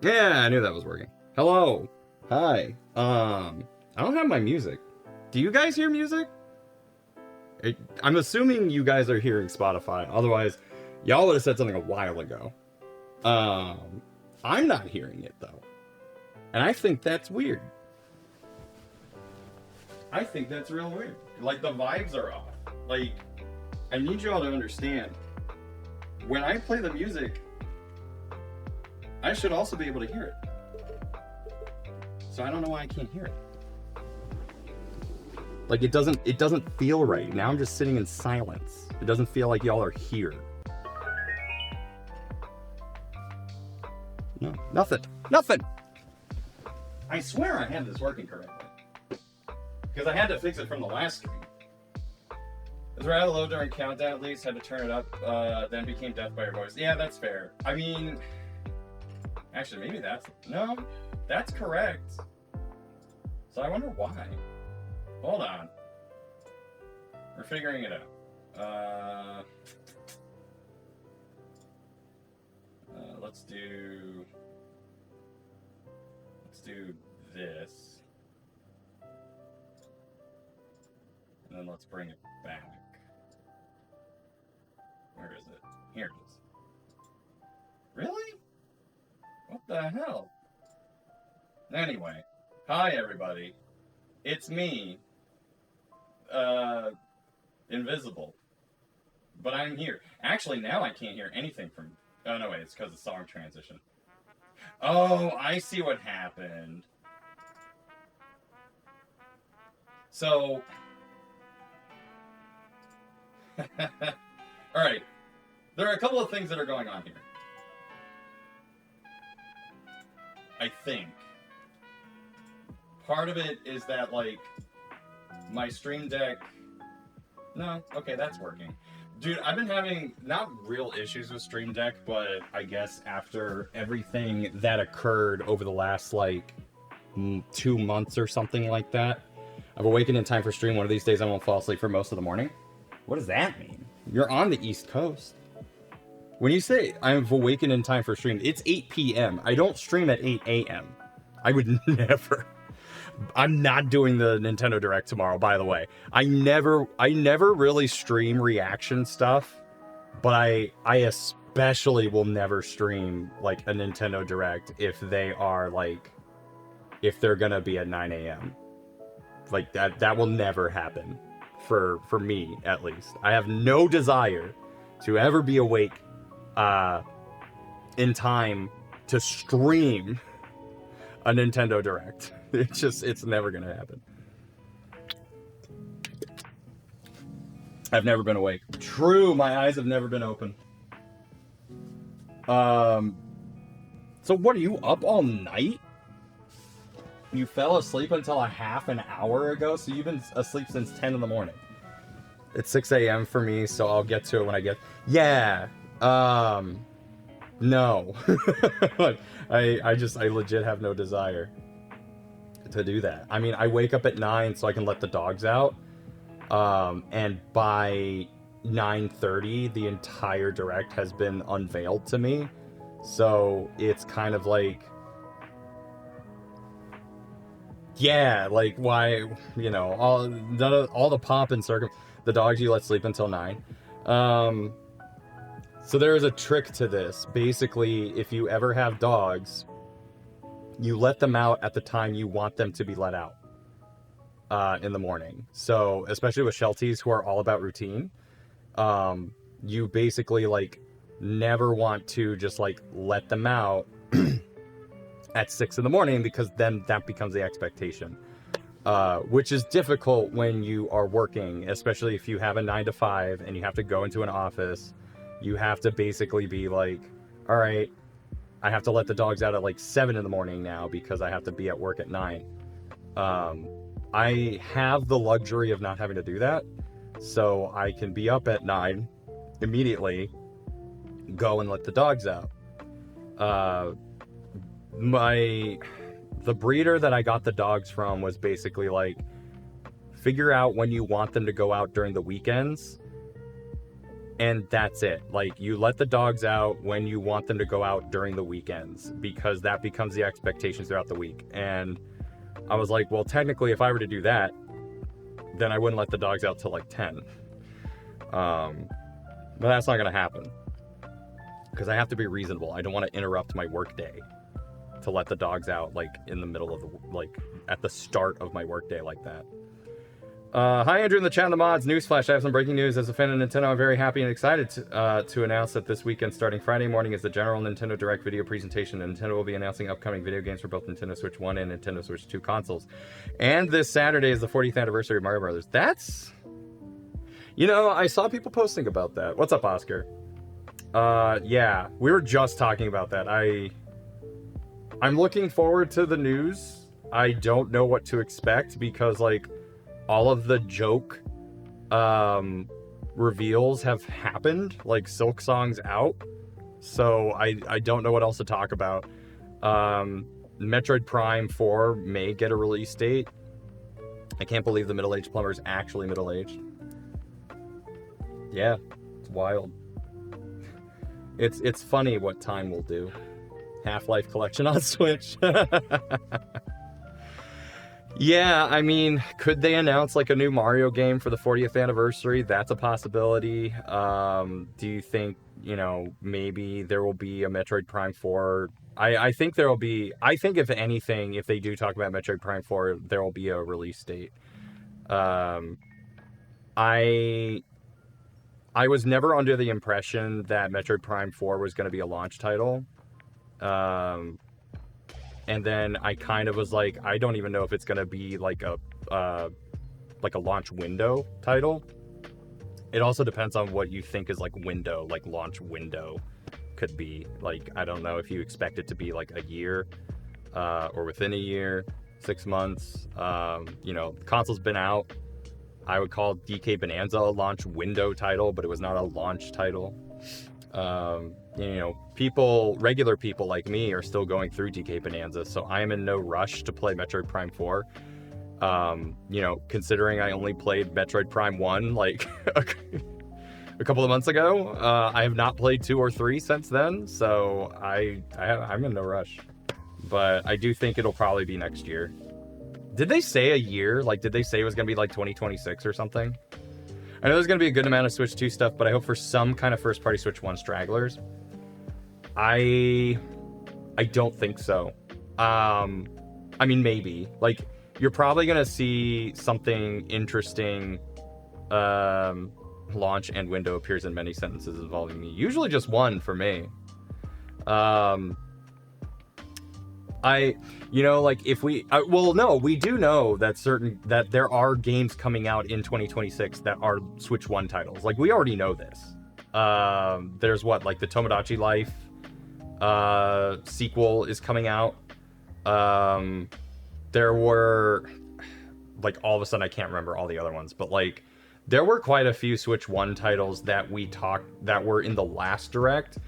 Yeah, I knew that was working. Hello. Hi. I don't have my music. Do you guys hear music? I'm assuming you guys are hearing Spotify. Otherwise, y'all would have said something a while ago. Um, I'm not hearing it though. And I think that's weird. I think that's real weird. Like the vibes are off. Like, I need y'all to understand. When I play the music, I should also be able to hear it. So I don't know why I can't hear it. Like it doesn't feel right. Now I'm just sitting in silence. It doesn't feel like y'all are here. No, nothing. Nothing. I swear I had this working correctly. Because I had to fix it from the last stream. It was rather low during countdown at least, had to turn it up, then became deaf by your voice. Yeah, that's fair. I mean, actually, maybe no, that's correct. So I wonder why. Hold on. We're figuring it out. Let's do this. And then let's bring it back. Where is it? Here it is. Really? What the hell? Anyway, hi everybody. It's me. Invisible. But I'm here. Actually, now I can't hear anything from... Oh, no, wait. It's because of song transition. Oh, I see what happened. So... Alright. There are a couple of things that are going on here. I think. Part of it is that, like, my Stream Deck... No, okay, that's working. Dude, I've been having, not real issues with Stream Deck, but I guess after everything that occurred over the last, like, 2 months or something like that, I've awakened in time for stream. One of these days I won't fall asleep for most of the morning. What does that mean? You're on the East Coast. When you say I've awakened in time for stream, it's 8 p.m. I don't stream at 8 a.m. I would never. I'm not doing the Nintendo Direct tomorrow, by the way. I never really stream reaction stuff, but I especially will never stream like a Nintendo Direct if they are like, if they're gonna be at 9 a.m. Like that will never happen for me, at least. I have no desire to ever be awake in time to stream a Nintendo Direct. It's never gonna happen. I've never been awake. True, my eyes have never been open. So what, are you up all night? You fell asleep until a half an hour ago, so you've been asleep since 10 in the morning. It's 6 a.m. for me, so I'll get to it when I get... Yeah, no. I legit have no desire to do that. I mean, I wake up at 9 so I can let the dogs out, and by 9:30 the entire Direct has been unveiled to me, so it's kind of like, yeah, like, why, you know, all the pomp and the dogs you let sleep until 9. So there is a trick to this. Basically, if you ever have dogs, you let them out at the time you want them to be let out in the morning. So, especially with Shelties who are all about routine, you basically, like, never want to just, like, let them out at 6 in the morning, because then that becomes the expectation. Which is difficult when you are working, especially if you have a 9 to 5 and you have to go into an office. You have to basically be like, all right, I have to let the dogs out at like 7 in the morning now because I have to be at work at 9. I have the luxury of not having to do that, so I can be up at 9, immediately go and let the dogs out. The breeder that I got the dogs from was basically like, figure out when you want them to go out during the weekends, and that's it. Like, you let the dogs out when you want them to go out during the weekends, because that becomes the expectation throughout the week. And I was like, well, technically, if I were to do that, then I wouldn't let the dogs out till like 10. But that's not gonna happen, because I have to be reasonable. I don't want to interrupt my work day to let the dogs out like in the middle of the, like at the start of my work day like that. Hi, Andrew in the chat and the mods. Newsflash, I have some breaking news. As a fan of Nintendo, I'm very happy and excited to announce that this weekend, starting Friday morning, is the general Nintendo Direct video presentation. Nintendo will be announcing upcoming video games for both Nintendo Switch 1 and Nintendo Switch 2 consoles. And this Saturday is the 40th anniversary of Mario Brothers. That's... You know, I saw people posting about that. What's up, Oscar? Yeah, we were just talking about that. I'm looking forward to the news. I don't know what to expect, because, like, all of the joke reveals have happened. Like, Silk Song's out, so I don't know what else to talk about. Metroid Prime 4 may get a release date. I can't believe the middle-aged plumber is actually middle-aged. Yeah, it's wild. It's funny what time will do. Half-Life collection on Switch. Yeah, I mean, could they announce like a new Mario game for the 40th anniversary? That's a possibility. Do you think, you know, maybe there will be a Metroid Prime 4? I think there will be. I think if anything, if they do talk about Metroid Prime 4, there will be a release date. I was never under the impression that Metroid Prime 4 was going to be a launch title. And then I kind of was like, I don't even know if it's going to be like a launch window title. It also depends on what you think is like window, like launch window could be. Like, I don't know if you expect it to be like a year, or within a year, 6 months. You know, the console's been out. I would call DK Bananza a launch window title, but it was not a launch title. You know, regular people like me are still going through DK Bananza, so I am in no rush to play Metroid Prime 4. You know, considering I only played Metroid Prime 1 like a couple of months ago, I have not played 2 or 3 since then, so I'm in no rush. But I do think it'll probably be next year. Did they say a year? Like, did they say it was gonna be like 2026 or something? I know there's going to be a good amount of Switch 2 stuff, but I hope for some kind of first-party Switch 1 stragglers. I don't think so. I mean, maybe. Like, you're probably going to see something interesting. Launch and window appears in many sentences involving me. Usually just one for me. You know, like, if we, well, no, we do know that there are games coming out in 2026 that are Switch 1 titles. Like, we already know this. There's what, like the Tomodachi Life sequel is coming out. There were, like, all of a sudden I can't remember all the other ones, but like there were quite a few Switch 1 titles that that were in the last Direct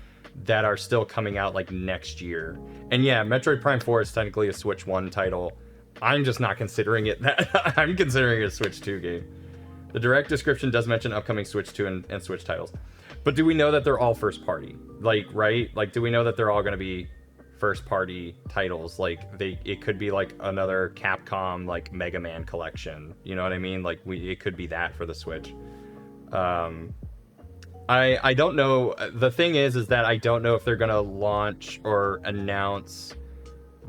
that are still coming out like next year. And yeah, Metroid Prime 4 is technically a Switch 1 title. I'm just not considering it that. I'm considering it a Switch 2 game. The Direct description does mention upcoming Switch 2 and Switch titles. But do we know that they're all first party? Like, right? Like, do we know that they're all going to be first party titles? Like, it could be like another Capcom like Mega Man collection. You know what I mean? Like, it could be that for the Switch. I don't know. The thing is that I don't know if they're going to launch or announce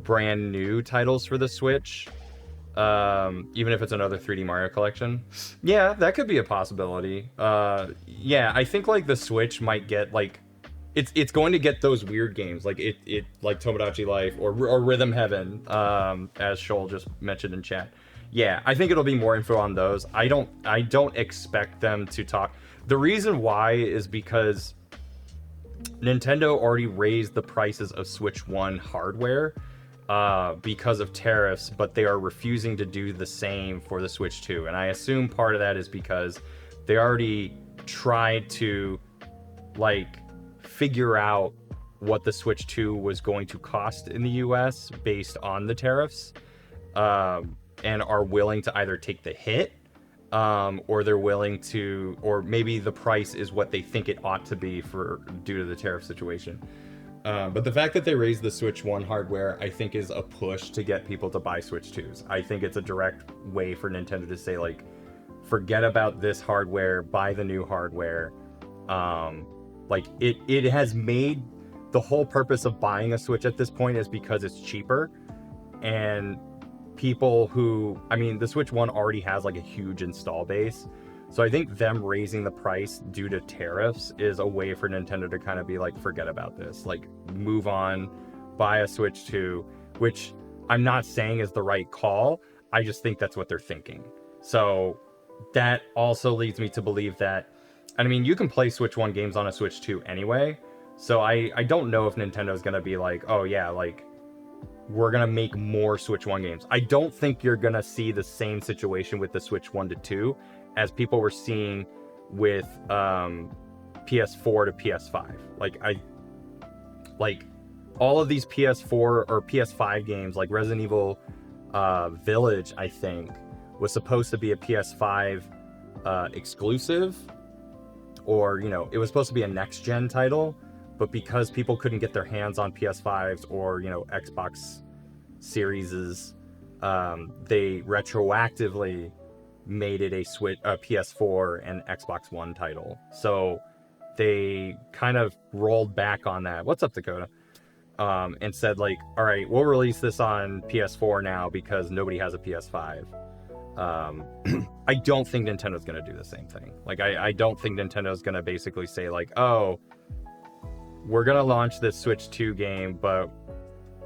brand new titles for the Switch. Even if it's another 3D Mario collection. Yeah, that could be a possibility. Yeah, I think like the Switch might get like, it's going to get those weird games like it like Tomodachi Life or Rhythm Heaven, as Shoal just mentioned in chat. Yeah, I think it'll be more info on those. I don't expect them to talk. The reason why is because Nintendo already raised the prices of Switch 1 hardware because of tariffs, but they are refusing to do the same for the Switch 2. And I assume part of that is because they already tried to like figure out what the Switch 2 was going to cost in the US based on the tariffs, and are willing to either take the hit or they're willing to, or maybe the price is what they think it ought to be for due to the tariff situation. But the fact that they raised the Switch 1 hardware, I think, is a push to get people to buy Switch 2s. I think it's a direct way for Nintendo to say, like, forget about this hardware, buy the new hardware. Like, it has made the whole purpose of buying a Switch at this point is because it's cheaper. And people who, I mean, the Switch 1 already has, like, a huge install base. So I think them raising the price due to tariffs is a way for Nintendo to kind of be like, forget about this. Like, move on, buy a Switch 2, which I'm not saying is the right call. I just think that's what they're thinking. So that also leads me to believe that, I mean, you can play Switch 1 games on a Switch 2 anyway. So I don't know if Nintendo's going to be like, oh yeah, like, we're going to make more Switch 1 games. I don't think you're going to see the same situation with the Switch 1 to 2 as people were seeing with PS4 to PS5. Like all of these PS4 or PS5 games, like Resident Evil Village, I think, was supposed to be a PS5 exclusive, or, you know, it was supposed to be a next-gen title, but because people couldn't get their hands on PS5s or, you know, Xbox Series, they retroactively made it a PS4 and Xbox One title. So they kind of rolled back on that. What's up, Dakota? And said, like, all right, we'll release this on PS4 now because nobody has a PS5. I don't think Nintendo's going to do the same thing. Like, I don't think Nintendo's going to basically say, like, oh, we're going to launch this Switch 2 game, but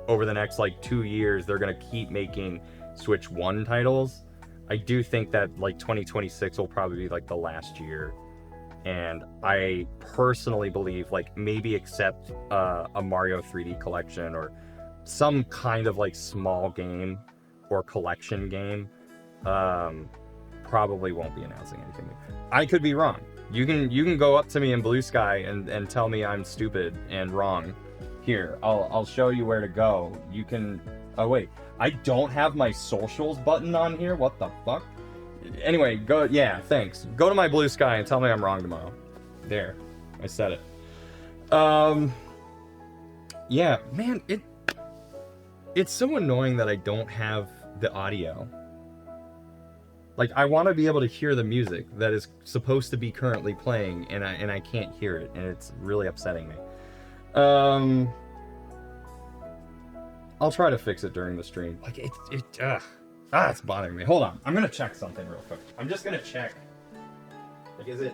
over the next, like, 2 years, they're going to keep making Switch 1 titles. I do think that, like, 2026 will probably be, like, the last year. And I personally believe, like, maybe except a Mario 3D collection or some kind of, like, small game or collection game, probably won't be announcing anything. I could be wrong. You can go up to me in Blue Sky and tell me I'm stupid and wrong. Here, I'll show you where to go. You can... Oh, wait. I don't have my socials button on here? What the fuck? Anyway, go... Yeah, thanks. Go to my Blue Sky and tell me I'm wrong tomorrow. There. I said it. Yeah, man, it's so annoying that I don't have the audio. Like, I want to be able to hear the music that is supposed to be currently playing, and I can't hear it, and it's really upsetting me. I'll try to fix it during the stream. Like, it's bothering me. Hold on. I'm gonna check something real quick. I'm just gonna check. Like, is it...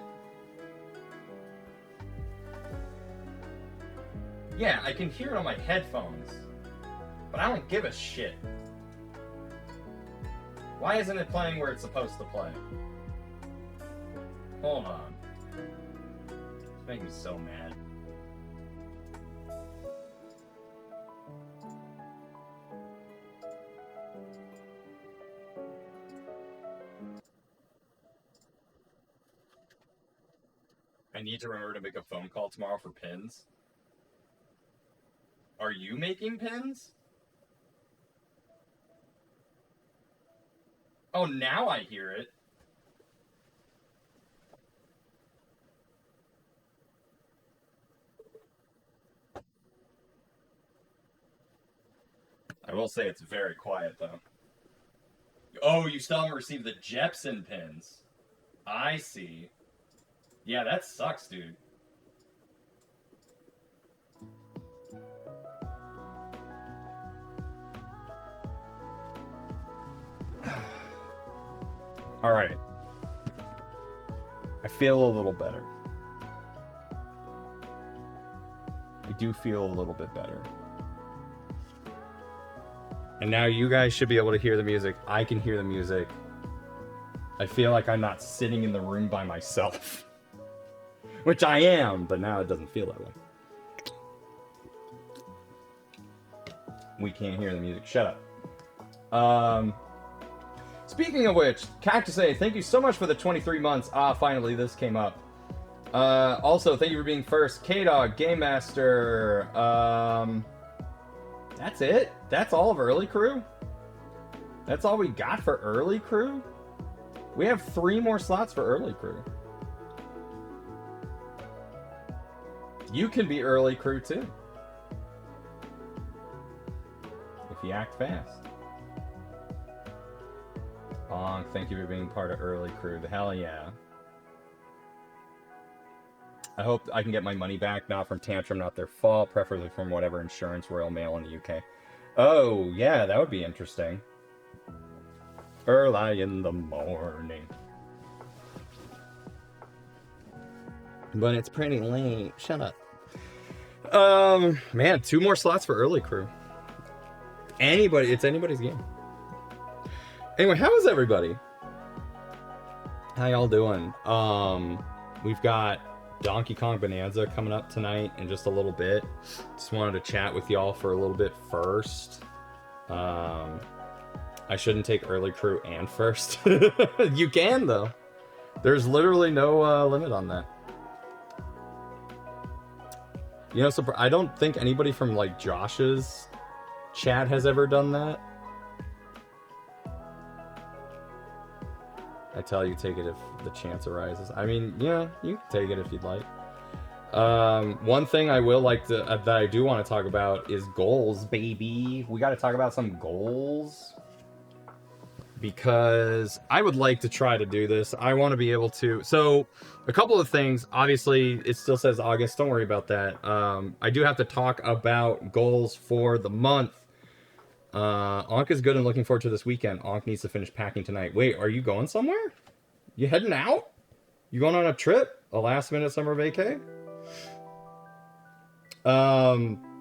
Yeah, I can hear it on my headphones, but I don't give a shit. Why isn't it playing where it's supposed to play? Hold on. It's making me so mad. I need to remember to make a phone call tomorrow for pins. Are you making pins? Oh, now I hear it. I will say it's very quiet, though. Oh, you still haven't received the Jepsen pins. I see. Yeah, that sucks, dude. All right. I feel a little better. I do feel a little bit better. And now you guys should be able to hear the music. I can hear the music. I feel like I'm not sitting in the room by myself. Which I am, but now it doesn't feel that way. We can't hear the music. Shut up. Speaking of which, Cactus A, thank you so much for the 23 months. Ah, finally, this came up. Also, thank you for being first. K-Dog, Game Master. That's it? That's all of Early Crew? That's all we got for Early Crew? We have 3 more slots for early crew. You can be early crew too. If you act fast. Bonk, thank you for being part of early crew. The hell yeah. I hope I can get my money back, not from Tantrum, not their fault, preferably from whatever insurance Royal Mail in the UK. Oh, yeah, that would be interesting. Early in the morning. But it's pretty late. Shut up. Man, 2 more slots for early crew. It's anybody's game. Anyway, how is everybody? How y'all doing? We've got Donkey Kong Bonanza coming up tonight in just a little bit. Just wanted to chat with y'all for a little bit first. I shouldn't take early crew and first. You can though. There's literally no limit on that. You know, so I don't think anybody from like Josh's chat has ever done that. I tell you, take it if the chance arises. I mean, yeah, you can take it if you'd like. One thing I will like to that I do want to talk about is goals, baby. We got to talk about some goals because I would like to try to do this. I want to be able to. So, a couple of things. Obviously, it still says August. Don't worry about that. I do have to talk about goals for the month. Ankh is good and looking forward to this weekend. Ankh needs to finish packing tonight. Wait, are you going somewhere? You heading out? You going on a trip? A last minute summer vacay?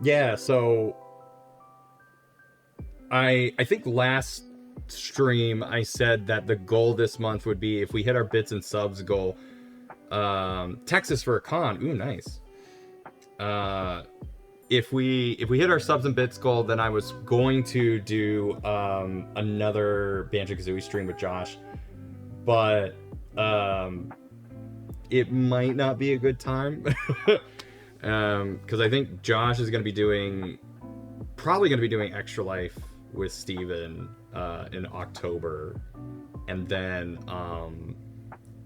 Yeah, so I think last stream I said that the goal this month would be if we hit our bits and subs goal, Texas for a con. Ooh, nice. If we hit our subs and bits goal, then I was going to do another Banjo-Kazooie stream with Josh, but it might not be a good time because I think Josh is going to be probably going to be doing Extra Life with Steven in October, and then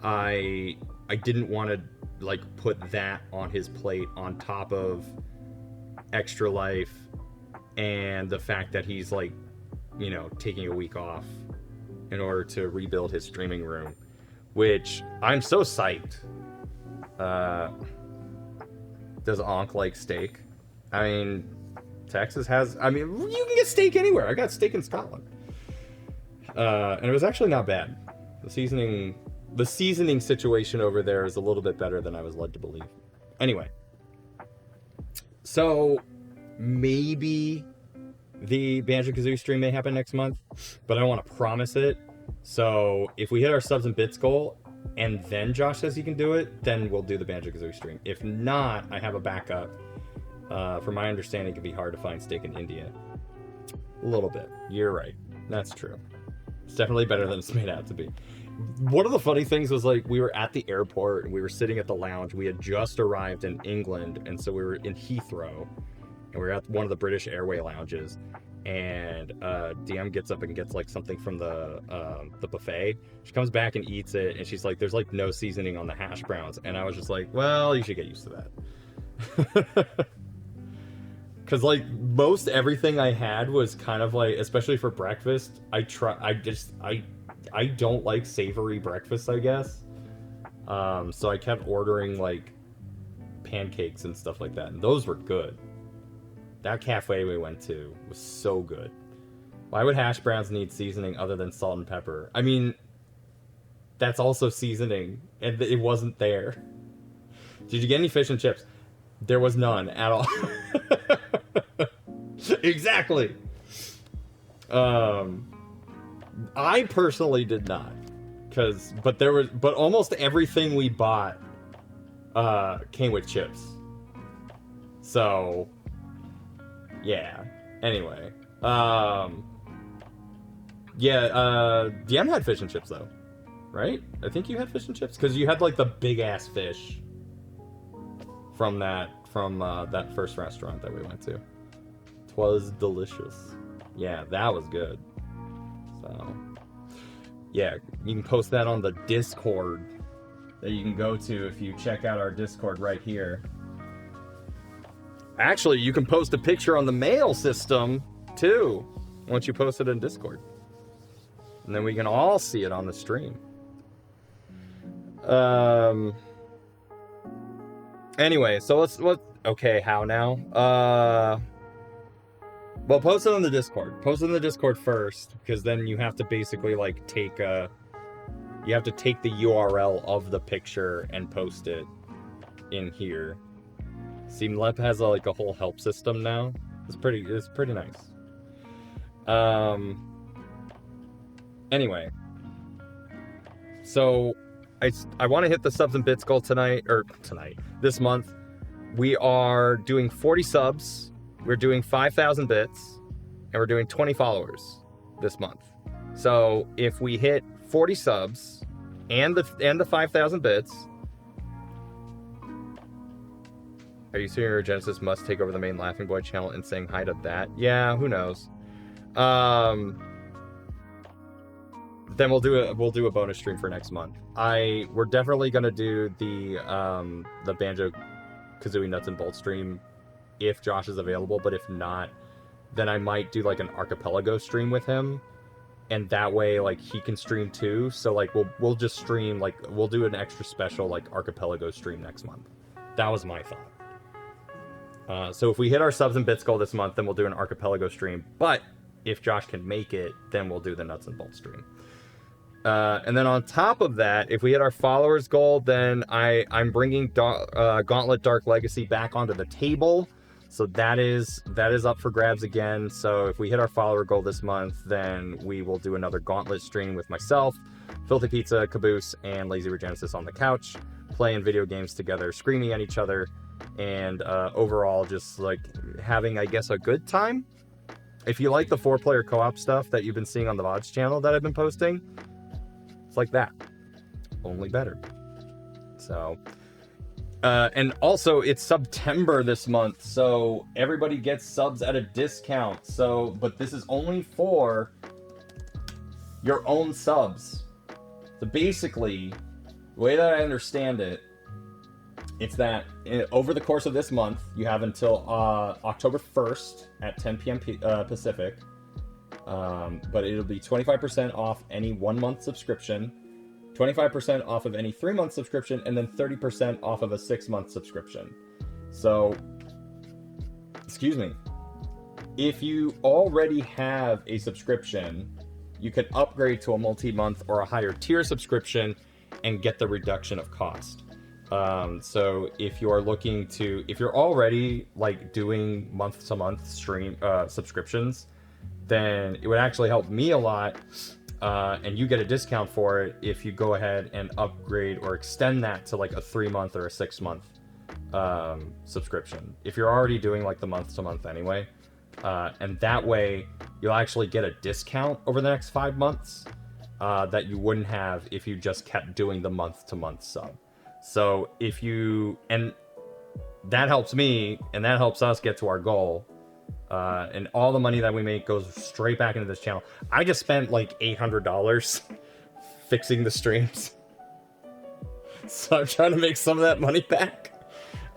I didn't want to like put that on his plate on top of Extra Life and the fact that he's like, you know, taking a week off in order to rebuild his streaming room, which I'm so psyched. Does Ankh like steak? I mean, Texas has, I mean, you can get steak anywhere. I got steak in Scotland. And it was actually not bad. The seasoning situation over there is a little bit better than I was led to believe. Anyway. So, maybe the Banjo-Kazooie stream may happen next month, but I don't want to promise it. So, if we hit our subs and bits goal, and then Josh says he can do it, then we'll do the Banjo-Kazooie stream. If not, I have a backup. From my understanding, it can be hard to find steak in India. A little bit. You're right. That's true. It's definitely better than it's made out to be. One of the funny things was, like, we were at the airport and we were sitting at the lounge. We had just arrived in England, and so we were in Heathrow, and we were at one of the British Airway lounges. And DM gets up and gets like something from the buffet. She comes back and eats it, and she's like, "There's like no seasoning on the hash browns." And I was just like, "Well, you should get used to that." Because like most everything I had was kind of like, especially for breakfast, I don't like savory breakfast, I guess. So I kept ordering like pancakes and stuff like that, and those were good. That cafe we went to was so good. Why would hash browns need seasoning other than salt and pepper? I mean, that's also seasoning, and it wasn't there. Did you get any fish and chips? There was none at all. Exactly. I personally did not, but almost everything we bought came with chips. So, yeah. Anyway, DM had fish and chips though, right? I think you had fish and chips because you had like the big ass fish from that first restaurant that we went to. 'Twas delicious. Yeah, that was good. So, yeah, You can post that on the Discord that you can go to if you check out our Discord right here. Actually, you can post a picture on the mail system too once you post it in Discord. And then we can all see it on the stream. Anyway, so let's okay, how now? Well, post it on the Discord. Post it in the Discord first, because then you have to basically like take the URL of the picture and post it in here. Seamlep has like a whole help system now. It's pretty nice. Anyway, so I want to hit the subs and bits goal this month. We are doing 40 subs, we're doing 5,000 bits, and we're doing 20 followers this month. So if we hit 40 subs and the 5,000 bits, are you serious? Genesis must take over the main Laughingboy channel and saying hi to that? Yeah, who knows? Then we'll do a bonus stream for next month. We're definitely gonna do the Banjo Kazooie Nuts and Bolts stream if Josh is available, but if not, then I might do like an archipelago stream with him, and that way like he can stream too. So like we'll just stream, like we'll do an extra special like archipelago stream next month. That was my thought. So if we hit our subs and bits goal this month, then we'll do an archipelago stream. But if Josh can make it, then we'll do the Nuts and Bolts stream. And then on top of that, if we hit our followers goal, then I'm bringing Gauntlet Dark Legacy back onto the table. So that is up for grabs again. So if we hit our follower goal this month, then we will do another Gauntlet stream with myself, Filthy Pizza, Caboose, and Lazy Regenesis on the couch, playing video games together, screaming at each other, and overall just like having, I guess, a good time. If you like the 4-player co-op stuff that you've been seeing on the VODs channel that I've been posting, it's like that, only better. So, and also it's September this month, so everybody gets subs at a discount. So, but this is only for your own subs. So basically, the way that I understand it, it's that over the course of this month, you have until October 1st at 10 p.m. Pacific. But it'll be 25% off any 1-month subscription, 25% off of any 3-month subscription, and then 30% off of a 6-month subscription. So, excuse me, if you already have a subscription, you can upgrade to a multi-month or a higher tier subscription and get the reduction of cost. So if you're already like doing month-to-month stream subscriptions, then it would actually help me a lot, and you get a discount for it if you go ahead and upgrade or extend that to like a 3-month or a 6-month subscription. If you're already doing like the month-to-month anyway, and that way you'll actually get a discount over the next 5 months that you wouldn't have if you just kept doing the month-to-month sub. So and that helps me, and that helps us get to our goal. And all the money that we make goes straight back into this channel. I just spent like $800 fixing the streams. So I'm trying to make some of that money back.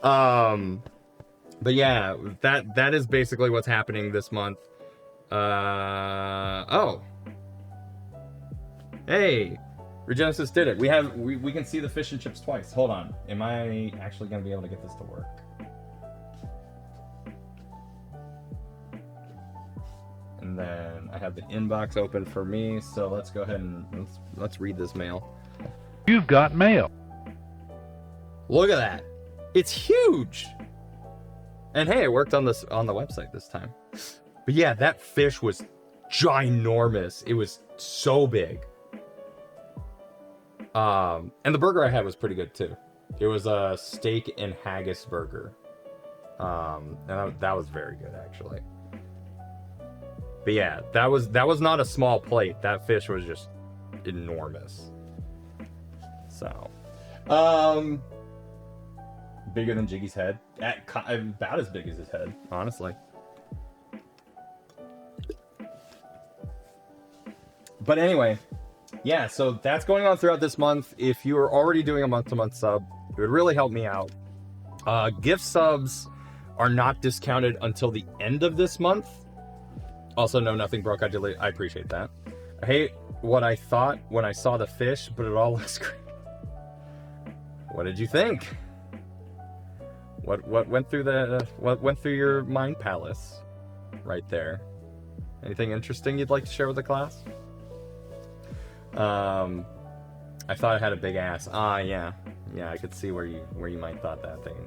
But yeah, that is basically what's happening this month. Oh. Hey. Regenesis did it. We can see the fish and chips twice. Hold on. Am I actually going to be able to get this to work? And then I have the inbox open for me, so let's go ahead and let's read this mail. You've got mail. Look at that. It's huge. And hey, it worked on the website this time. But yeah, that fish was ginormous. It was so big. And the burger I had was pretty good too. It was a steak and haggis burger. And that was very good actually. But yeah, that was not a small plate. That fish was just enormous. So, bigger than Jiggy's head. About as big as his head, honestly. But anyway, yeah, so that's going on throughout this month. If you are already doing a month-to-month sub, it would really help me out. Gift subs are not discounted until the end of this month. Also, no, nothing broke. I appreciate that. I hate what I thought when I saw the fish, but it all looks great. What did you think? What went through your mind palace right there? Anything interesting you'd like to share with the class? I thought it had a big ass. Yeah, I could see where you might thought that thing.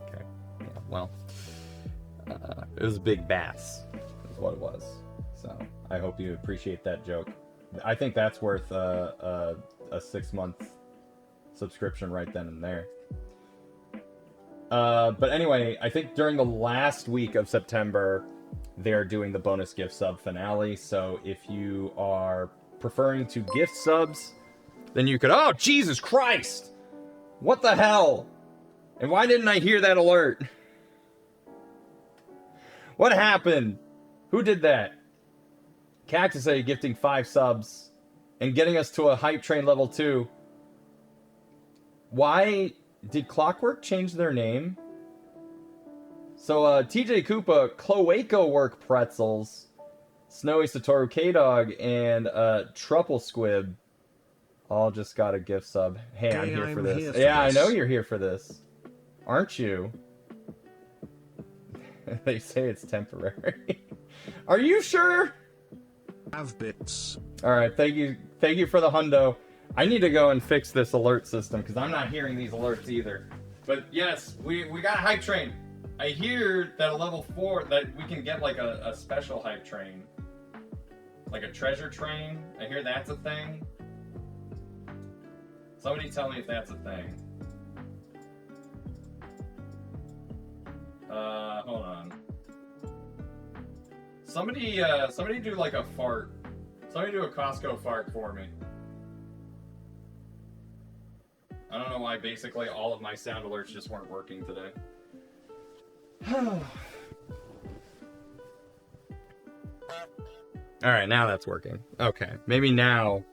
Okay, yeah, well, it was a big bass, is what it was. So I hope you appreciate that joke. I think that's worth a 6-month subscription right then and there. But anyway, I think during the last week of September, they're doing the bonus gift sub finale. So if you are preferring to gift subs, then you could... Oh, Jesus Christ! What the hell? And why didn't I hear that alert? What happened? Who did that? Cactus A gifting 5 subs and getting us to a hype train level 2. Why did Clockwork change their name? So, TJ Koopa, Cloaco Work Pretzels, Snowy Satoru K-Dog, and Truffle Squib all just got a gift sub. Hey, I'm here for this. I know you're here for this. Aren't you? They say it's temporary. Are you sure? Have bits. Alright, thank you for the hundo. I need to go and fix this alert system, because I'm not hearing these alerts either. But yes, we got a hype train. I hear that a level 4, that we can get like a special hype train. Like a treasure train. I hear that's a thing. Somebody tell me if that's a thing. Hold on. Somebody do like a fart. Somebody do a Costco fart for me. I don't know why basically all of my sound alerts just weren't working today. Alright, now that's working. Okay, maybe now,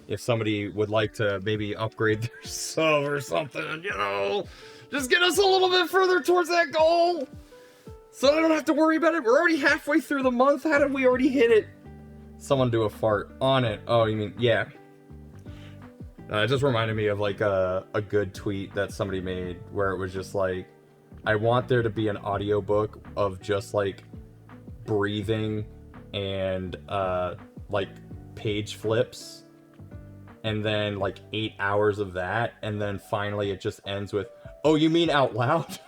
if somebody would like to maybe upgrade their sub or something, you know, just get us a little bit further towards that goal, so I don't have to worry about it. We're already halfway through the month. How did we already hit it? Someone do a fart on it. Oh, you mean, yeah. It just reminded me of like a good tweet that somebody made where it was just like, I want there to be an audiobook of just like breathing and like page flips, and then like 8 hours of that, and then finally it just ends with, oh, you mean out loud?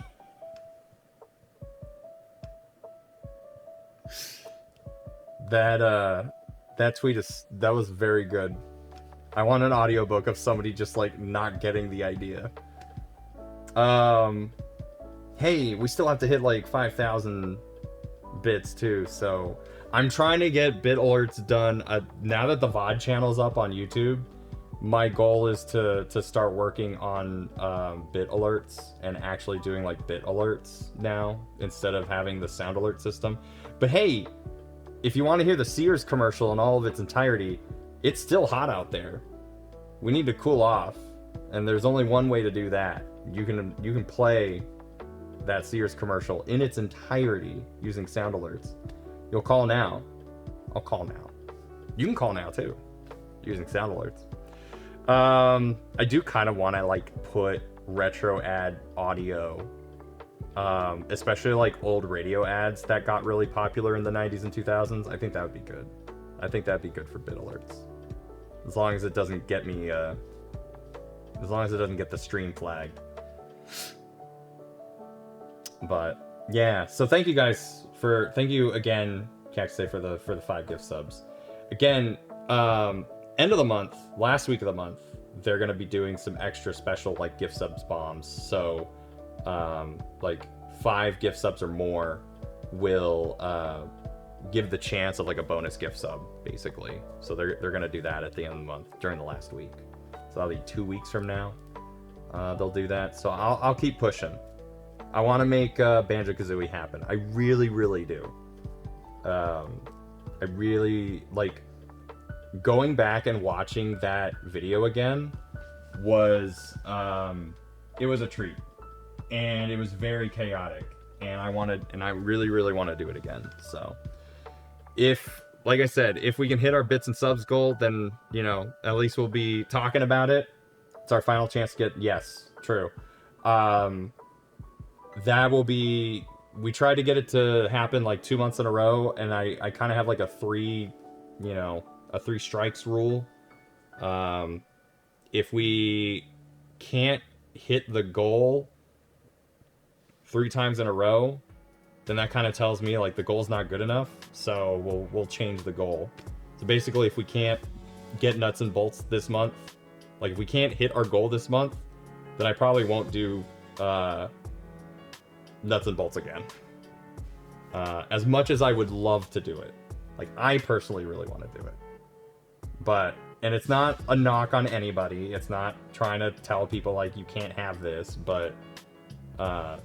That tweet that was very good. I want an audiobook of somebody just like not getting the idea. Hey, we still have to hit like 5,000 bits too, so I'm trying to get bit alerts done. Now that the VOD channel's up on YouTube, my goal is to start working on bit alerts and actually doing like bit alerts now instead of having the sound alert system. But hey, if you want to hear the Sears commercial in all of its entirety, it's still hot out there. We need to cool off, and there's only one way to do that. You can play that Sears commercial in its entirety using sound alerts. You'll call now. I'll call now. You can call now too, using sound alerts. I do kind of want to like put retro ad audio, especially like old radio ads that got really popular in the 90s and 2000s. I think that would be good. I think that'd be good for bit alerts. As long as it doesn't get me, as long as it doesn't get the stream flagged. But yeah, so thank you guys thank you again, Cactus, for the 5 gift subs. Again, end of the month, last week of the month, they're gonna be doing some extra special like gift subs bombs. So like 5 gift subs or more will give the chance of like a bonus gift sub, basically. So they're gonna do that at the end of the month during the last week. So that'll be 2 weeks from now. They'll do that. So I'll keep pushing. I want to make Banjo-Kazooie happen. I really, really do. I really like going back and watching that video again was it was a treat, and it was very chaotic, and I really really want to do it again. So if, like I said, if we can hit our bits and subs goal, then, you know, at least we'll be talking about it. It's our final chance to get, yes, true. That will be, we tried to get it to happen like 2 months in a row, and I kind of have like a three strikes rule. If we can't hit the goal 3 times in a row, then that kind of tells me like the goal's not good enough. So we'll change the goal. So basically, if we can't get nuts and bolts this month, like if we can't hit our goal this month, then I probably won't do nuts and bolts again. As much as I would love to do it, like I personally really want to do it, and it's not a knock on anybody. It's not trying to tell people like you can't have this, but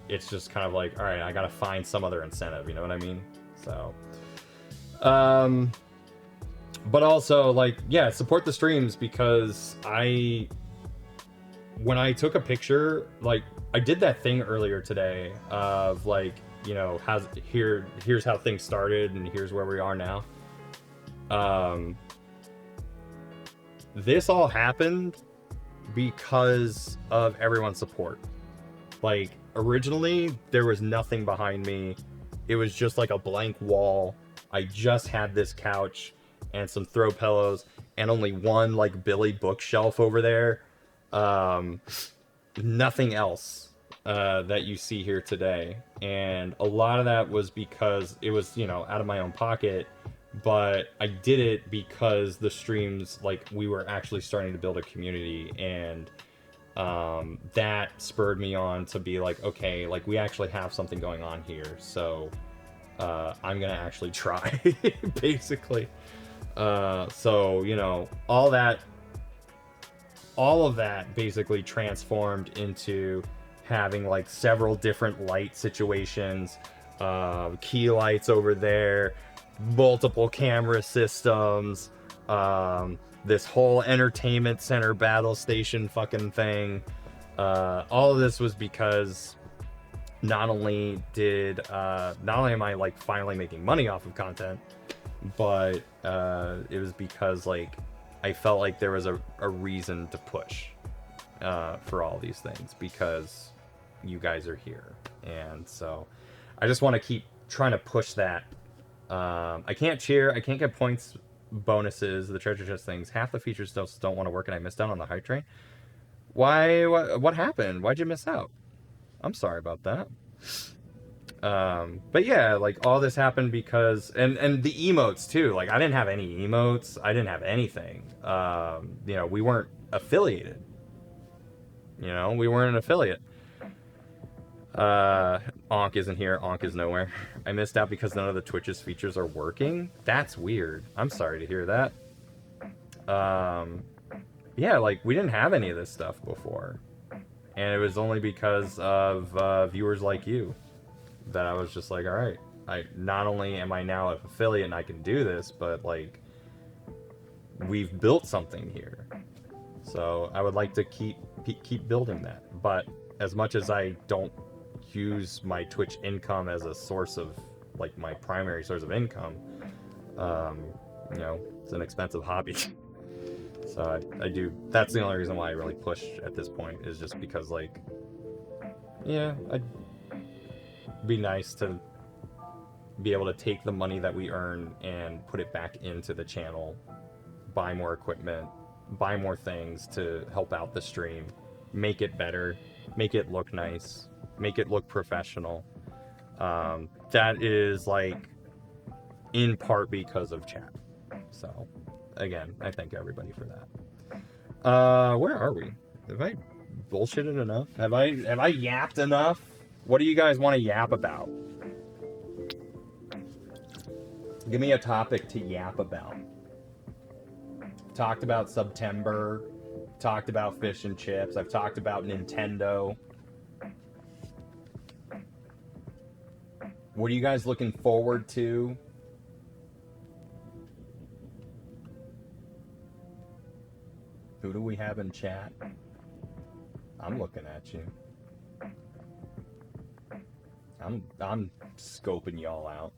it's just kind of like, all right, I gotta find some other incentive, you know what I mean? So but also, like, yeah, support the streams, because when I took a picture, like I did that thing earlier today of like, you know, here's how things started and here's where we are now. This all happened because of everyone's support. Like, originally, there was nothing behind me. It was just like a blank wall. I just had this couch and some throw pillows and only one like Billy bookshelf over there. Nothing else that you see here today. And a lot of that was because it was, you know, out of my own pocket. But I did it because the streams, like, we were actually starting to build a community, and that spurred me on to be like, okay, like we actually have something going on here, so I'm gonna actually try, basically. So, you know, all of that basically transformed into having like several different light situations, key lights over there, multiple camera systems, this whole entertainment center battle station fucking thing. All of this was because not only am I like finally making money off of content, but it was because like I felt like there was a reason to push for all these things, because you guys are here. And so I just want to keep trying to push that. I can't cheer, I can't get points bonuses, the treasure chest things. Half the features still don't want to work, and I missed out on the hype train. Why? What happened? Why'd you miss out? I'm sorry about that. But yeah, like all this happened because, and the emotes too. Like I didn't have any emotes. I didn't have anything. You know, we weren't affiliated. You know, we weren't an affiliate. Onk isn't here. Onk is nowhere. I missed out because none of the Twitch's features are working. That's weird. I'm sorry to hear that. Yeah, like we didn't have any of this stuff before, and it was only because of viewers like you that I was just like, all right, I not only am I now an affiliate and I can do this, but like we've built something here. So I would like to keep building that. But as much as I don't use my Twitch income as a source of like my primary source of income, you know, it's an expensive hobby. So I do, that's the only reason why I really push at this point, is just because like, yeah, I'd be nice to be able to take the money that we earn and put it back into the channel, buy more equipment, buy more things to help out the stream, make it better, make it look nice, make it look professional. That is like in part because of chat. So again, I thank everybody for that. Where are we? Have I bullshitted enough? Have I yapped enough? What do you guys want to yap about? Give me a topic to yap about. Talked about September, talked about fish and chips, I've talked about Nintendo. What are you guys looking forward to? Who do we have in chat? I'm looking at you. I'm scoping y'all out.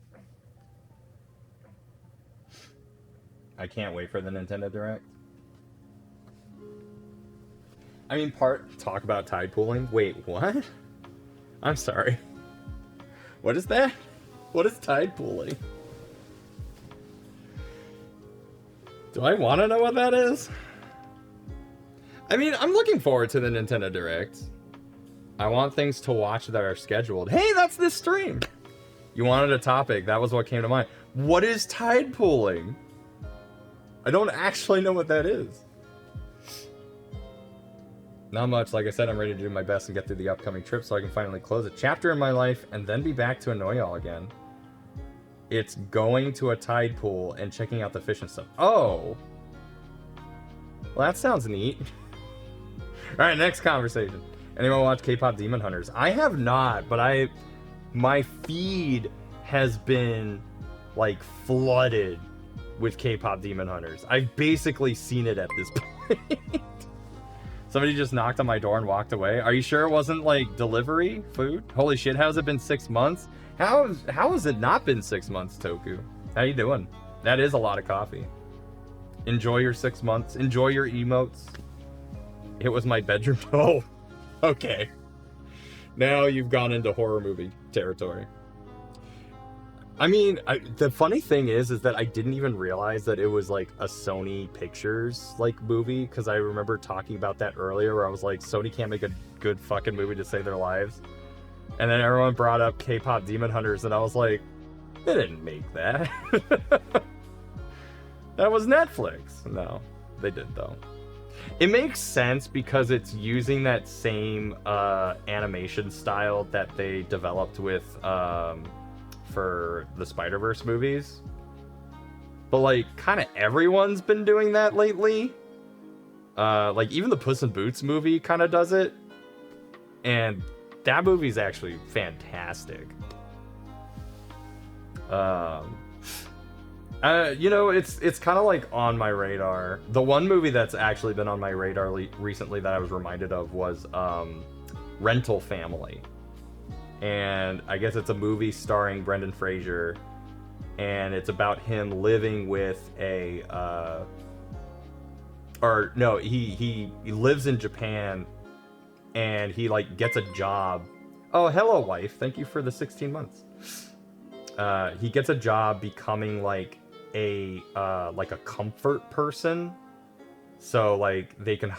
I can't wait for the Nintendo Direct. I mean, talk about tide pooling. Wait, what? I'm sorry. What is that? What is tide pooling? Do I want to know what that is? I mean, I'm looking forward to the Nintendo Direct. I want things to watch that are scheduled. Hey, that's this stream! You wanted a topic. That was what came to mind. What is tide pooling? I don't actually know what that is. Not much. Like I said, I'm ready to do my best and get through the upcoming trip so I can finally close a chapter in my life and then be back to annoy y'all again. It's going to a tide pool and checking out the fish and stuff. Oh! Well, that sounds neat. Alright, next conversation. Anyone watch K-pop Demon Hunters? I have not, but my feed has been, like, flooded with K-pop Demon Hunters. I've basically seen it at this point. Somebody just knocked on my door and walked away. Are you sure it wasn't, like, delivery food? Holy shit, how's it been 6 months? How has it not been 6 months, Toku? How you doing? That is a lot of coffee. Enjoy your 6 months. Enjoy your emotes. It was my bedroom. Oh, okay. Now you've gone into horror movie territory. I mean, the funny thing is that I didn't even realize that it was like a Sony Pictures like movie, because I remember talking about that earlier where I was like, Sony can't make a good fucking movie to save their lives. And then everyone brought up K-pop Demon Hunters and I was like, they didn't make that. That was Netflix. No, they did though. It makes sense because it's using that same animation style that they developed with for the Spider-Verse movies. But like kind of everyone's been doing that lately. Like even the Puss in Boots movie kind of does it. And that movie's actually fantastic. You know, it's kind of like on my radar. The one movie that's actually been on my radar recently that I was reminded of was Rental Family. And I guess it's a movie starring Brendan Fraser, and it's about him living with he lives in Japan, and he like gets a job. Oh, hello, wife. Thank you for the 16 months. He gets a job becoming like a comfort person. So like they can,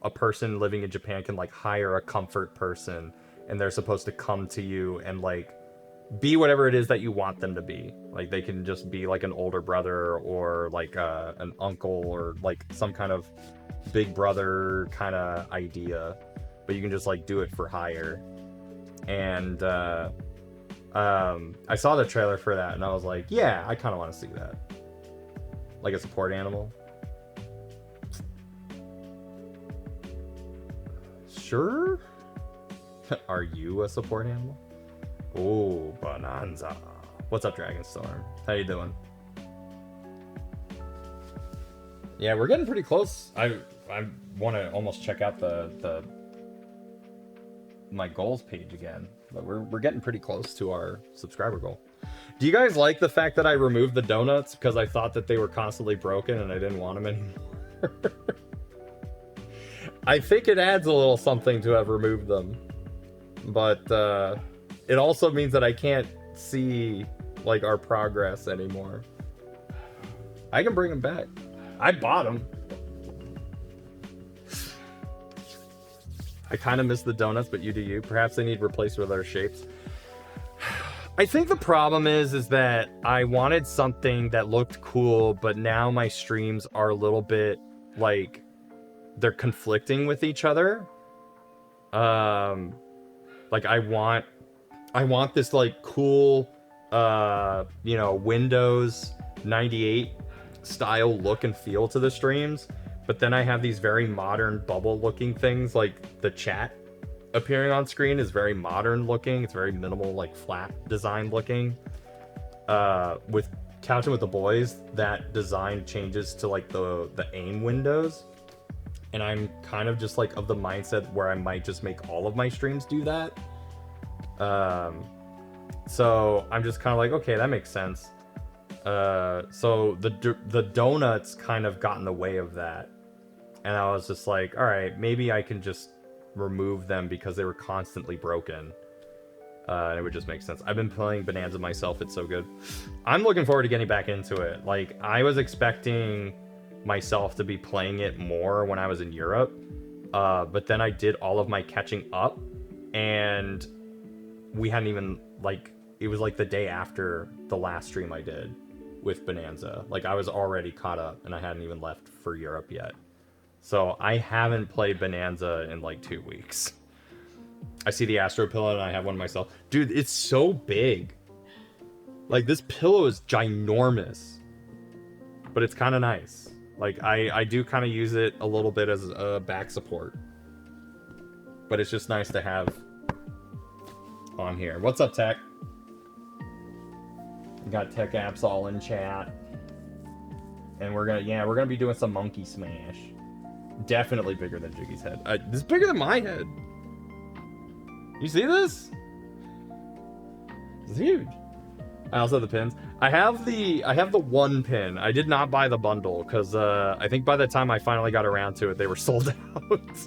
a person living in Japan can like hire a comfort person, and they're supposed to come to you and like be whatever it is that you want them to be. Like they can just be like an older brother or like an uncle or like some kind of big brother kind of idea, but you can just like do it for hire. And I saw the trailer for that and I was like, yeah, I kind of want to see that. Like a support animal. Sure. Are you a support animal? Oh, Bananza. What's up, Dragonstorm? How you doing? Yeah, we're getting pretty close. I want to almost check out the my goals page again, but we're getting pretty close to our subscriber goal. Do you guys like the fact that I removed the donuts because I thought that they were constantly broken and I didn't want them anymore? I think it adds a little something to have removed them. But it also means that I can't see like our progress anymore. I can bring them back. I bought them. I kind of miss the donuts, but you do you. Perhaps they need replaced with other shapes. I think the problem is that I wanted something that looked cool, but now my streams are a little bit like they're conflicting with each other. Like I want this like cool, Windows 98 style look and feel to the streams, but then I have these very modern bubble looking things, like the chat appearing on screen is very modern looking. It's very minimal, like flat design looking. With Couching with the Boys, that design changes to like the AIM windows. and I'm kind of just like of the mindset where I might just make all of my streams do that. So I'm just kind of like, okay, that makes sense. So the donuts kind of got in the way of that, and I was just like, all right, maybe I can just remove them because they were constantly broken. And it would just make sense. I've been playing Bananza myself. It's so good. I'm looking forward to getting back into it. Like, I was expecting myself to be playing it more when I was in Europe. But then I did all of my catching up, and we hadn't even, like, it was like the day after the last stream I did with Bananza. Like, I was already caught up, and I hadn't even left for Europe yet. So I haven't played Bananza in like 2 weeks. I see the Astro pillow and I have one myself. Dude, it's so big. Like, this pillow is ginormous. But it's kind of nice. Like, I do kind of use it a little bit as a back support. But it's just nice to have on here. What's up, Tech? We got Tech Apps all in chat. And we're gonna be doing some monkey smash. Definitely bigger than Jiggy's head. This is bigger than my head. You see this? It's huge. I also have the pins. I have the one pin. I did not buy the bundle because I think by the time I finally got around to it, they were sold out.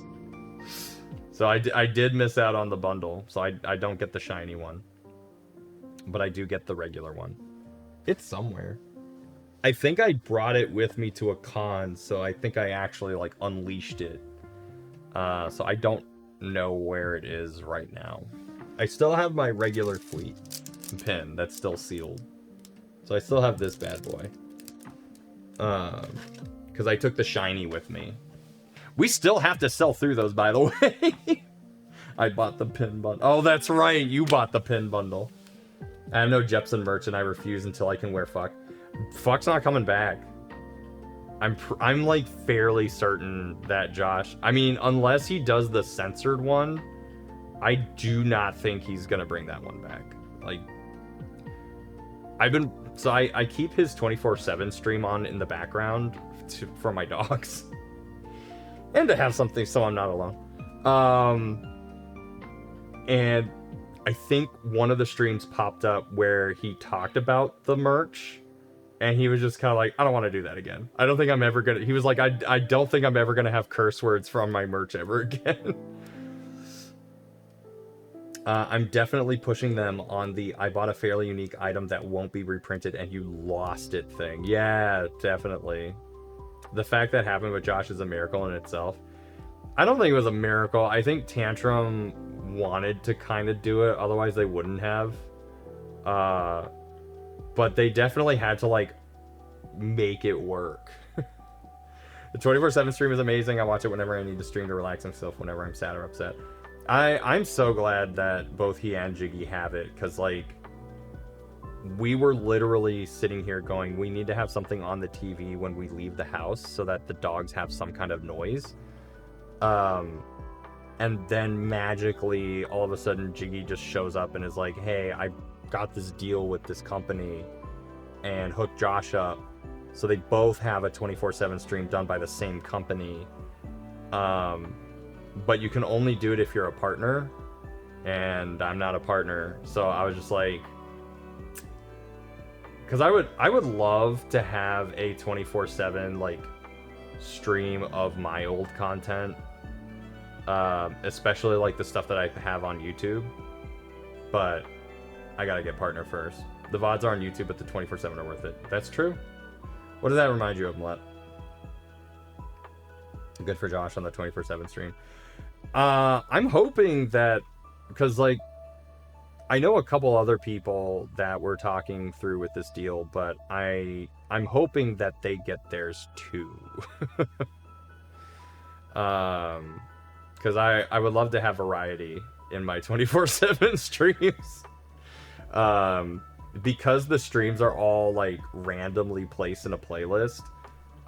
So I did miss out on the bundle. So I don't get the shiny one, but I do get the regular one. It's somewhere. I think I brought it with me to a con, so I think I actually like unleashed it. So I don't know where it is right now. I still have my regular fleet pin that's still sealed, so I still have this bad boy. Because I took the shiny with me. We still have to sell through those, by the way. I bought the pin bundle. Oh, that's right, you bought the pin bundle. I have no Jepson merch, and I refuse until I can wear Fuck. Fuck's not coming back. I'm like fairly certain that Josh, I mean, unless he does the censored one, I do not think he's gonna bring that one back. Like, I keep his 24/7 stream on in the background for my dogs. And to have something so I'm not alone. And I think one of the streams popped up where he talked about the merch. And he was just kind of like, I don't want to do that again. I don't think I'm ever going to... He was like, I don't think I'm ever going to have curse words from my merch ever again. I'm definitely pushing them on the I bought a fairly unique item that won't be reprinted and you lost it thing. Yeah, definitely. The fact that happened with Josh is a miracle in itself. I don't think it was a miracle. I think Tantrum wanted to kind of do it. Otherwise, they wouldn't have. But they definitely had to, like, make it work. The 24/7 stream is amazing. I watch it whenever I need to stream to relax myself whenever I'm sad or upset. I'm so glad that both he and Jiggy have it, because, like, we were literally sitting here going, we need to have something on the TV when we leave the house so that the dogs have some kind of noise. And then magically, all of a sudden, Jiggy just shows up and is like, hey, I got this deal with this company and hooked Josh up. So they both have a 24/7 stream done by the same company. But you can only do it if you're a partner. And I'm not a partner. So I was just like... Because I would love to have a 24/7 like stream of my old content. Especially like the stuff that I have on YouTube. But I gotta get partner first. The VODs are on YouTube, but the 24/7 are worth it. That's true. What does that remind you of, Mlet? Good for Josh on the 24/7 stream. I'm hoping that, because like, I know a couple other people that we're talking through with this deal, but I'm hoping that they get theirs too. Because I would love to have variety in my 24/7 streams. Because the streams are all like randomly placed in a playlist,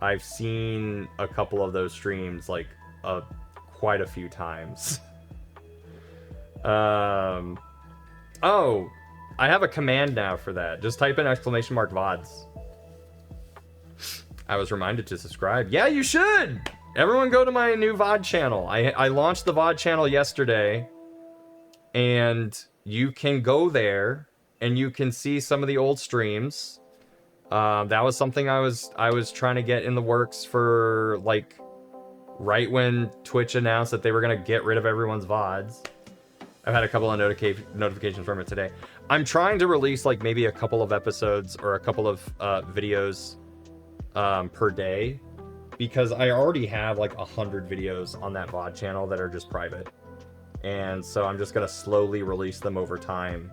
I've seen a couple of those streams like quite a few times. Oh, I have a command now for that. Just type in !VODs. I was reminded to subscribe. Yeah, you should! Everyone go to my new VOD channel. I launched the VOD channel yesterday, and you can go there and you can see some of the old streams. That was something I was trying to get in the works for, like, right when Twitch announced that they were gonna get rid of everyone's VODs. I've had a couple of notifications from it today. I'm trying to release, like, maybe a couple of episodes or a couple of videos per day, because I already have like 100 videos on that VOD channel that are just private, and so I'm just gonna slowly release them over time,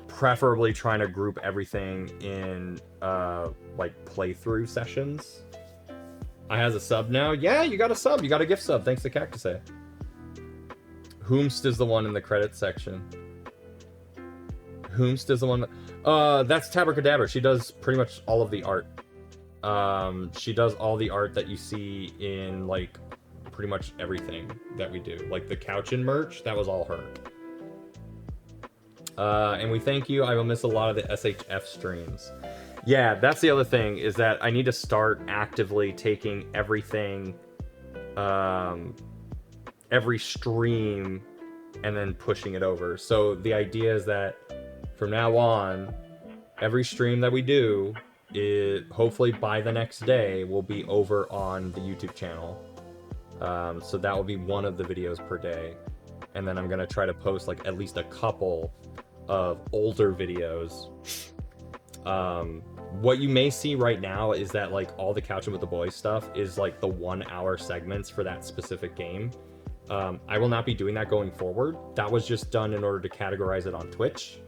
preferably trying to group everything in like playthrough sessions. I has a sub now. Yeah, you got a sub. You got a gift sub. Thanks to Cactusay. Whomst is the one in the credits section. Whomst is the one. That's Tabercadaver. She does pretty much all of the art. She does all the art that you see in, like, pretty much everything that we do. Like the couch and merch, that was all her. And we thank you. I will miss a lot of the SHF streams. Yeah, that's the other thing, is that I need to start actively taking everything, every stream, and then pushing it over. So the idea is that from now on, every stream that we do, hopefully by the next day, will be over on the YouTube channel. So that will be one of the videos per day. And then I'm going to try to post, like, at least a couple of older videos. What you may see right now is that, like, all the Couching with the Boys stuff is, like, the 1 hour segments for that specific game. I will not be doing that going forward. That was just done in order to categorize it on Twitch,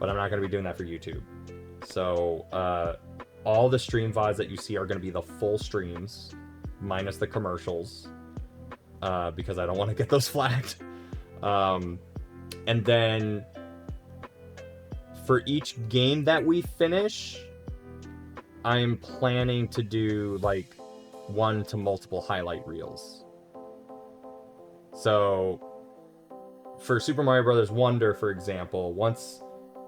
but I'm not going to be doing that for YouTube. So all the stream VODs that you see are going to be the full streams, minus the commercials, because I don't want to get those flagged. And then for each game that we finish, I'm planning to do, like, 1 to multiple highlight reels. So for Super Mario Brothers Wonder, for example, once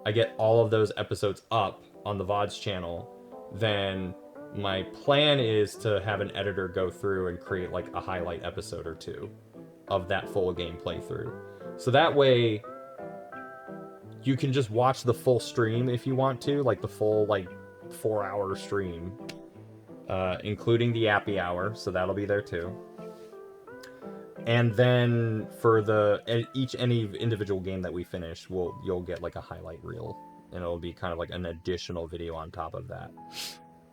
I get all of those episodes up on the VODs channel, then my plan is to have an editor go through and create, like, a highlight episode or 2 of that full game playthrough. So that way you can just watch the full stream if you want to, like the full, like, 4-hour stream, including the Appy Hour, so that'll be there too. And then for any individual game that we finish, you'll get, like, a highlight reel, and it'll be kind of like an additional video on top of that.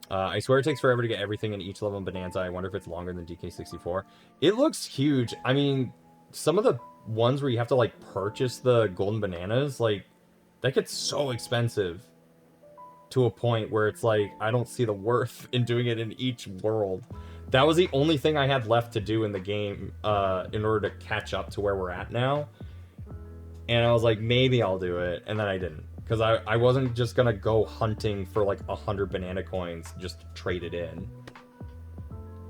I swear it takes forever to get everything in each level in Bananza. I wonder if it's longer than DK64. It looks huge. I mean, some of the ones where you have to, like, purchase the golden bananas, like, that gets so expensive to a point where it's like, I don't see the worth in doing it in each world. That was the only thing I had left to do in the game in order to catch up to where we're at now. And I was like, maybe I'll do it. And then I didn't. Because I wasn't just going to go hunting for, like, 100 banana coins just to trade it in.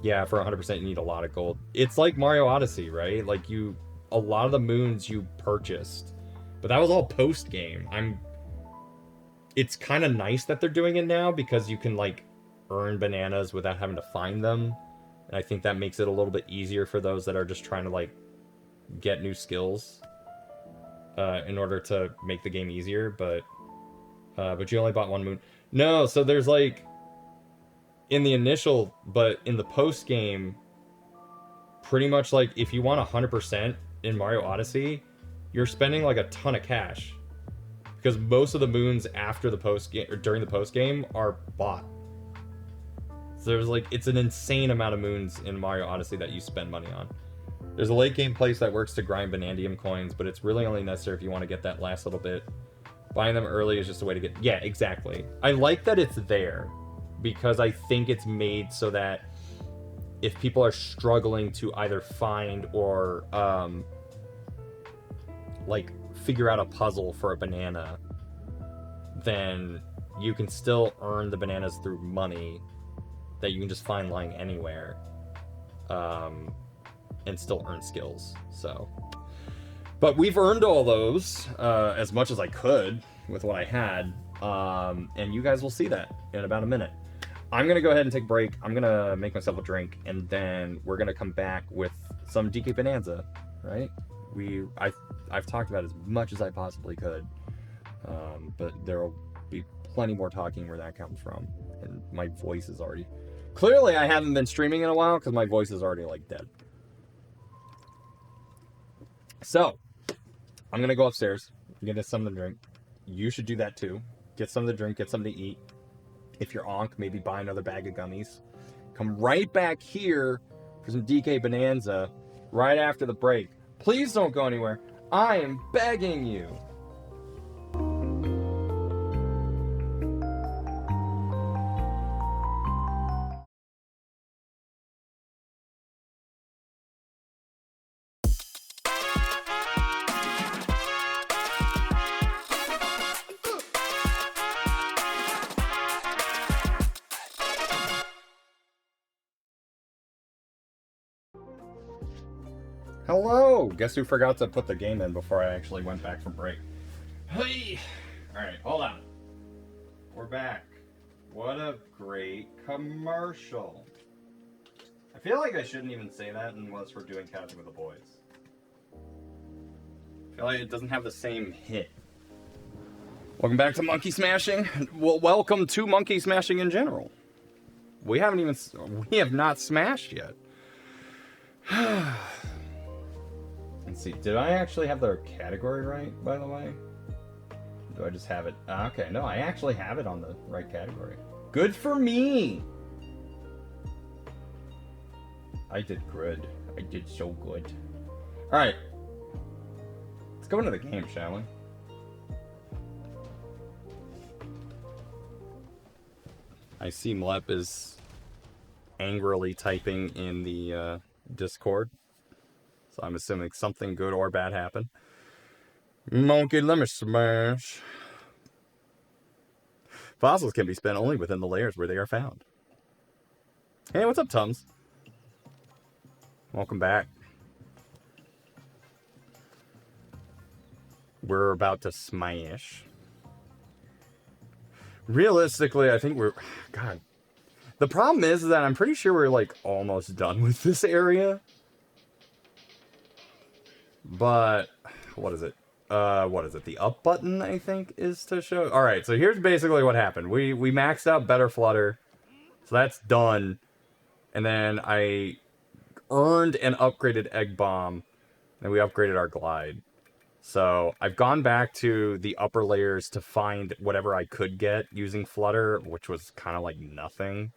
Yeah, for 100% you need a lot of gold. It's like Mario Odyssey, right? Like, a lot of the moons you purchased. But that was all post-game. It's kind of nice that they're doing it now, because you can, like, earn bananas without having to find them. And I think that makes it a little bit easier for those that are just trying to, like, get new skills in order to make the game easier. But you only bought 1 moon. No, so there's, like, in the initial, but in the post game, pretty much, like, if you want 100% in Mario Odyssey, you're spending, like, a ton of cash, because most of the moons after the post game or during the post game are bought. So there's, like, it's an insane amount of moons in Mario Odyssey that you spend money on. There's a late game place that works to grind Banandium coins, but it's really only necessary if you want to get that last little bit. Buying them early is just a way to get... Yeah, exactly. I like that it's there, because I think it's made so that if people are struggling to either find or, like, figure out a puzzle for a banana, then you can still earn the bananas through money that you can just find lying anywhere, and still earn skills. So, but we've earned all those as much as I could with what I had, and you guys will see that in about a minute. I'm gonna go ahead and take a break. I'm gonna make myself a drink, and then we're gonna come back with some DK Bananza, right? I've talked about as much as I possibly could, but there will be plenty more talking where that comes from, and my voice is already. Clearly, I haven't been streaming in a while because my voice is already like dead. So, I'm gonna go upstairs, get us something to drink. You should do that too. Get something to drink, get something to eat. If you're onk, maybe buy another bag of gummies. Come right back here for some DK Bananza right after the break. Please don't go anywhere. I am begging you. Hello! Guess who forgot to put the game in before I actually went back from break? Hey! Alright, hold on. We're back. What a great commercial. I feel like I shouldn't even say that unless we're doing Couching with the Boys. I feel like it doesn't have the same hit. Welcome back to Monkey Smashing. Well, welcome to Monkey Smashing in general. We have not smashed yet. Let's see, did I actually have the category right, by the way? Do I just have it? Okay, no, I actually have it on the right category. Good for me! I did good. I did so good. Alright. Let's go into the game, shall we? I see Mlep is angrily typing in the Discord. So I'm assuming something good or bad happened. Monkey, let me smash. Fossils can be spent only within the layers where they are found. Hey, what's up, Tums? Welcome back. We're about to smash. Realistically, I think we're... God. The problem is that I'm pretty sure we're, like, almost done with this area. But... What is it? The up button, I think, is to show... Alright, so here's basically what happened. We maxed out Better Flutter. So that's done. And then I earned and upgraded Egg Bomb. And we upgraded our Glide. So I've gone back to the upper layers to find whatever I could get using Flutter, which was kind of like nothing.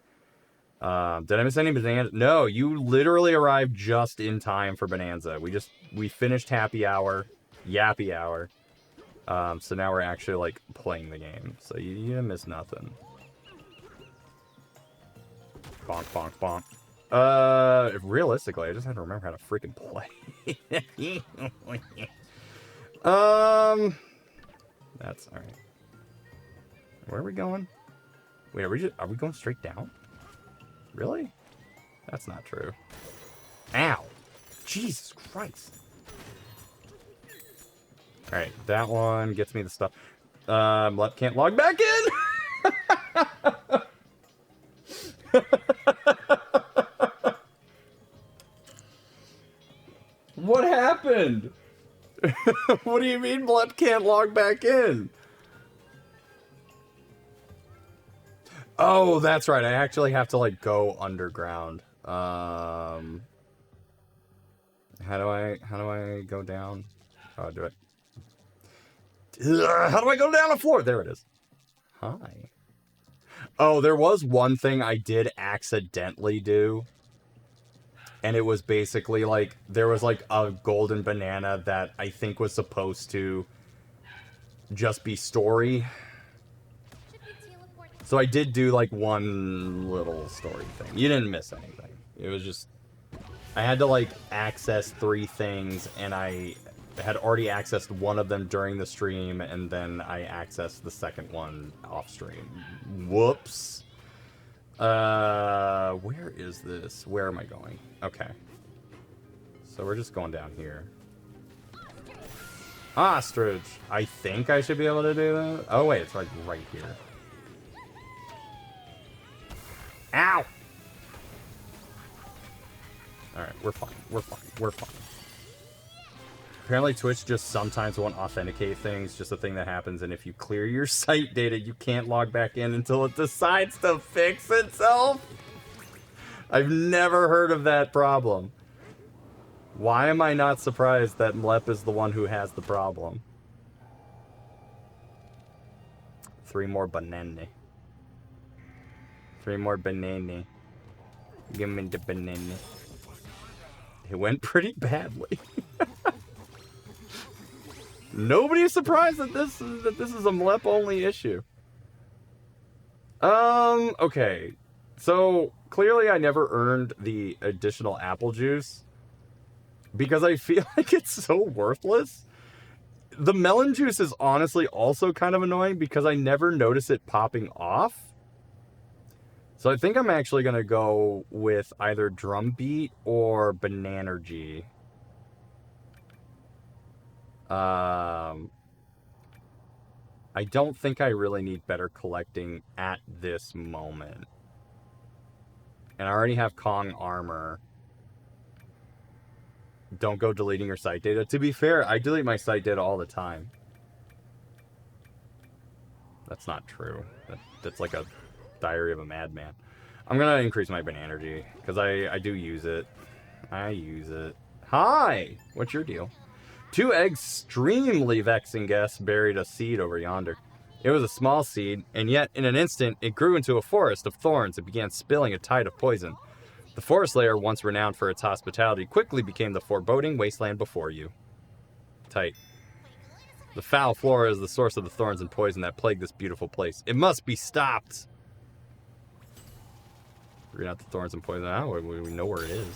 Did I miss any Bananza? No, you literally arrived just in time for Bananza. We finished Happy Hour, Yappy Hour. So now we're actually like playing the game. So you didn't miss nothing. Bonk, bonk, bonk. Realistically, I just had to remember how to freaking play. That's alright. Where are we going? Wait, are we going straight down? Really? That's not true. Ow! Jesus Christ! Alright, that one gets me the stuff. Left can't log back in! What happened? What do you mean Blep can't log back in? Oh, that's right. I actually have to, like, go underground. How do I go down? Oh, do it. How do I go down the floor? There it is. Hi. Oh, there was one thing I did accidentally do. And it was basically, like, there was, like, a golden banana that I think was supposed to just be story. So I did do, like, one little story thing. You didn't miss anything. It was just... I had to, like, access 3 things, and I had already accessed one of them during the stream, and then I accessed the second one off stream. Whoops. Where is this? Where am I going? Okay. So we're just going down here. Ostrich! I think I should be able to do that. Oh wait, it's like right here. Ow! Alright, we're fine. We're fine. We're fine. Apparently Twitch just sometimes won't authenticate things, just a thing that happens, and if you clear your site data, you can't log back in until it decides to fix itself. I've never heard of that problem. Why am I not surprised that Mlep is the one who has the problem? 3 more banana. 3 more banana. Give me the banana. It went pretty badly. Nobody's surprised that this is a Mlep only issue. Okay. So clearly I never earned the additional apple juice because I feel like it's so worthless. The melon juice is honestly also kind of annoying because I never notice it popping off. So I think I'm actually going to go with either Drumbeat or Bananergy. I don't think I really need better collecting at this moment. And I already have Kong armor. Don't go deleting your site data. To be fair, I delete my site data all the time. That's not true. That's like a diary of a madman. I'm gonna increase my Bananergy, because I do use it. I use it. Hi! What's your deal? 2 extremely vexing guests buried a seed over yonder. It was a small seed, and yet, in an instant, it grew into a forest of thorns and began spilling a tide of poison. The forest layer, once renowned for its hospitality, quickly became the foreboding wasteland before you. Tight. The foul flora is the source of the thorns and poison that plague this beautiful place. It must be stopped! Read out the thorns and poison. Oh, we know where it is.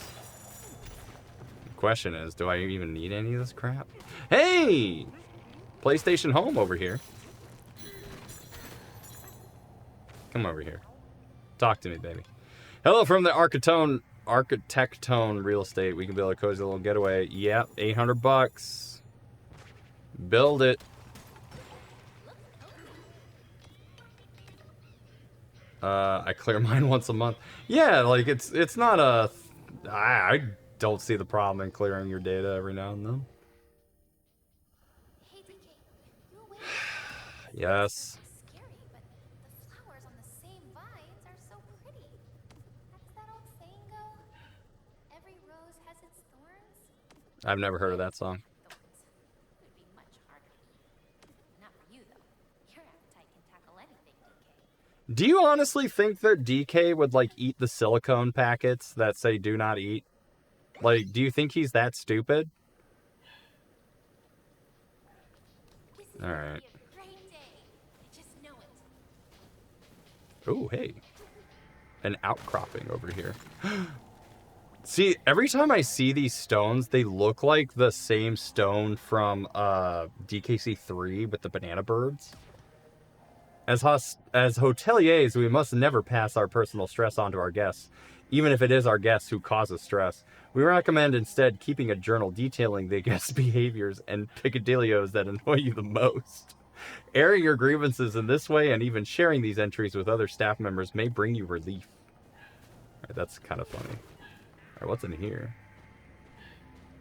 The question is, do I even need any of this crap? Hey! PlayStation Home over here. Come over here. Talk to me, baby. Hello from the Architectone Real Estate. We can build a cozy little getaway. Yep, 800 bucks. Build it. I clear mine once a month. Yeah, like it's not a. I don't see the problem in clearing your data every now and then. Hey, DK, you awake? Yes. Scary, but the flowers on the same vines are so pretty. How's that old saying go? Every rose has its thorns. I've never heard of that song. Thorns would be much harder to eat. Not for you though. Your appetite can tackle anything, DK. Do you honestly think that DK would like eat the silicone packets that say do not eat? Like, do you think he's that stupid? This is All gonna right. be a great day. I just know it. Oh, hey. An outcropping over here. See, every time I see these stones, they look like the same stone from DKC 3 with the banana birds. As hoteliers, we must never pass our personal stress on to our guests, even if it is our guests who causes stress. We recommend instead keeping a journal detailing the guests' behaviors and picadillos that annoy you the most. Airing your grievances in this way and even sharing these entries with other staff members may bring you relief. Alright, that's kind of funny. Alright, what's in here?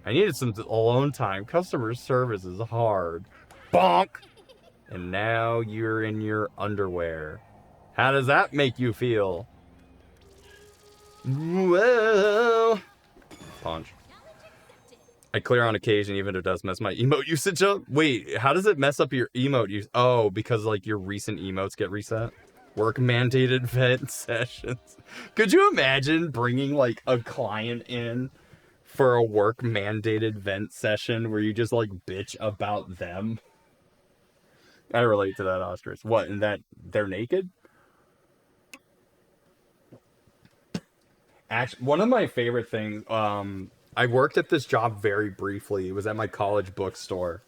I needed some alone time. Customer service is hard. Bonk! And now you're in your underwear. How does that make you feel? Whoa! Punch. I clear on occasion, even if it does mess my emote usage up. Wait, how does it mess up your emote use? Oh, because like your recent emotes get reset? Work mandated vent sessions. Could you imagine bringing like a client in for a work mandated vent session where you just like bitch about them? I relate to that, Ostrich. What, in that they're naked? Actually, one of my favorite things, I worked at this job very briefly. It was at my college bookstore.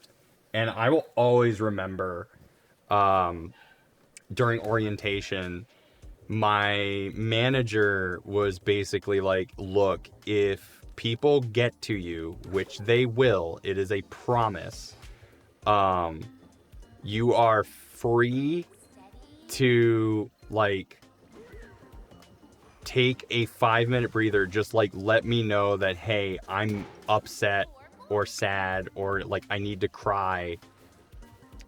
And I will always remember, during orientation, my manager was basically like, look, if people get to you, which they will, it is a promise, you are free to, like, take a 5-minute breather. Just like let me know that, hey, I'm upset or sad or like I need to cry.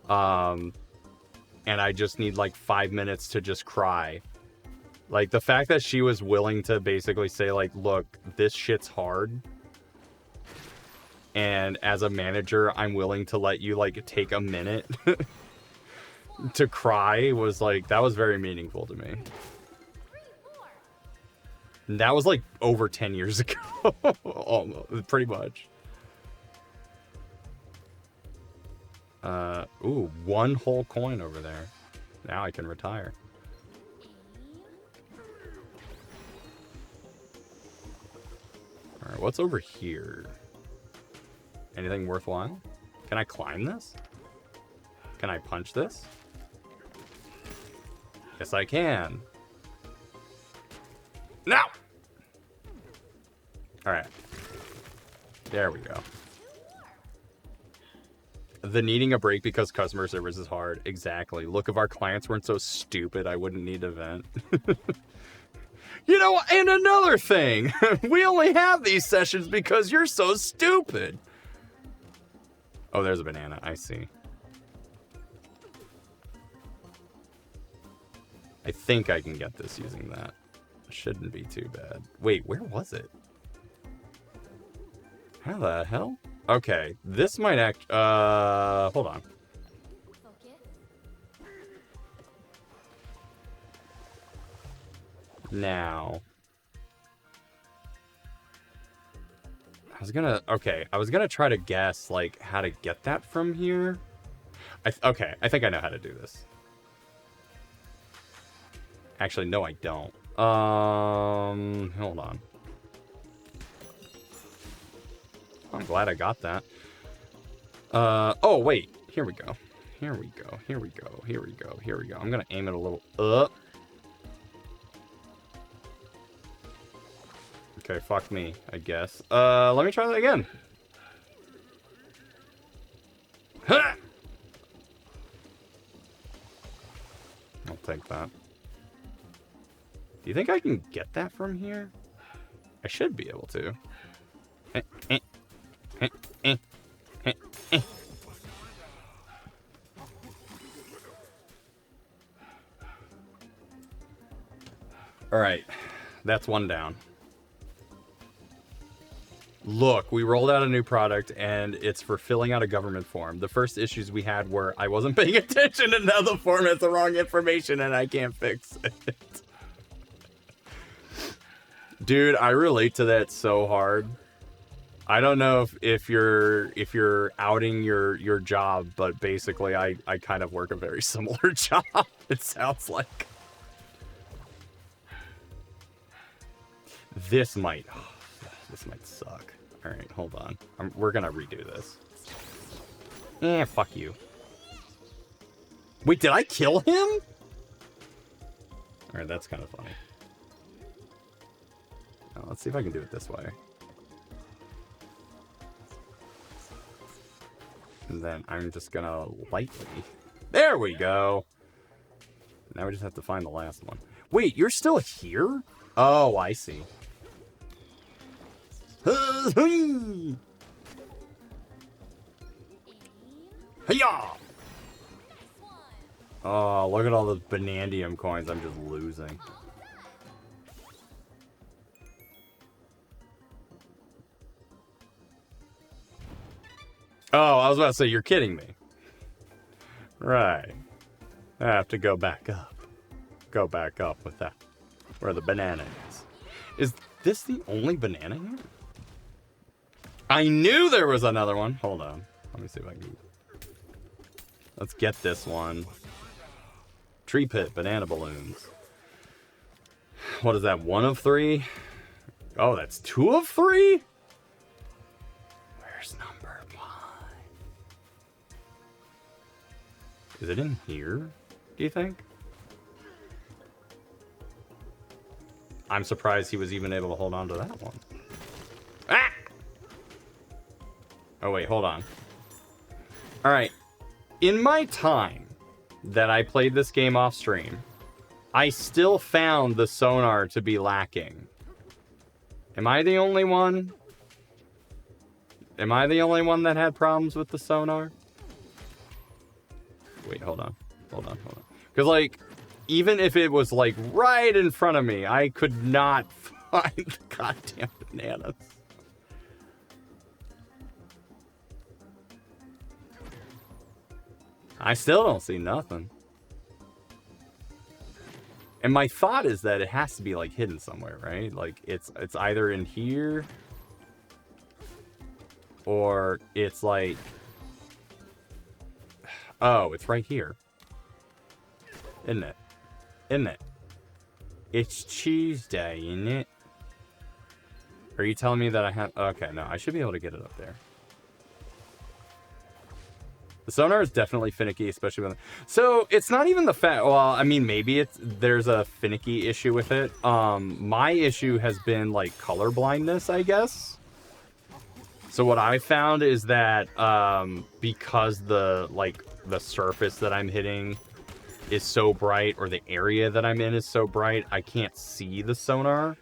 And I just need like 5 minutes to just cry. Like the fact that she was willing to basically say like, look, this shit's hard. And as a manager, I'm willing to let you like take a minute to cry was like, that was very meaningful to me. And that was like over 10 years ago. Almost, pretty much. Ooh, 1 whole coin over there. Now I can retire. Alright, what's over here? Anything worthwhile? Can I climb this? Can I punch this? Yes, I can. Now! Alright. There we go. The needing a break because customer service is hard. Exactly. Look, if our clients weren't so stupid, I wouldn't need to vent. You know, and another thing. We only have these sessions because you're so stupid. Oh, there's a banana. I see. I think I can get this using that. Shouldn't be too bad. Wait, where was it? How the hell? Okay, this might act... hold on. Now... I was gonna try to guess, like, how to get that from here. Okay, I think I know how to do this. Actually, no, I don't. Hold on. I'm glad I got that. Oh, wait. Here we go. Here we go. Here we go. Here we go. Here we go. I'm gonna aim it a little up. Okay, fuck me, I guess. Let me try that again. Ha! I'll take that. Do you think I can get that from here? I should be able to. All right, that's 1 down. Look, we rolled out a new product and it's for filling out a government form. The first issues we had were I wasn't paying attention and now the form has the wrong information and I can't fix it. Dude, I relate to that so hard. I don't know if you're outing your job, but basically I kind of work a very similar job, it sounds like. This might suck. All right, hold on. We're gonna redo this. Fuck you. Wait, did I kill him? All right, that's kind of funny. Now, let's see if I can do it this way. And then I'm just gonna lightly... There we go! Now we just have to find the last one. Wait, you're still here? Oh, I see. Hiya! Oh, look at all the Banandium coins I'm just losing. Oh, I was about to say, you're kidding me. Right. I have to go back up. Go back up with that. Where the banana is. Is this the only banana here? I knew there was another one. Hold on. Let me see if I can... Let's get this one. Tree pit, banana balloons. What is that, 1 of 3? Oh, that's 2 of 3? Where's number 1? Is it in here, do you think? I'm surprised he was even able to hold on to that one. Ah! Oh, wait, hold on. All right. In my time that I played this game off stream, I still found the sonar to be lacking. Am I the only one? Am I the only one that had problems with the sonar? Wait, hold on. Hold on, hold on. Because, like, even if it was, like, right in front of me, I could not find the goddamn bananas. I still don't see nothing. And my thought is that it has to be, like, hidden somewhere, right? Like, it's either in here, or it's, like... Oh, it's right here. Isn't it? Isn't it? It's Tuesday, isn't it? Are you telling me that I have... Okay, no, I should be able to get it up there. The sonar is definitely finicky, especially when... So, it's not even the fact... Well, I mean, maybe there's a finicky issue with it. My issue has been, like, color blindness, I guess. So what I found is that, because the surface that I'm hitting is so bright, or the area that I'm in is so bright, I can't see the sonar.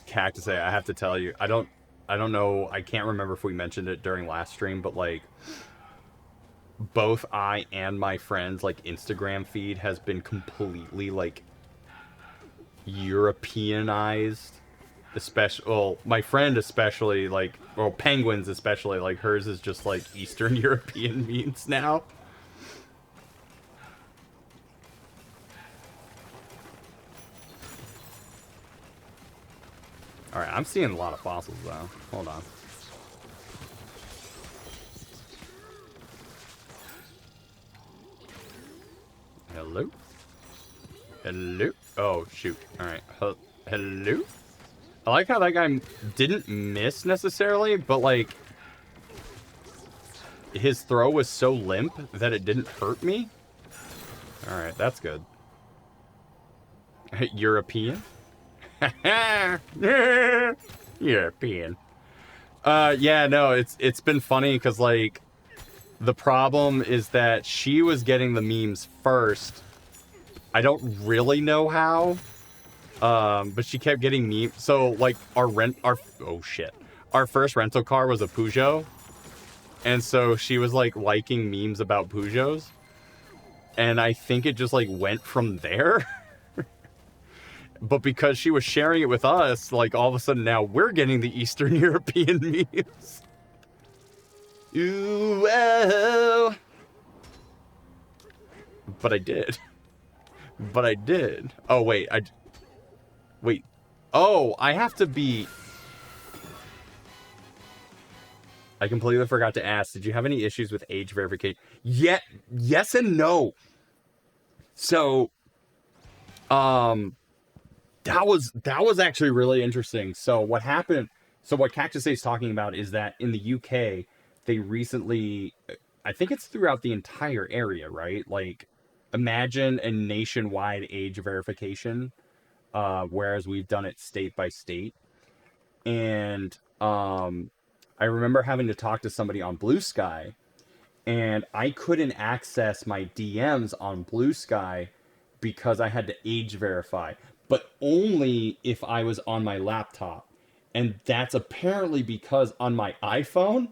Cactus, I have to tell you, I don't know, I can't remember if we mentioned it during last stream, but, like, both I and my friends, like, Instagram feed has been completely, like, Europeanized. Especially, well, my friend especially, like, well, Penguins especially, like, hers is just, like, Eastern European memes now. Alright, I'm seeing a lot of fossils, though. Hold on. Hello? Hello? Oh, shoot. Alright. Hello? I like how that guy didn't miss, necessarily, but, like, his throw was so limp that it didn't hurt me. Alright, that's good. European? European. Yeah, no, it's been funny because, like, the problem is that she was getting the memes first. I don't really know how, but she kept getting memes. So, like, our first rental car was a Peugeot, and so she was, like, liking memes about Peugeots, and I think it just, like, went from there. But because she was sharing it with us, like, all of a sudden now we're getting the Eastern European memes. Ooh, oh. But I did. But I did. Oh, wait. Wait. Oh, I have to be... I completely forgot to ask. Did you have any issues with age verification? Yeah, yes and no. So, that was actually really interesting. So what happened, so what Cactus is talking about is that in the UK, they recently, I think it's throughout the entire area, right? Like, imagine a nationwide age verification, whereas we've done it state by state. And I remember having to talk to somebody on Blue Sky, and I couldn't access my DMs on Blue Sky because I had to age verify, but only if I was on my laptop. And that's apparently because on my iPhone,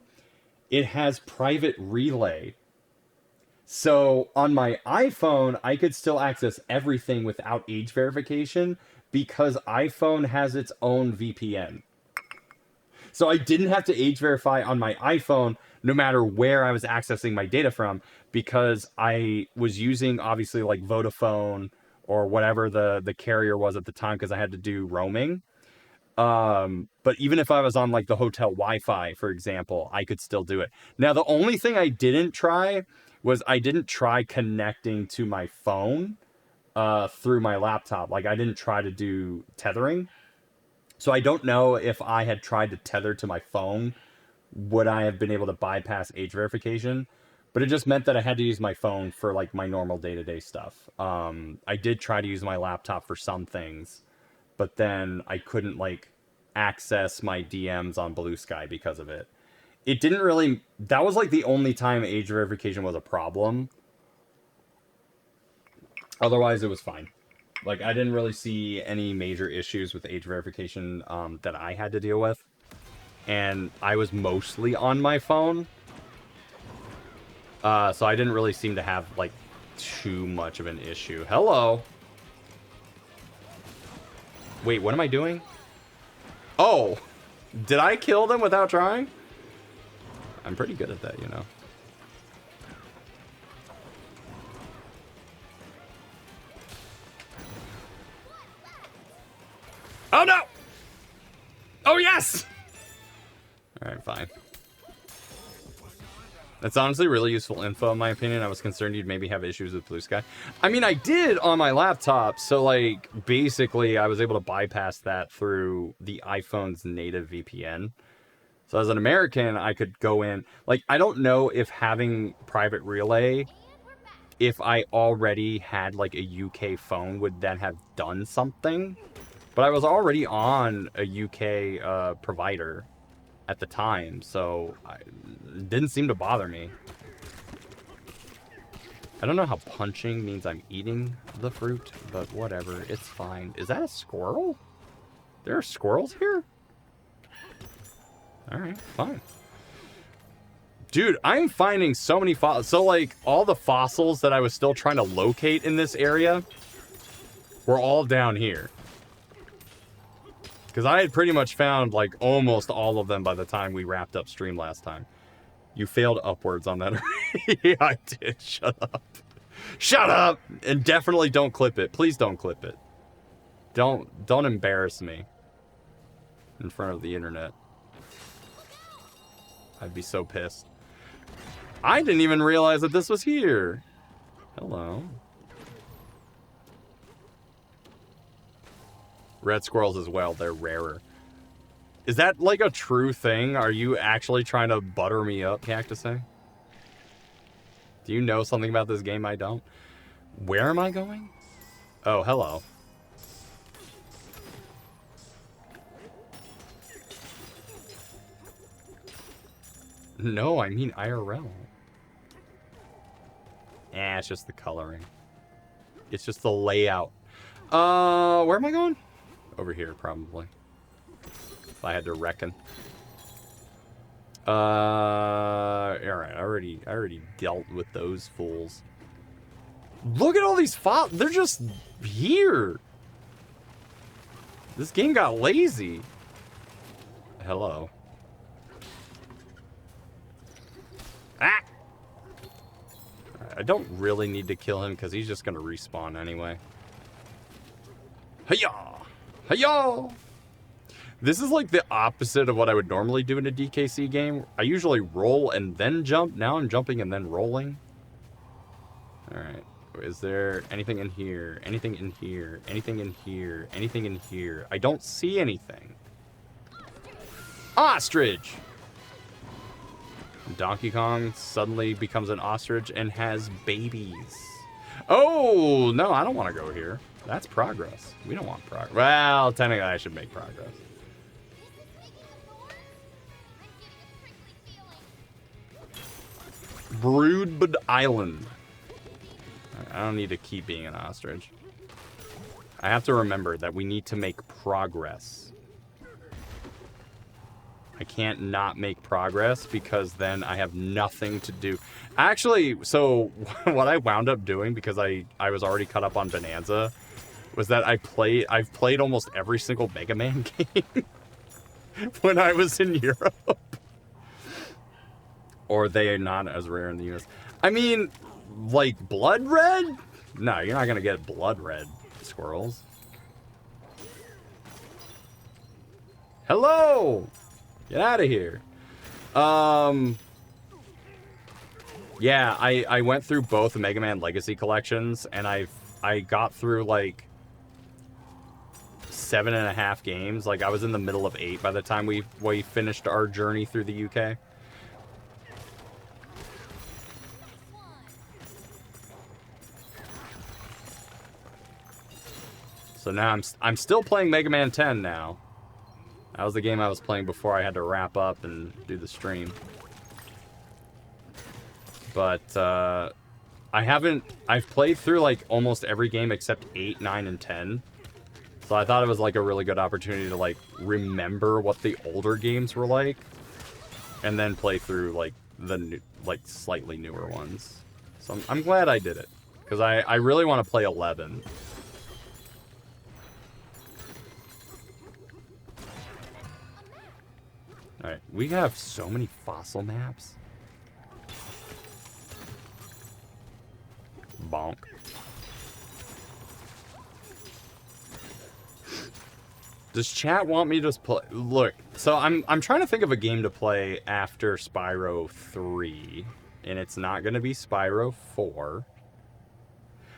it has private relay. So on my iPhone, I could still access everything without age verification because iPhone has its own VPN. So I didn't have to age verify on my iPhone no matter where I was accessing my data from, because I was using, obviously, like Vodafone or whatever the carrier was at the time, because I had to do roaming. But even if I was on, like, the hotel Wi-Fi, for example, I could still do it. Now, the only thing I didn't try was I didn't try connecting to my phone through my laptop. Like, I didn't try to do tethering. So I don't know if I had tried to tether to my phone, would I have been able to bypass age verification. But it just meant that I had to use my phone for, like, my normal day-to-day stuff. I did try to use my laptop for some things, but then I couldn't, like, access my DMs on Blue Sky because of it. it didn't really... That was like the only time age verification was a problem. Otherwise, it was fine. Like, I didn't really see any major issues with age verification that I had to deal with. And I was mostly on my phone. So I didn't really seem to have, like, too much of an issue. Hello! Wait, what am I doing? Oh! Did I kill them without trying? I'm pretty good at that, you know. Oh no! Oh yes! Alright, fine. That's honestly really useful info in my opinion. I was concerned you'd maybe have issues with Blue Sky. I mean, I did on my laptop, so like, basically I was able to bypass that through the iPhone's native VPN. So as an American, I could go in, like, I don't know if having private relay, if I already had like a UK phone, would then have done something. But I was already on a UK provider at the time, so it didn't seem to bother me. I don't know how punching means I'm eating the fruit, but whatever, it's fine. Is that a squirrel? There are squirrels here? Alright, fine. Dude, I'm finding so many fossils. So, like, all the fossils that I was still trying to locate in this area were all down here. Because I had pretty much found, like, almost all of them by the time we wrapped up stream last time. You failed upwards on that. Yeah, I did. Shut up. Shut up! And definitely don't clip it. Please don't clip it. Don't embarrass me in front of the internet. I'd be so pissed. I didn't even realize that this was here. Hello. Red squirrels as well. They're rarer. Is that like a true thing? Are you actually trying to butter me up, Cactusay? Do you know something about this game I don't? Where am I going? Oh, hello. No, I mean IRL. It's just the coloring. It's just the layout. Where am I going? Over here, probably. If I had to reckon. Alright, I already dealt with those fools. Look at all these files. They're just here. This game got lazy. Hello. Ah! I don't really need to kill him because he's just going to respawn anyway. Hiya! Hiya! This is like the opposite of what I would normally do in a DKC game. I usually roll and then jump. Now I'm jumping and then rolling. Alright. Is there anything in here? Anything in here? Anything in here? Anything in here? I don't see anything. Ostrich! Donkey Kong suddenly becomes an ostrich and has babies. Oh, no, I don't want to go here. That's progress. We don't want progress. Well, technically I should make progress. Broodbud Island. I don't need to keep being an ostrich. I have to remember that we need to make progress. I can't not make progress because then I have nothing to do. Actually, so what I wound up doing, because I was already caught up on Bananza, was that I've played almost every single Mega Man game when I was in Europe. Or they are not as rare in the US. I mean, like Blood Red? No, you're not gonna get Blood Red squirrels. Hello! Get out of here. Yeah, I went through both the Mega Man Legacy collections, and I got through like 7.5 games. Like I was in the middle of 8 by the time we finished our journey through the UK. So now I'm still playing Mega Man 10 now. That was the game I was playing before I had to wrap up and do the stream. But, I've played through, like, almost every game except 8, 9, and 10. So I thought it was, like, a really good opportunity to, like, remember what the older games were like. And then play through, like, the new, like, slightly newer ones. So I'm glad I did it. Because I really want to play 11. Alright, we have so many fossil maps. Bonk. Does chat want me to just play? Look, so I'm trying to think of a game to play after Spyro 3. And it's not going to be Spyro 4.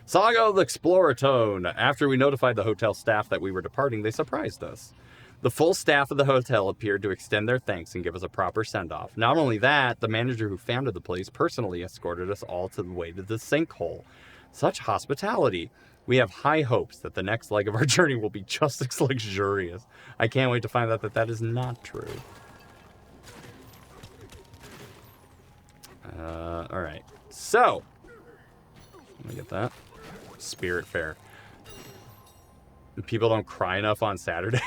Saga of the Exploratone. After we notified the hotel staff that we were departing, they surprised us. The full staff of the hotel appeared to extend their thanks and give us a proper send-off. Not only that, the manager who founded the place personally escorted us all to the way to the sinkhole. Such hospitality. We have high hopes that the next leg of our journey will be just as luxurious. I can't wait to find out that that is not true. Alright. So, let me get that. Spirit Fair. People don't cry enough on Saturday.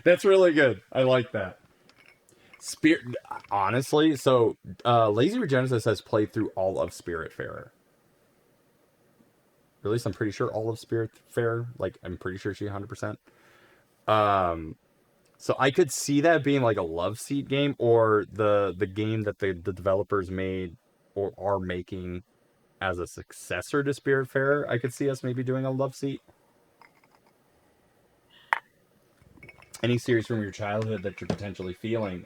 That's really good. I like that. Spirit, honestly, so Lazy Regenesis has played through all of Spirit Fair. Or at least I'm pretty sure all of Spirit Fair. Like, I'm pretty sure she 100%. So I could see that being like a love seat game, or the game that the developers made or are making as a successor to Spirit Fair. I could see us maybe doing a love seat. Any series from your childhood that you're potentially feeling?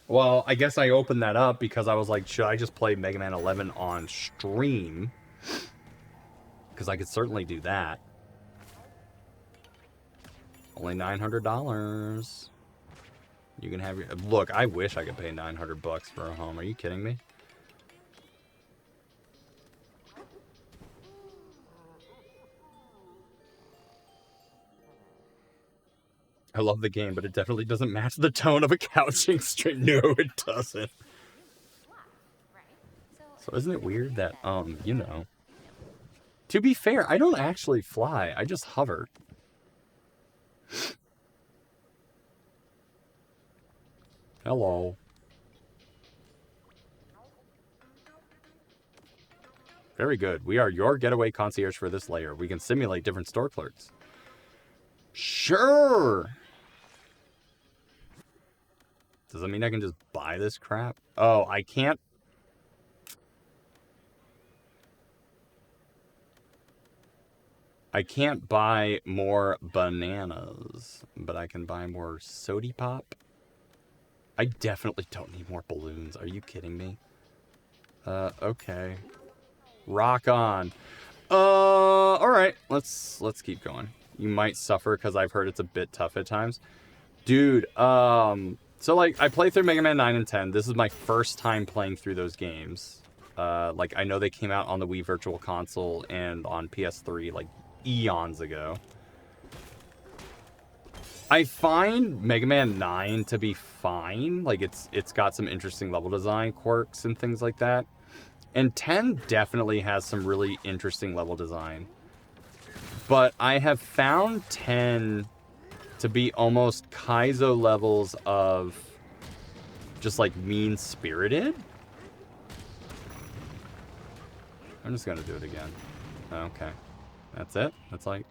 Well, I guess I opened that up because I was like, should I just play Mega Man 11 on stream? Because I could certainly do that. Only $900. You can have your... Look, I wish I could pay $900 for a home. Are you kidding me? I love the game, but it definitely doesn't match the tone of a couching stream. No, it doesn't. So isn't it weird that, you know... To be fair, I don't actually fly. I just hover. Hello. Very good. We are your getaway concierge for this layer. We can simulate different store clerks. Sure! Does that mean I can just buy this crap? Oh, I can't... I can't buy more bananas, but I can buy more Sody Pop. I definitely don't need more balloons. Are you kidding me? Okay. Rock on. Alright. Let's keep going. You might suffer because I've heard it's a bit tough at times. Dude, so like, I played through Mega Man 9 and 10. This is my first time playing through those games. Like, I know they came out on the Wii Virtual Console and on PS3, like, eons ago. I find Mega Man 9 to be fine. Like, it's got some interesting level design quirks and things like that. And 10 definitely has some really interesting level design. But I have found 10 to be almost Kaizo levels of just, like, mean-spirited. I'm just gonna do it again. Okay. That's it? That's like...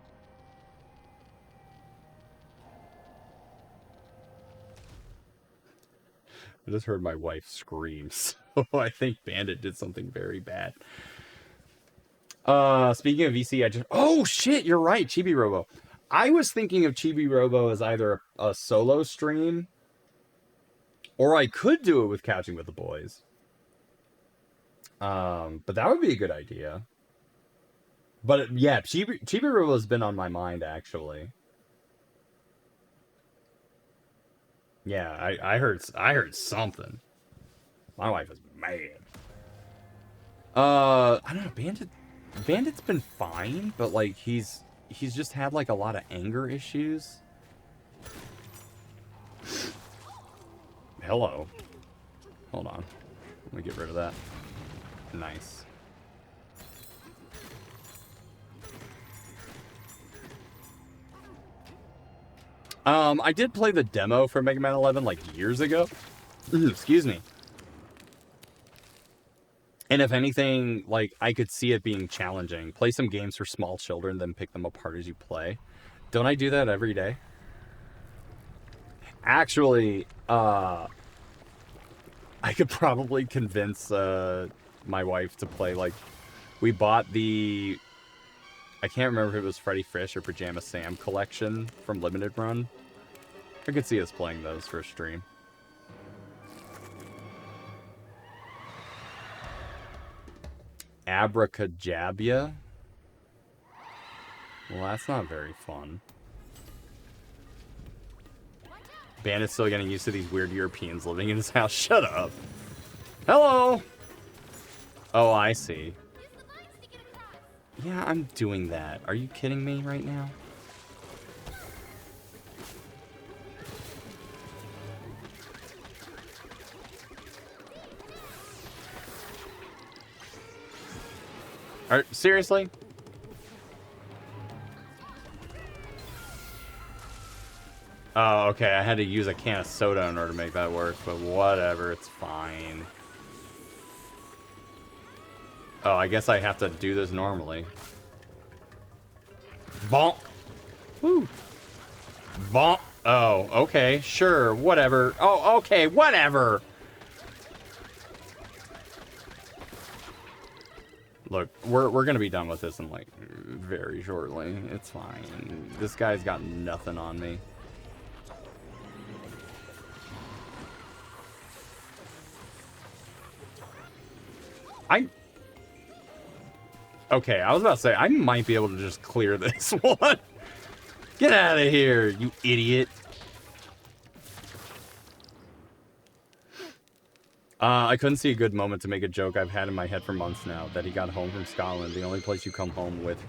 I just heard my wife scream, so I think Bandit did something very bad. Speaking of VC, I just... Oh, shit, you're right, Chibi Robo. I was thinking of Chibi Robo as either a solo stream, or I could do it with Couching with the Boys. But that would be a good idea. But, yeah, Chibi Robo has been on my mind, actually. Yeah, I heard something. My wife is mad. I don't know, Bandit's been fine, but like he's he's just had like a lot of anger issues. Hello. Hold on. Let me get rid of that. Nice. I did play the demo for Mega Man 11 like years ago. Excuse me. And if anything, like, I could see it being challenging. Play some games for small children, then pick them apart as you play. Don't I do that every day? Actually, I could probably convince my wife to play, like, we bought the, I can't remember if it was Freddy Fish or Pajama Sam collection from Limited Run. I could see us playing those for a stream. Abracadabra? Well, that's not very fun. Bandit's still getting used to these weird Europeans living in his house. Shut up. Hello! Oh, I see. Yeah, I'm doing that. Are you kidding me right now? Seriously? Oh, okay. I had to use a can of soda in order to make that work, but whatever. It's fine. Oh, I guess I have to do this normally. Bonk. Woo. Bonk. Oh, okay. Sure. Whatever. Oh, okay. Whatever. Look, we're gonna be done with this in, like, very shortly. It's fine. This guy's got nothing on me. Okay, I was about to say, I might be able to just clear this one. Get out of here, you idiot. I couldn't see a good moment to make a joke I've had in my head for months now, that he got home from Scotland, the only place you come home with.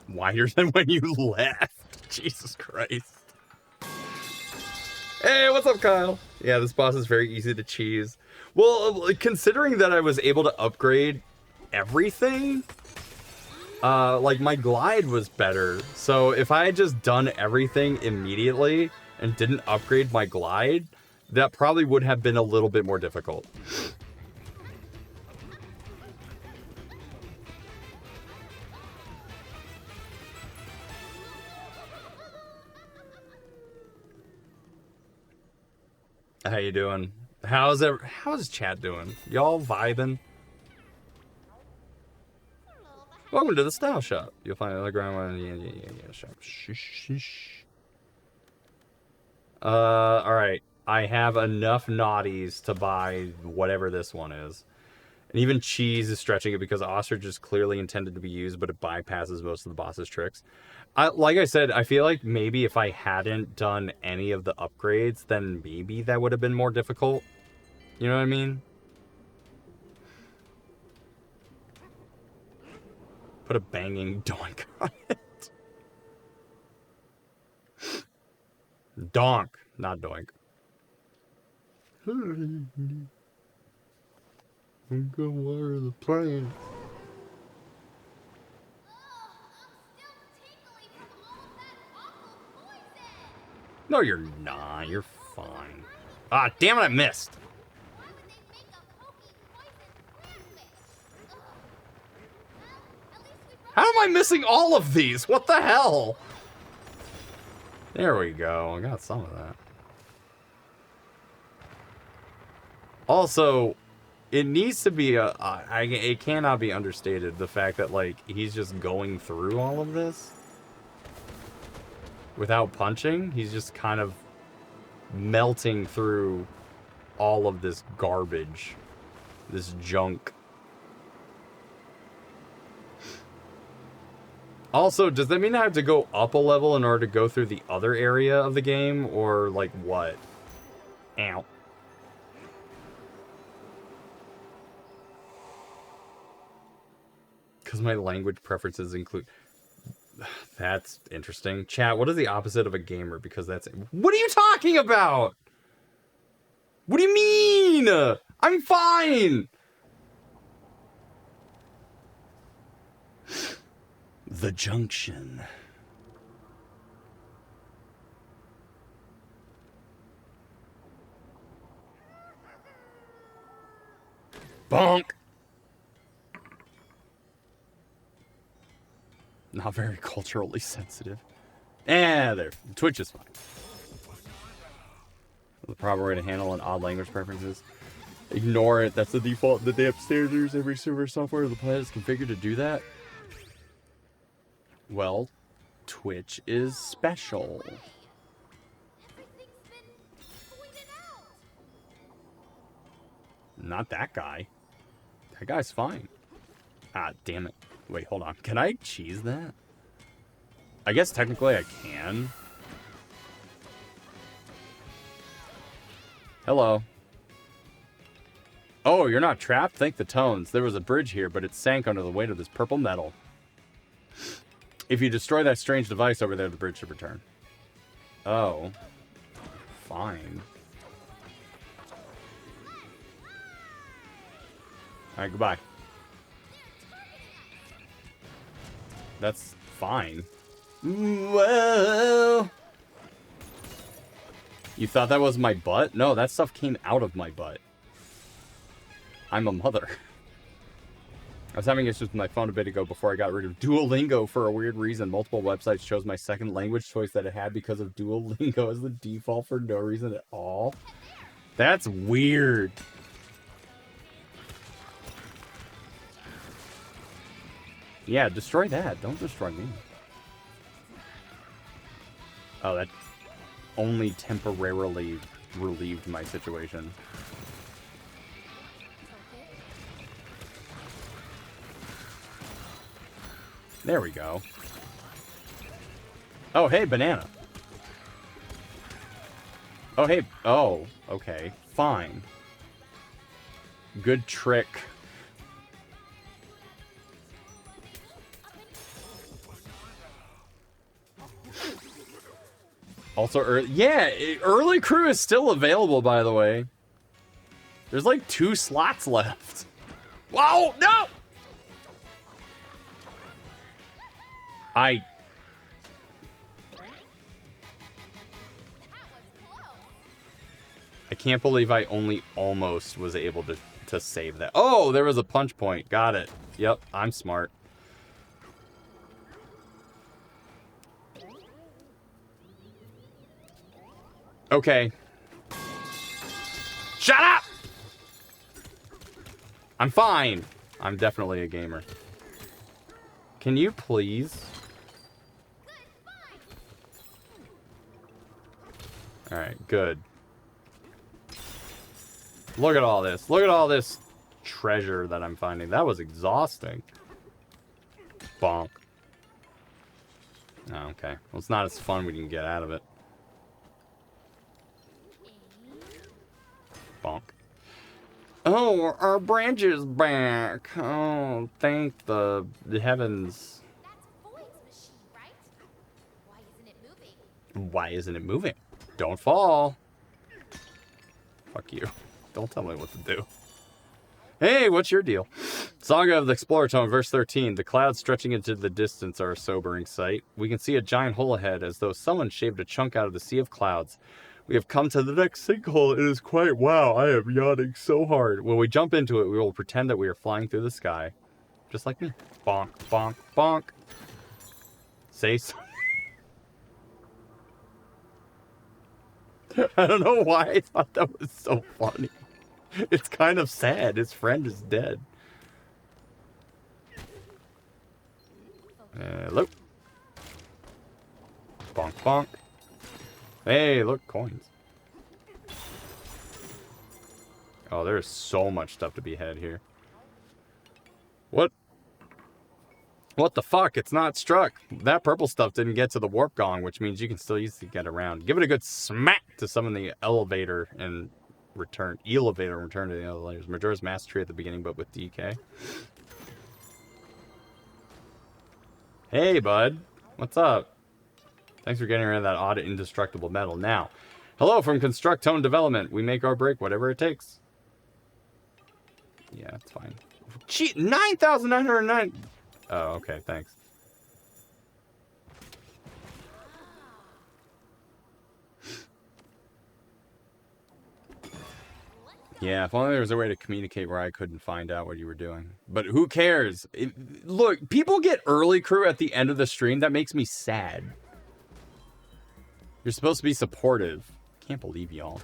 Wider than when you left. Jesus Christ. Hey, what's up, Kyle? Yeah, this boss is very easy to cheese. Well, considering that I was able to upgrade everything, like, my glide was better. So if I had just done everything immediately and didn't upgrade my glide, that probably would have been a little bit more difficult. How you doing? How's chat doing? Y'all vibing? Welcome to the Style Shop. You'll find another ground one. Yeah. Shop. Shh. All right. I have enough naughties to buy whatever this one is. And even Cheese is stretching it because Ostrich is clearly intended to be used, but it bypasses most of the boss's tricks. Like I said, I feel like maybe if I hadn't done any of the upgrades, then maybe that would have been more difficult. You know what I mean? Put a banging doink on it. Donk, not doink. I'm gonna water the plant. No, you're not. You're fine. Ah, damn it, I missed. How am I missing all of these? What the hell? There we go. I got some of that. Also, it needs to be it cannot be understated, the fact that, like, he's just going through all of this without punching. He's just kind of melting through all of this garbage, this junk. Also, does that mean I have to go up a level in order to go through the other area of the game, or, like, what? Ow. Because my language preferences include... That's interesting. Chat, what is the opposite of a gamer? Because that's... What are you talking about? What do you mean? I'm fine. The Junction. Bonk. Not very culturally sensitive. There. Twitch is fine. The proper way to handle an odd language preferences. Ignore it. That's the default. The damn standards. Every server software of the planet is configured to do that. Well, Twitch is special. Everything's been pointed out. Not that guy. That guy's fine. Ah, damn it. Wait, hold on. Can I cheese that? I guess technically I can. Hello. Oh, you're not trapped? Thank the tones. There was a bridge here, but it sank under the weight of this purple metal. If you destroy that strange device over there, the bridge should return. Oh. Fine. Alright, goodbye. That's fine. Whoa. You thought that was my butt? No, that stuff came out of my butt. I'm a mother. I was having issues with my phone a bit ago before I got rid of Duolingo for a weird reason. Multiple websites chose my second language choice that it had because of Duolingo as the default for no reason at all. That's weird. Yeah, destroy that. Don't destroy me. Oh, that only temporarily relieved my situation. There we go. Oh, hey, banana. Oh, hey. Oh, okay. Fine. Good trick. Also, early crew is still available, by the way. There's like 2 slots left. Whoa, no! I can't believe I only almost was able to save that. Oh, there was a punch point. Got it. Yep, I'm smart. Okay. Shut up! I'm fine. I'm definitely a gamer. Can you please? Alright, good. Look at all this. Look at all this treasure that I'm finding. That was exhausting. Bonk. Oh, okay. Well, it's not as fun when you can get out of it. Bonk. Oh, our branch is back. Oh, thank the heavens. That's Boyd's machine, right? Why isn't it moving? Why isn't it moving? Don't fall. Fuck you. Don't tell me what to do. Hey, what's your deal? Saga of the Explorer Tome, verse 13. The clouds stretching into the distance are a sobering sight. We can see a giant hole ahead, as though someone shaved a chunk out of the sea of clouds. We have come to the next sinkhole. It is quite... Wow, I am yawning so hard. When we jump into it, we will pretend that we are flying through the sky. Just like me. Bonk, bonk, bonk. Say so. I don't know why I thought that was so funny. It's kind of sad. His friend is dead. Hello. Bonk, bonk. Hey, look, coins. Oh, there's so much stuff to be had here. What? What the fuck? It's not struck. That purple stuff didn't get to the warp gong, which means you can still use it to get around. Give it a good smack to summon the elevator and return. Elevator and return to the other layers. Majora's Master Tree at the beginning, but with DK. Hey, bud. What's up? Thanks for getting rid of that odd indestructible metal. Now, hello from Construct Tone Development. We make or break whatever it takes. Yeah, it's fine. Gee, 9,909. Oh, okay, thanks. Yeah, if only there was a way to communicate where I couldn't find out what you were doing. But who cares? Look, people get early crew at the end of the stream. That makes me sad. You're supposed to be supportive. Can't believe y'all.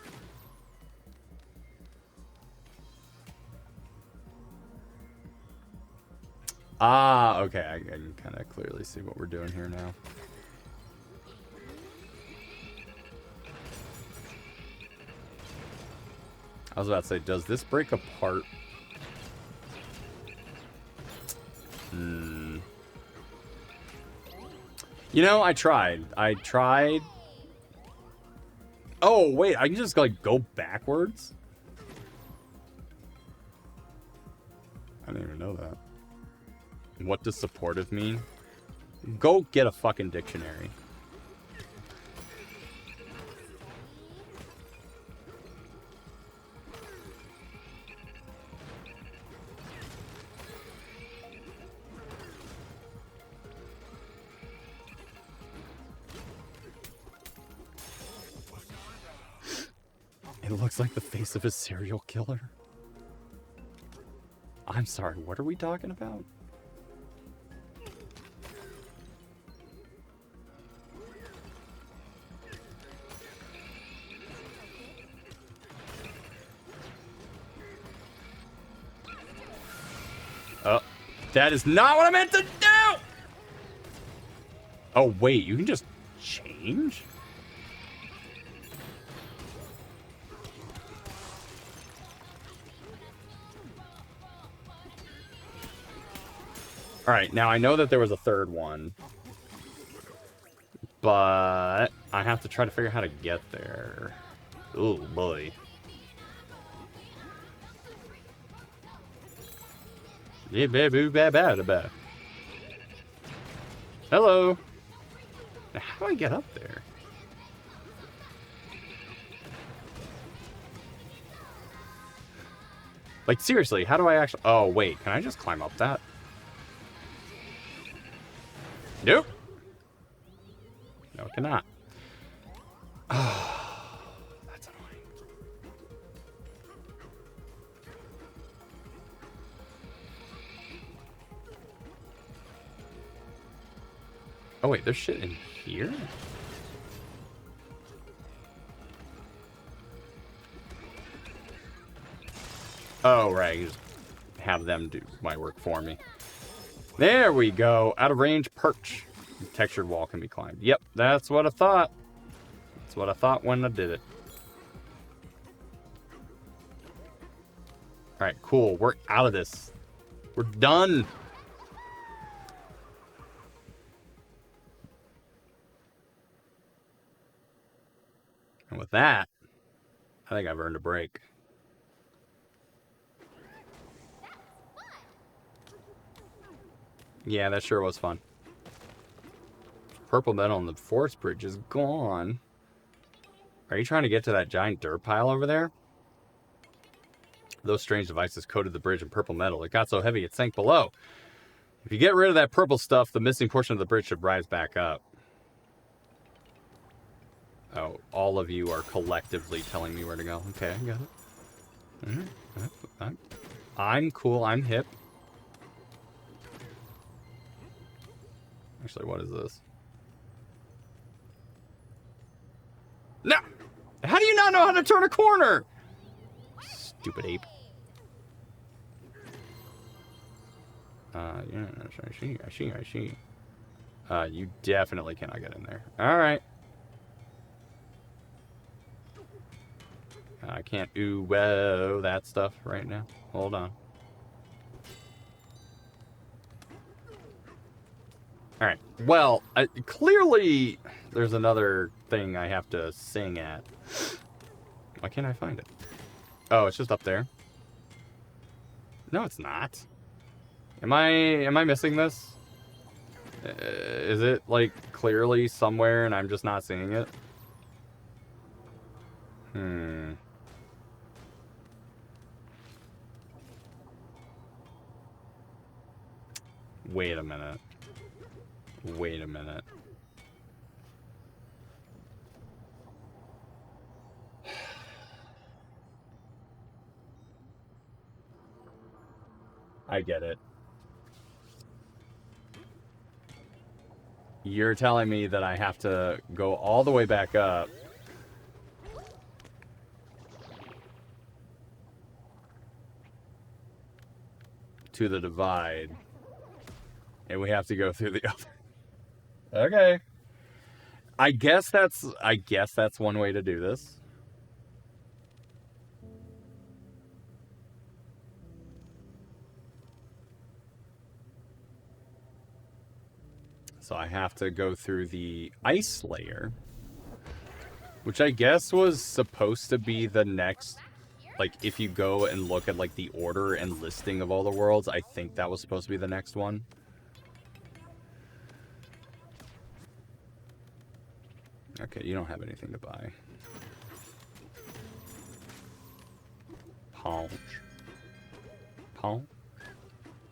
Ah, okay. I can kind of clearly see what we're doing here now. I was about to say, does this break apart? Hmm. You know, I tried. Oh, wait, I can just, like, go backwards? I didn't even know that. What does supportive mean? Go get a fucking dictionary. It looks like the face of a serial killer. I'm sorry, what are we talking about? Oh, that is not what I meant to do! Oh, wait, you can just change? Alright, now I know that there was a third one. But I have to try to figure out how to get there. Oh, boy. Hello. Now, how do I get up there? Like, seriously, how do I actually... Oh, wait, can I just climb up that? Nope. No, I cannot. Oh, that's annoying. Oh, wait, there's shit in here? Oh, right, you just have them do my work for me. There we go. Out of range, perch. Textured wall can be climbed. Yep, that's what I thought. That's what I thought when I did it. Alright, cool. We're out of this. We're done. And with that, I think I've earned a break. Yeah, that sure was fun. Purple metal on the forest bridge is gone. Are you trying to get to that giant dirt pile over there? Those strange devices coated the bridge in purple metal. It got so heavy it sank below. If you get rid of that purple stuff, the missing portion of the bridge should rise back up. Oh, all of you are collectively telling me where to go. Okay, I got it. I'm cool. I'm hip. Actually, what is this? No! How do you not know how to turn a corner? Stupid ape. Yeah, I see. You definitely cannot get in there. Alright. I can't ooh-whoa that stuff right now. Hold on. Alright, well, clearly there's another thing I have to sing at. Why can't I find it? Oh, it's just up there. No, it's not. Am I missing this? Is it, like, clearly somewhere and I'm just not seeing it? Wait a minute. Wait a minute. I get it. You're telling me that I have to go all the way back up to the divide, and we have to go through the other. Okay. I guess that's one way to do this. So I have to go through the ice layer, which I guess was supposed to be the next, like, if you go and look at, like, the order and listing of all the worlds, I think that was supposed to be the next one. Okay, you don't have anything to buy. Paunch. Paunch.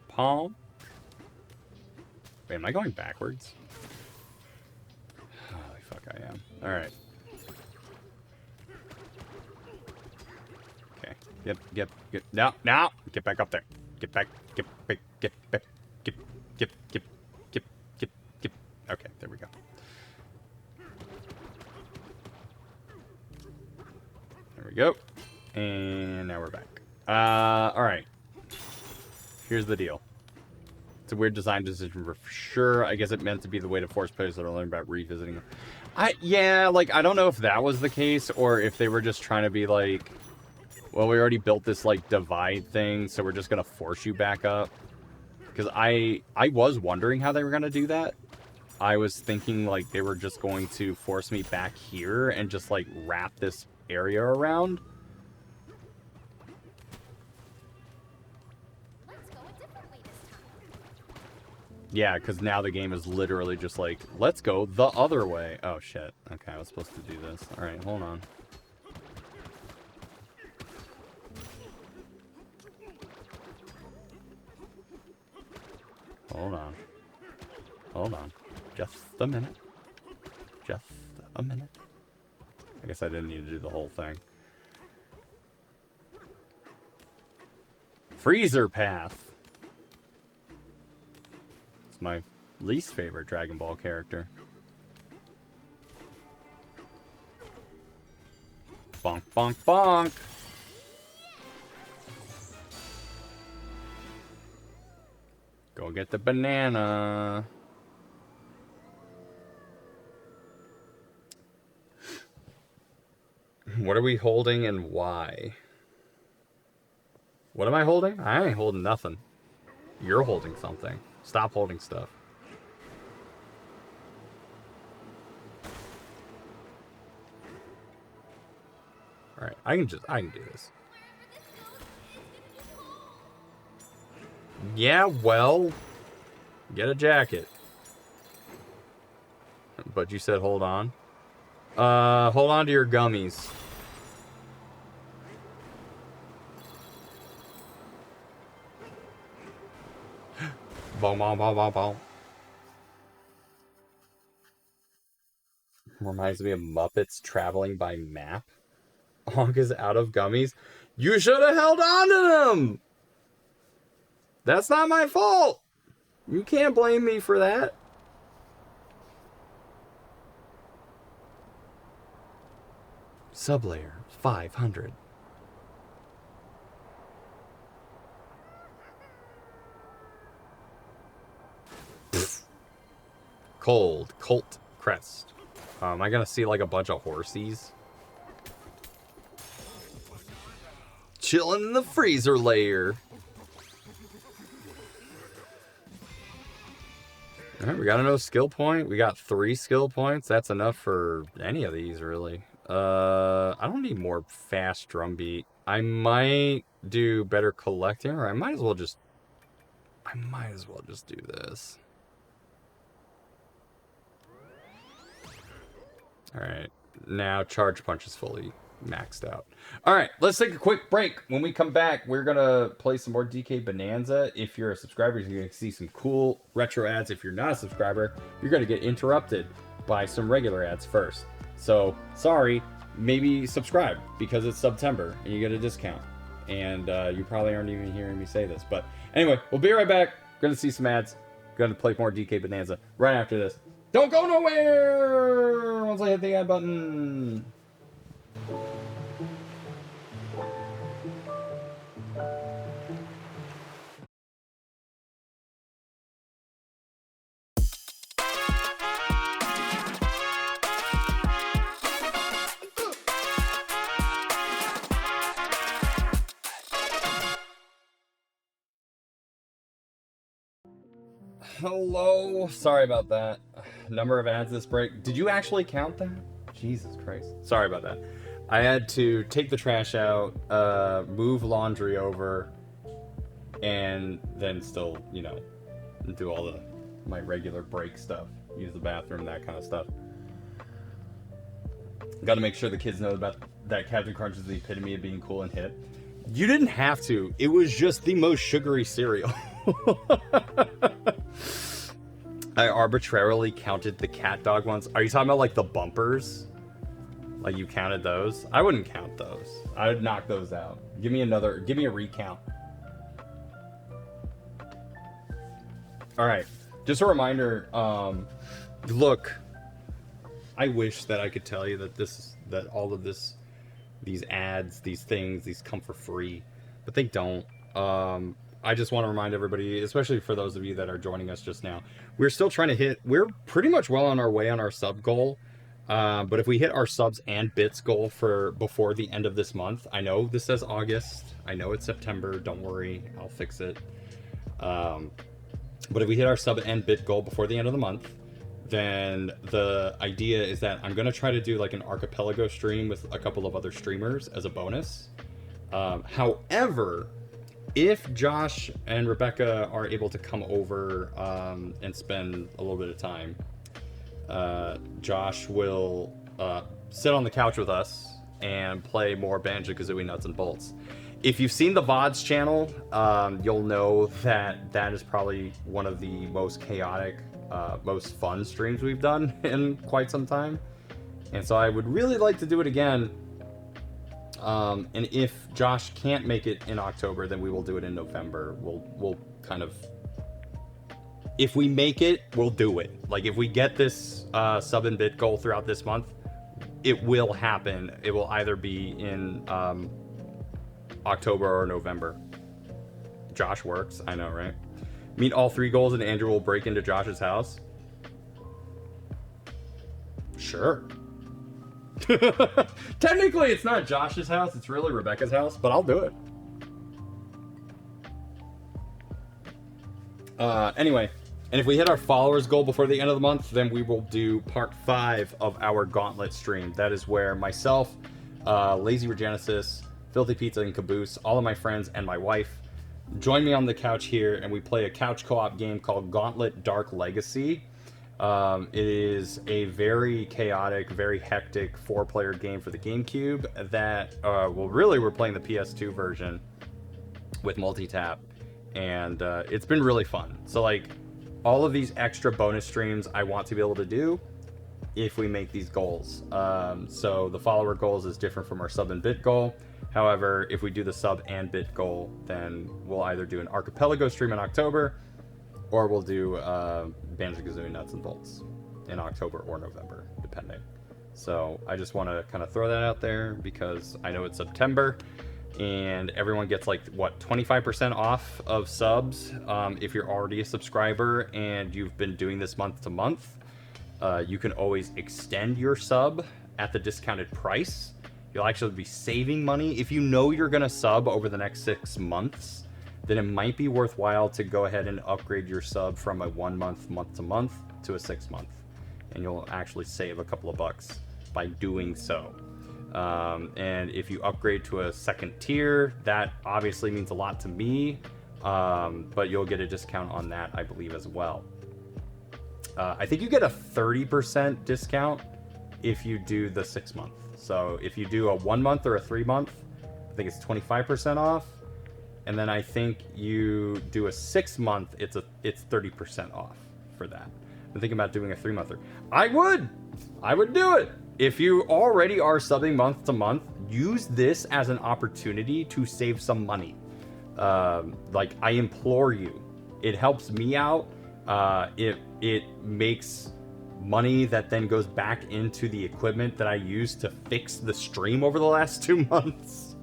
Paunch. Wait, am I going backwards? Holy fuck, I am. Alright. Okay. Get. Now! Get back up there. Get back. Get back. Okay, there we go. There we go. And now we're back. Alright. Here's the deal. It's a weird design decision for sure. I guess it meant to be the way to force players to learn about revisiting. Yeah, like, I don't know if that was the case, or if they were just trying to be like, well, we already built this, like, divide thing, so we're just gonna force you back up. Because I was wondering how they were gonna do that. I was thinking, like, they were just going to force me back here and just, like, wrap this area around. Yeah, because now the game is literally just like, let's go the other way. Oh, shit. Okay, I was supposed to do this. Alright, hold on. Hold on. Hold on. Just a minute. Just a minute. I guess I didn't need to do the whole thing. Freezer Path. It's my least favorite Dragon Ball character. Bonk, bonk, bonk. Go get the banana. What are we holding and why? What am I holding? I ain't holding nothing. You're holding something. Stop holding stuff. Alright, I can do this. Yeah, well, get a jacket. But you said hold on. Hold on to your gummies. Boom, boom, boom, boom, boom. Reminds me of Muppets traveling by map. Honk is out of gummies. You should have held on to them! That's not my fault! You can't blame me for that. Sublayer 500. Cold. Colt crest. Am I gonna see like a bunch of horsies? Chilling in the freezer layer. Alright, we got another skill point. We got 3 skill points. That's enough for any of these, really. I don't need more fast drumbeat. I might do better collecting, or I might as well just do this. All right. Now Charge Punch is fully maxed out. All right, let's take a quick break. When we come back, we're going to play some more DK Bananza. If you're a subscriber, you're going to see some cool retro ads. If you're not a subscriber, you're going to get interrupted by some regular ads first. So, sorry, maybe subscribe because it's September and you get a discount. And you probably aren't even hearing me say this. But anyway, we'll be right back. Going to see some ads. Going to play more DK Bananza right after this. Don't go nowhere once I hit the ad button. Hello. Sorry about that. Number of ads this break. Did you actually count that? Jesus Christ. Sorry about that. I had to take the trash out, move laundry over, and then still, you know, do all my regular break stuff. Use the bathroom, that kind of stuff. Got to make sure the kids know about that Captain Crunch is the epitome of being cool and hip. You didn't have to. It was just the most sugary cereal. I arbitrarily counted the cat dog ones. Are you talking about like the bumpers? Like you counted those? I wouldn't count those. I would knock those out. Give me a recount. All right. Just a reminder, look, I wish that I could tell you that all of these ads, these things, these come for free, but they don't. I just want to remind everybody, especially for those of you that are joining us just now, we're still trying to we're pretty much well on our way on our sub goal. But if we hit our subs and bits goal before the end of this month, I know this says August, I know it's September, don't worry, I'll fix it. But if we hit our sub and bit goal before the end of the month, then the idea is that I'm going to try to do like an archipelago stream with a couple of other streamers as a bonus. However, if Josh and Rebecca are able to come over and spend a little bit of time, Josh will sit on the couch with us and play more Banjo-Kazooie Nuts and Bolts. If you've seen the VODs channel, you'll know that is probably one of the most chaotic, most fun streams we've done in quite some time. And so I would really like to do it again. And if Josh can't make it in October, then we will do it in November. We'll kind of, if we make it, we'll do it. Like if we get this sub and bit goal throughout this month, it will happen. It will either be in October or November. Josh works, I know, right? Meet all 3 goals and Andrew will break into Josh's house. Sure. Technically, it's not Josh's house, it's really Rebecca's house, but I'll do it. Anyway, and if we hit our followers goal before the end of the month, then we will do part 5 of our Gauntlet stream. That is where myself, Lazy Regenesis, Filthy Pizza, and Caboose, all of my friends, and my wife join me on the couch here, and we play a couch co-op game called Gauntlet Dark Legacy. It is a very chaotic, very hectic 4-player game for the GameCube that, well, really we're playing the PS2 version with multi-tap, and it's been really fun. So, like, all of these extra bonus streams I want to be able to do if we make these goals. So the follower goals is different from our sub and bit goal. However, if we do the sub and bit goal, then we'll either do an archipelago stream in October, or we'll do Banjo-Kazooie Nuts and Bolts in October or November, depending. So I just want to kind of throw that out there because I know it's September and everyone gets like, what, 25% off of subs if you're already a subscriber and you've been doing this month to month. You can always extend your sub at the discounted price. You'll actually be saving money. If you know you're going to sub over the next 6 months, then it might be worthwhile to go ahead and upgrade your sub from a 1 month, month to month, to a 6 month. And you'll actually save a couple of bucks by doing so. And if you upgrade to a second tier, that obviously means a lot to me, but you'll get a discount on that, I believe, as well. I think you get a 30% discount if you do the 6 month. So if you do a 1 month or a 3 month, I think it's 25% off. And then I think you do a 6 month, it's 30% off for that. I'm thinking about doing a 3 monther. I would do it. If you already are subbing month to month, use this as an opportunity to save some money. Like, I implore you. It helps me out. It makes money that then goes back into the equipment that I used to fix the stream over the last 2 months.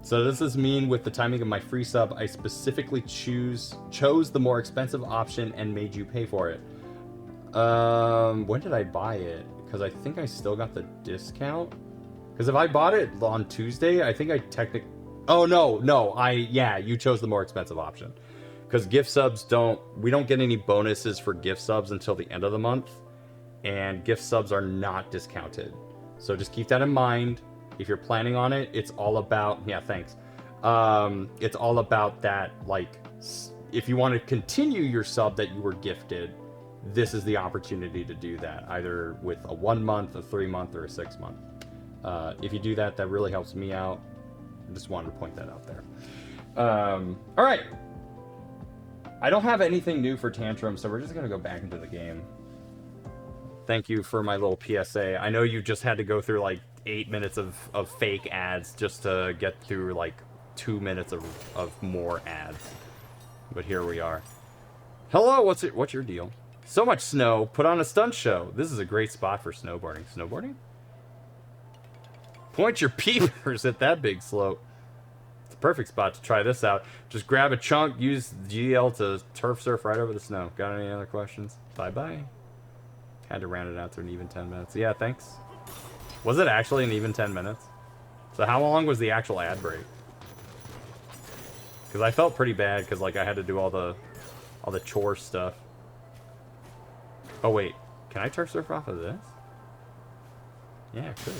So does this mean with the timing of my free sub, I specifically chose the more expensive option and made you pay for it? When did I buy it? Because I think I still got the discount. Because if I bought it on Tuesday, I think I technically... Oh, no, yeah, you chose the more expensive option. Because gift subs we don't get any bonuses for gift subs until the end of the month. And gift subs are not discounted. So just keep that in mind. If you're planning on it, it's all about... Yeah, thanks. It's all about that, like, if you want to continue your sub that you were gifted, this is the opportunity to do that. Either with a 1 month, a 3 month, or a 6 month. If you do that, that really helps me out. I just wanted to point that out there. All right. I don't have anything new for Tantrum, so we're just going to go back into the game. Thank you for my little PSA. I know you just had to go through like 8 minutes of fake ads just to get through like 2 minutes of more ads. But here we are. Hello, what's your deal? So much snow, put on a stunt show. This is a great spot for snowboarding. Snowboarding? Point your peepers at that big slope. It's a perfect spot to try this out. Just grab a chunk, use GL to turf surf right over the snow. Got any other questions? Bye-bye. Had to round it out to an even 10 minutes. Yeah, thanks. Was it actually an even 10 minutes? So how long was the actual ad break? Because I felt pretty bad because like I had to do all the chore stuff. Oh wait, can I turf surf off of this? Yeah, I could.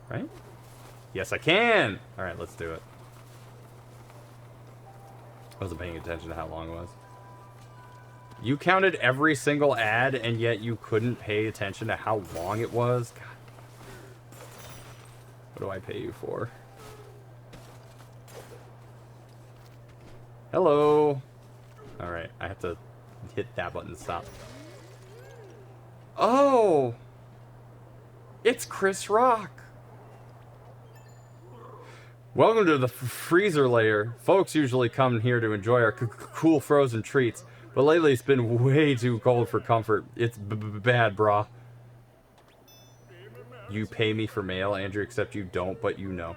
Right? Yes, I can! Alright, let's do it. I wasn't paying attention to how long it was. You counted every single ad, and yet you couldn't pay attention to how long it was? God. What do I pay you for? Hello! Alright, I have to hit that button to stop. Oh! It's Chris Rock! Welcome to the freezer layer. Folks usually come here to enjoy our cool frozen treats, but lately it's been way too cold for comfort. It's bad, brah. You pay me for mail, Andrew, except you don't, but you know.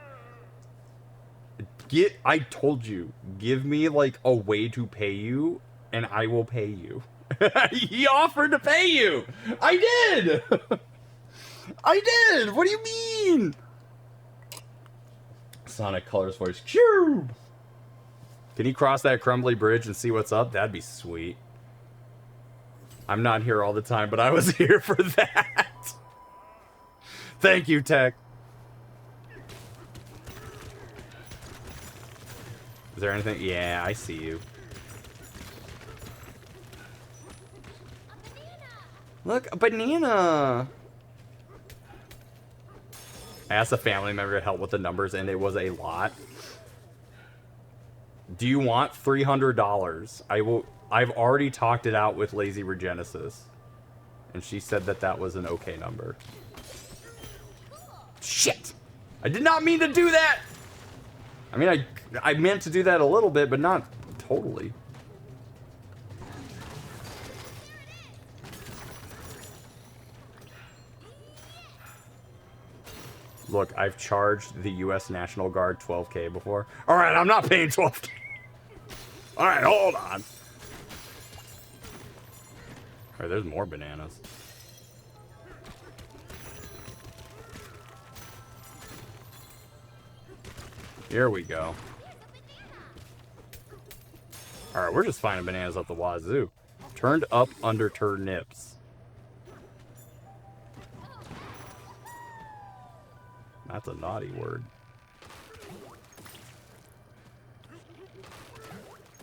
I told you, give me like a way to pay you, and I will pay you. He offered to pay you! I did! I did! What do you mean? Sonic Colors voice. Cube! Can you cross that crumbly bridge and see what's up? That'd be sweet. I'm not here all the time, but I was here for that. Thank you, Tech. Is there anything? Yeah, I see you. Look, a banana! I asked a family member to help with the numbers, and it was a lot. Do you want $300? I've already talked it out with Lazy Regenesis. And she said that that was an okay number. Shit! I did not mean to do that! I mean, I meant to do that a little bit, but not totally. Look, I've charged the U.S. National Guard $12K before. All right, I'm not paying $12K. All right, hold on. All right, there's more bananas. Here we go. All right, we're just finding bananas up the wazoo. Turned up under turnips. That's a naughty word.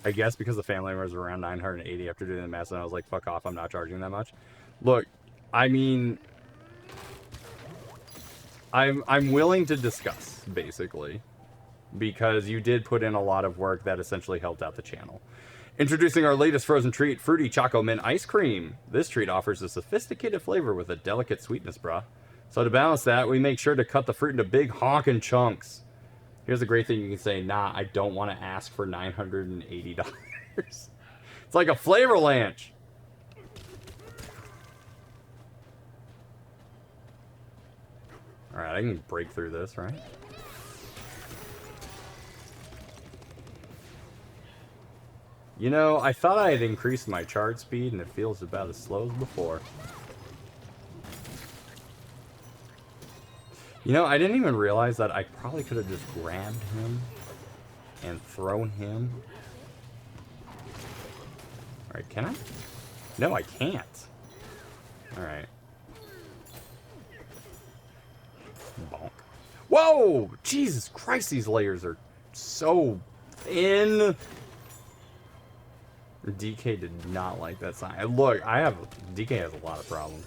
I guess because the family members were around 980 after doing the math, and I was like, fuck off, I'm not charging that much. Look, I mean, I'm willing to discuss, basically, because you did put in a lot of work that essentially helped out the channel. Introducing our latest frozen treat, Fruity Choco Mint Ice Cream. This treat offers a sophisticated flavor with a delicate sweetness, brah. So to balance that, we make sure to cut the fruit into big honkin' chunks. Here's a great thing you can say, nah, I don't want to ask for $980. It's like a flavor lanch. Alright, I can break through this, right? You know, I thought I had increased my charge speed and it feels about as slow as before. You know, I didn't even realize that I probably could have just grabbed him and thrown him. Alright, can I? No, I can't. Alright. Bonk. Whoa! Jesus Christ, these layers are so thin. DK did not like that sign. Look, DK has a lot of problems.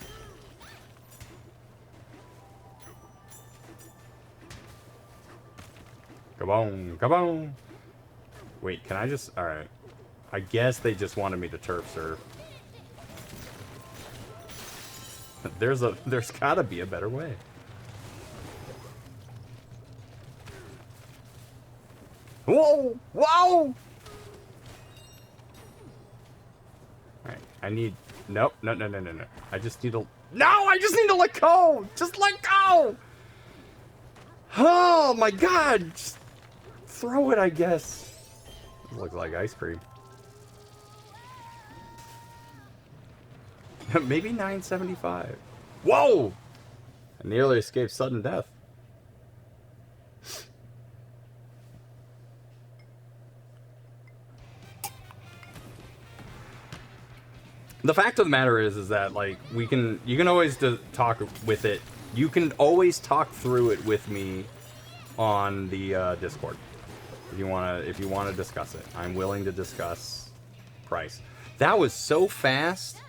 Kaboom, kaboom. Wait, can I just... Alright. I guess they just wanted me to turf serve. There's gotta be a better way. Whoa! Whoa! Alright, I need... Nope, no. I just need to... No! I just need to let go! Just let go! Oh my god! Just throw it, I guess. It looks like ice cream. Maybe 975. Whoa! I nearly escaped sudden death. The fact of the matter is that like you can always talk with it. You can always talk through it with me on the Discord if you wanna discuss it. I'm willing to discuss price. That was so fast.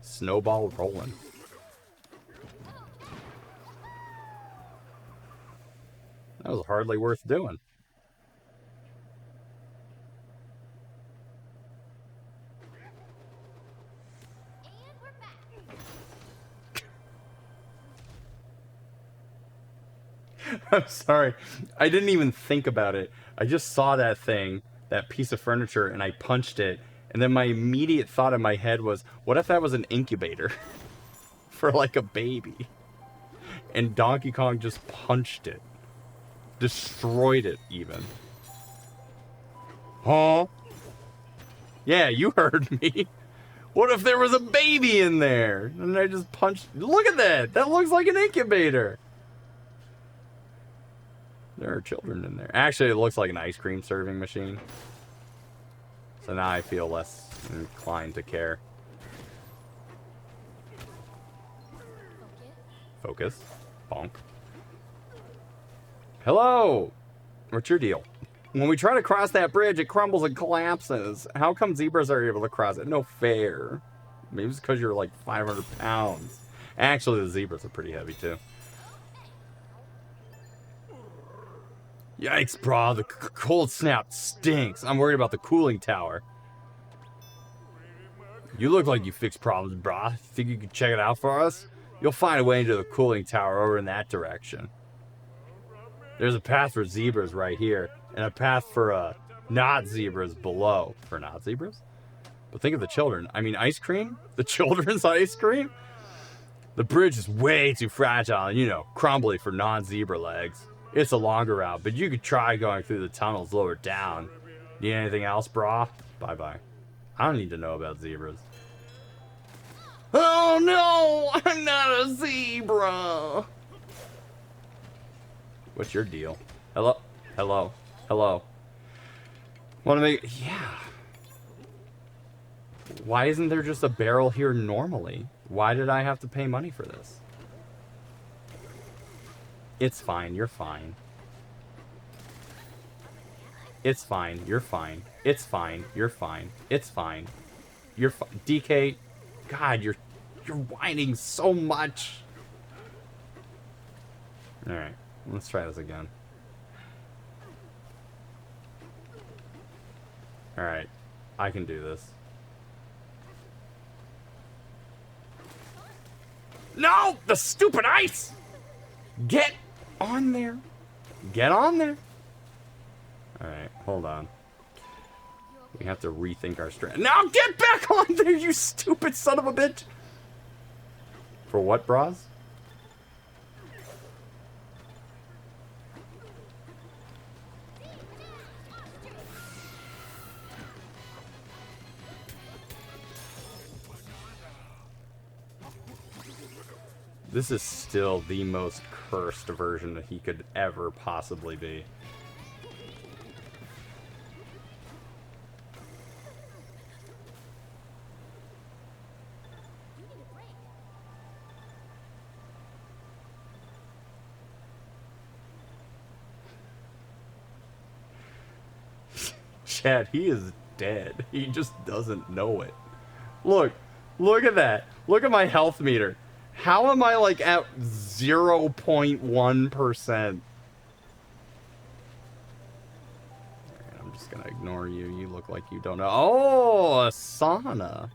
Snowball rolling. That was hardly worth doing. I'm sorry. I didn't even think about it. I just saw that thing, that piece of furniture, and I punched it. And then my immediate thought in my head was, what if that was an incubator for like a baby? And Donkey Kong just punched it. Destroyed it even. Huh? Yeah, you heard me. What if there was a baby in there? And I just punched... Look at that! That looks like an incubator! There are children in there. Actually, it looks like an ice cream serving machine. So now I feel less inclined to care. Focus. Bonk. Hello! What's your deal? When we try to cross that bridge, it crumbles and collapses. How come zebras are able to cross it? No fair. Maybe it's because you're like 500 pounds. Actually, the zebras are pretty heavy too. Yikes, brah. The cold snap stinks. I'm worried about the cooling tower. You look like you fix problems, brah. Think you could check it out for us? You'll find a way into the cooling tower over in that direction. There's a path for zebras right here, and a path for not zebras below. For not zebras? But think of the children. I mean, ice cream? The children's ice cream? The bridge is way too fragile and, you know, crumbly for non-zebra legs. It's a longer route, but you could try going through the tunnels lower down. Need anything else, brah? Bye-bye. I don't need to know about zebras. Oh no! I'm not a zebra! What's your deal? Hello? Hello? Hello? Wanna make... Yeah. Why isn't there just a barrel here normally? Why did I have to pay money for this? It's fine. You're fine. It's fine. You're fine. It's fine. You're fine. It's fine. You're fine. DK, God, you're whining so much. All right, let's try this again. All right, I can do this. No, the stupid ice. Get on there. Get on there. All right, hold on. We have to rethink our strategy. Now get back on there, you stupid son of a bitch. For what, bras? This is still the most cursed version that he could ever possibly be. Chad, he is dead. He just doesn't know it. Look at that. Look at my health meter. How am I like at 0.1%? I'm just gonna ignore you. You look like you don't know. Oh, a sauna.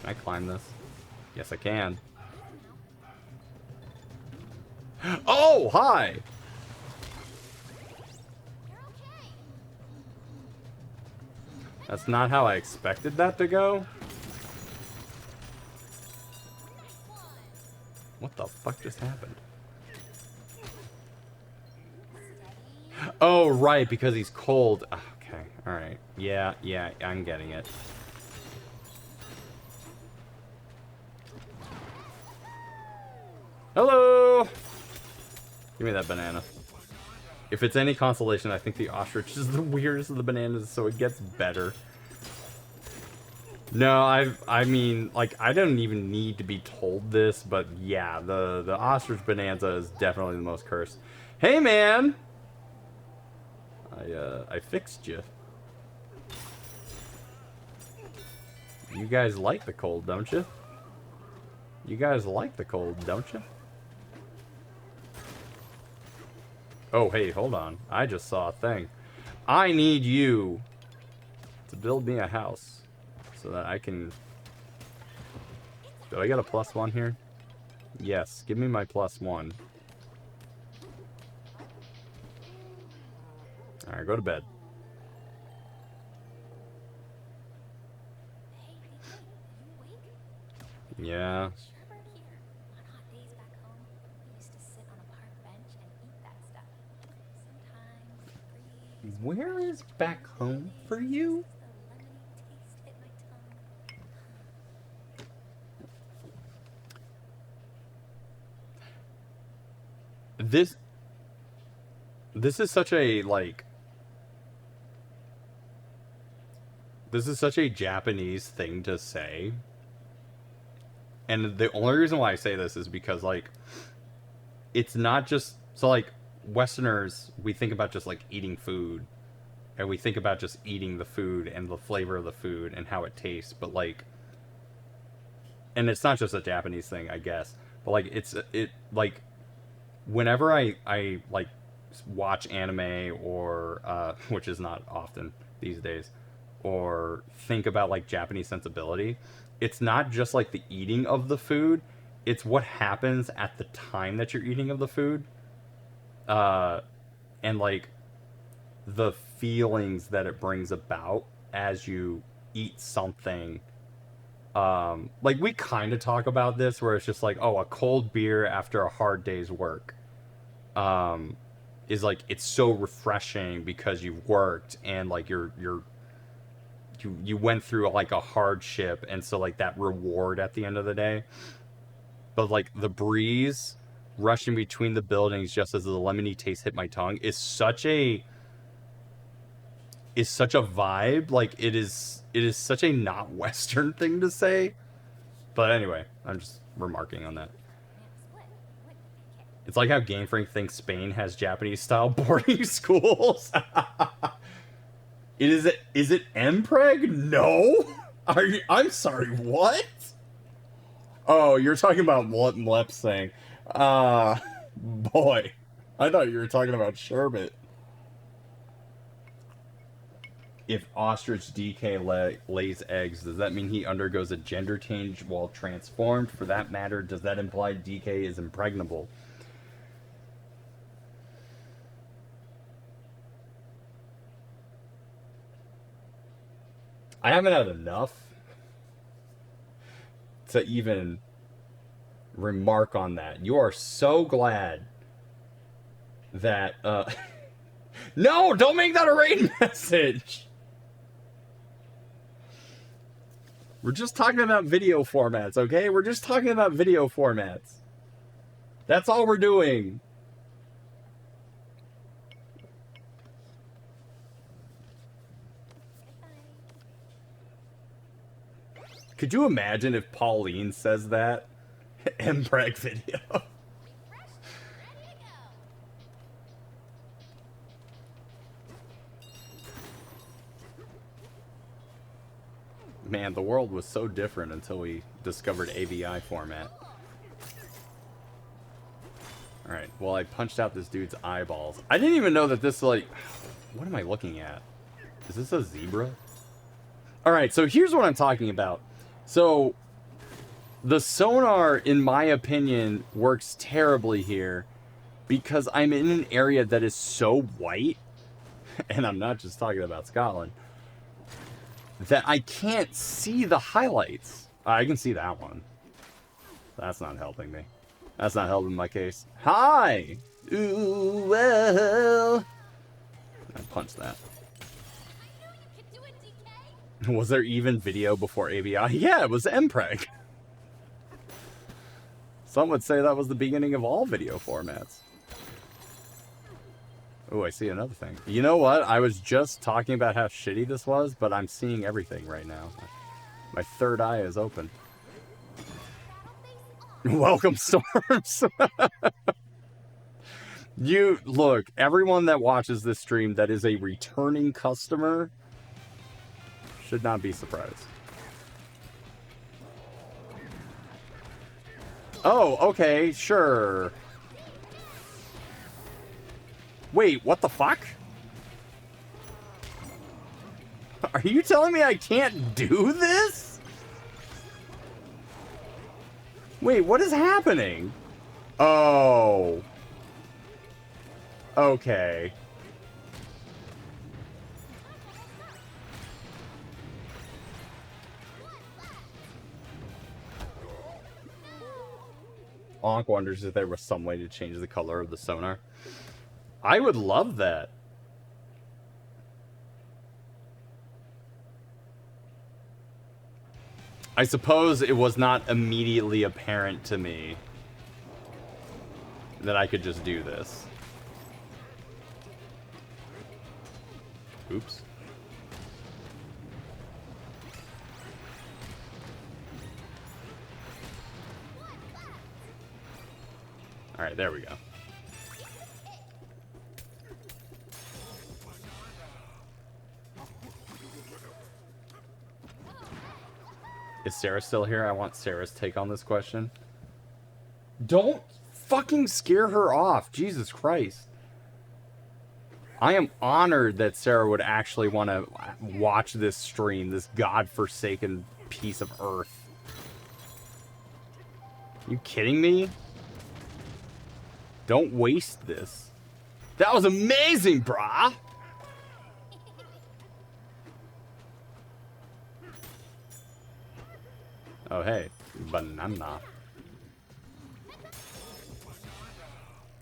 Can I climb this? Yes, I can. Oh, hi! That's not how I expected that to go. What the fuck just happened? Oh, right, because he's cold. Okay, alright. Yeah, I'm getting it. Hello! Give me that banana. If it's any consolation, I think the ostrich is the weirdest of the bananas, so it gets better. No, I mean, like, I don't even need to be told this, but yeah, the ostrich Bananza is definitely the most cursed. Hey, man! I fixed you. You guys like the cold, don't you? You guys like the cold, don't you? Oh, hey, hold on. I just saw a thing. I need you to build me a house so that I can... Do I get a +1 here? Yes, give me my +1. Alright, go to bed. Yeah. Where is back home for you? This is such a, like... This is such a Japanese thing to say. And the only reason why I say this is because, like, it's not just... So, like, Westerners, we think about just, like, eating food. And we think about just eating the food and the flavor of the food and how it tastes. But, like... And it's not just a Japanese thing, I guess. But, like, like... Whenever I like, watch anime or... which is not often these days. Or think about, like, Japanese sensibility... It's not just, like, the eating of the food. It's what happens at the time that you're eating of the food. And, like, the feelings that it brings about as you eat something. Like, we kind of talk about this where it's just like, oh, a cold beer after a hard day's work. Is, like, it's so refreshing because you've worked and, like, you went through, like, a hardship, and so, like, that reward at the end of the day. But, like, the breeze rushing between the buildings just as the lemony taste hit my tongue is such a vibe. Like, it is such a not Western thing to say. But anyway, I'm just remarking on that. It's like how Game Freak thinks Spain has Japanese-style boarding schools. Is it Mpreg? No. I'm sorry. What? Oh, you're talking about what Mlep's saying. Boy, I thought you were talking about sherbet. If ostrich DK lays eggs, does that mean he undergoes a gender change while transformed? For that matter, does that imply DK is impregnable? I haven't had enough to even remark on that. You are so glad that, No! Don't make that a raid message! We're just talking about video formats, okay? We're just talking about video formats. That's all we're doing. Could you imagine if Pauline says that? Mpreg video. Man, the world was so different until we discovered AVI format. Alright, well, I punched out this dude's eyeballs. I didn't even know that this, like... What am I looking at? Is this a zebra? Alright, so here's what I'm talking about. So, the sonar, in my opinion, works terribly here because I'm in an area that is so white, and I'm not just talking about Scotland, that I can't see the highlights. I can see that one. That's not helping me. That's not helping my case. Hi! Ooh, well. I punched that. Was there even video before AVI? Yeah, it was Mpreg. Some would say that was the beginning of all video formats. Oh, I see another thing. You know what? I was just talking about how shitty this was, but I'm seeing everything right now. My third eye is open. Welcome, Storms! You, look, everyone that watches this stream that is a returning customer should not be surprised. Oh, okay, sure. Wait, what the fuck? Are you telling me I can't do this? Wait, what is happening? Oh. Okay. Onk wonders if there was some way to change the color of the sonar. I would love that. I suppose it was not immediately apparent to me that I could just do this. Oops. Alright, there we go. Is Sarah still here? I want Sarah's take on this question. Don't fucking scare her off. Jesus Christ. I am honored that Sarah would actually want to watch this stream, this godforsaken piece of earth. You kidding me? Don't waste this. That was amazing, brah! Oh, hey. Banana.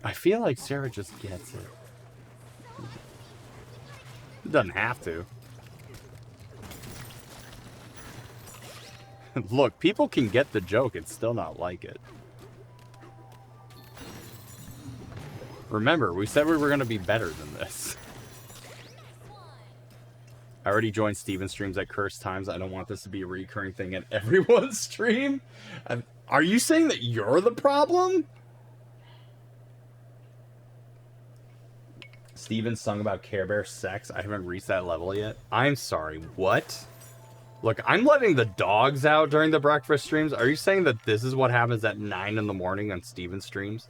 I feel like Sarah just gets it. Doesn't have to. Look, people can get the joke and still not like it. Remember, we said we were going to be better than this. I already joined Steven's streams at cursed times. I don't want this to be a recurring thing at everyone's stream. Are you saying that you're the problem? Steven sung about Care Bear sex. I haven't reached that level yet. I'm sorry, what? Look, I'm letting the dogs out during the breakfast streams. Are you saying that this is what happens at 9 in the morning on Steven's streams?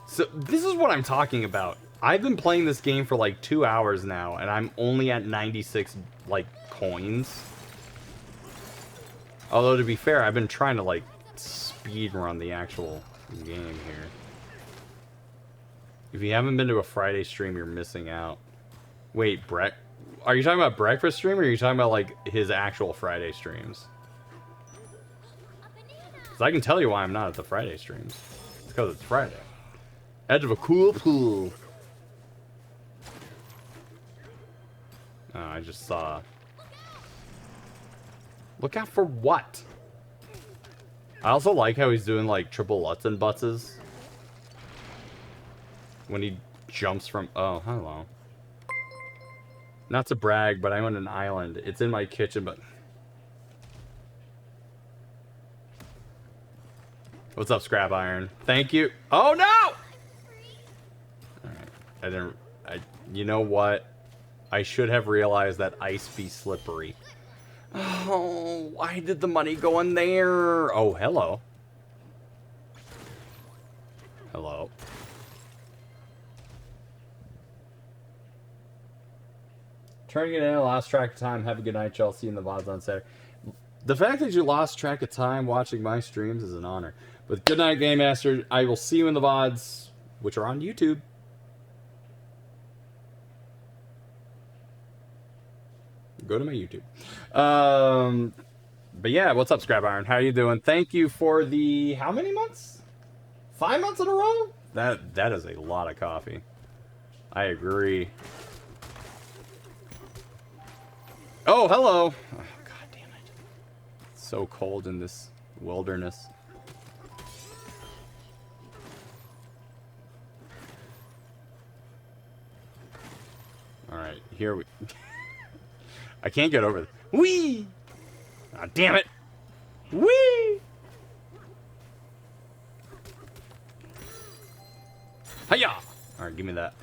So this is what I'm talking about. I've been playing this game for like 2 hours now, and I'm only at 96, like, coins. Although, to be fair, I've been trying to, like, speed run the actual game here. If you haven't been to a Friday stream, you're missing out. Wait, Brett, are you talking about breakfast stream, or are you talking about, like, his actual Friday streams? Because I can tell you why I'm not at the Friday streams. It's because it's Friday. Edge of a cool pool. Oh, I just saw. Look out for what? I also like how he's doing like triple Lutz and Butzes. When he jumps from. Oh, hello. Not to brag, but I'm on an island. It's in my kitchen, but. What's up, Scrap Iron? Thank you. Oh no! Alright. You know what? I should have realized that ice be slippery. Oh, why did the money go in there? Oh, hello. Hello. Turning it in, lost track of time. Have a good night, Chelsea, and the VODs on Saturday. The fact that you lost track of time watching my streams is an honor. But good night, Game Master. I will see you in the VODs, which are on YouTube. Go to my YouTube. But yeah, what's up, Scrap Iron? How you doing? Thank you for the how many months? 5 months in a row? That is a lot of coffee. I agree. Oh, hello. Oh, God damn it. It's so cold in this wilderness. All right, here we. I can't get over this. Whee! Oh, damn it! Whee! Hiya! All right, give me that.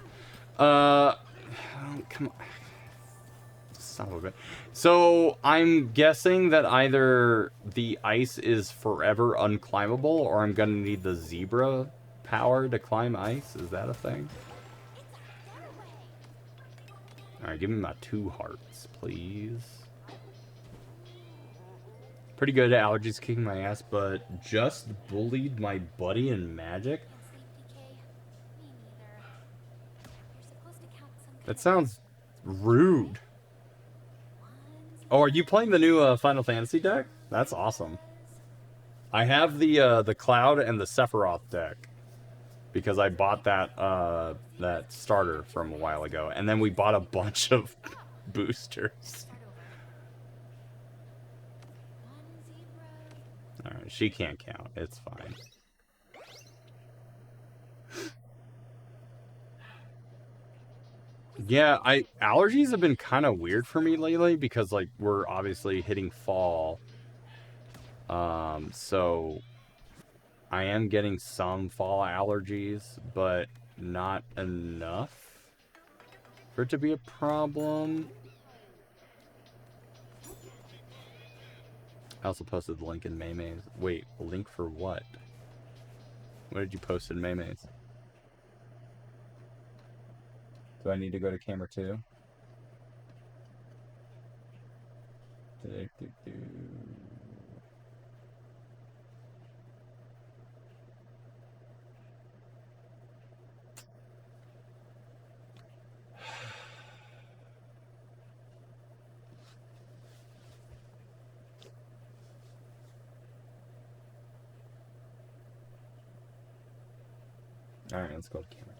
Come on. Son of a bitch. So I'm guessing that either the ice is forever unclimbable, or I'm gonna need the zebra power to climb ice. Is that a thing? Alright, give me my 2 hearts, please. Pretty good at allergies kicking my ass, but just bullied my buddy in Magic? That sounds rude. Oh, are you playing the new Final Fantasy deck? That's awesome. I have the Cloud and the Sephiroth deck. Because I bought that starter from a while ago, and then we bought a bunch of boosters. All right, she can't count. It's fine. Yeah, allergies have been kind of weird for me lately because like we're obviously hitting fall. So I am getting some fall allergies, but not enough for it to be a problem. I also posted the link in Maymay's. Wait, a link for what? What did you post in Maymay's? Do I need to go to camera 2? Alright, let's go to camera 2.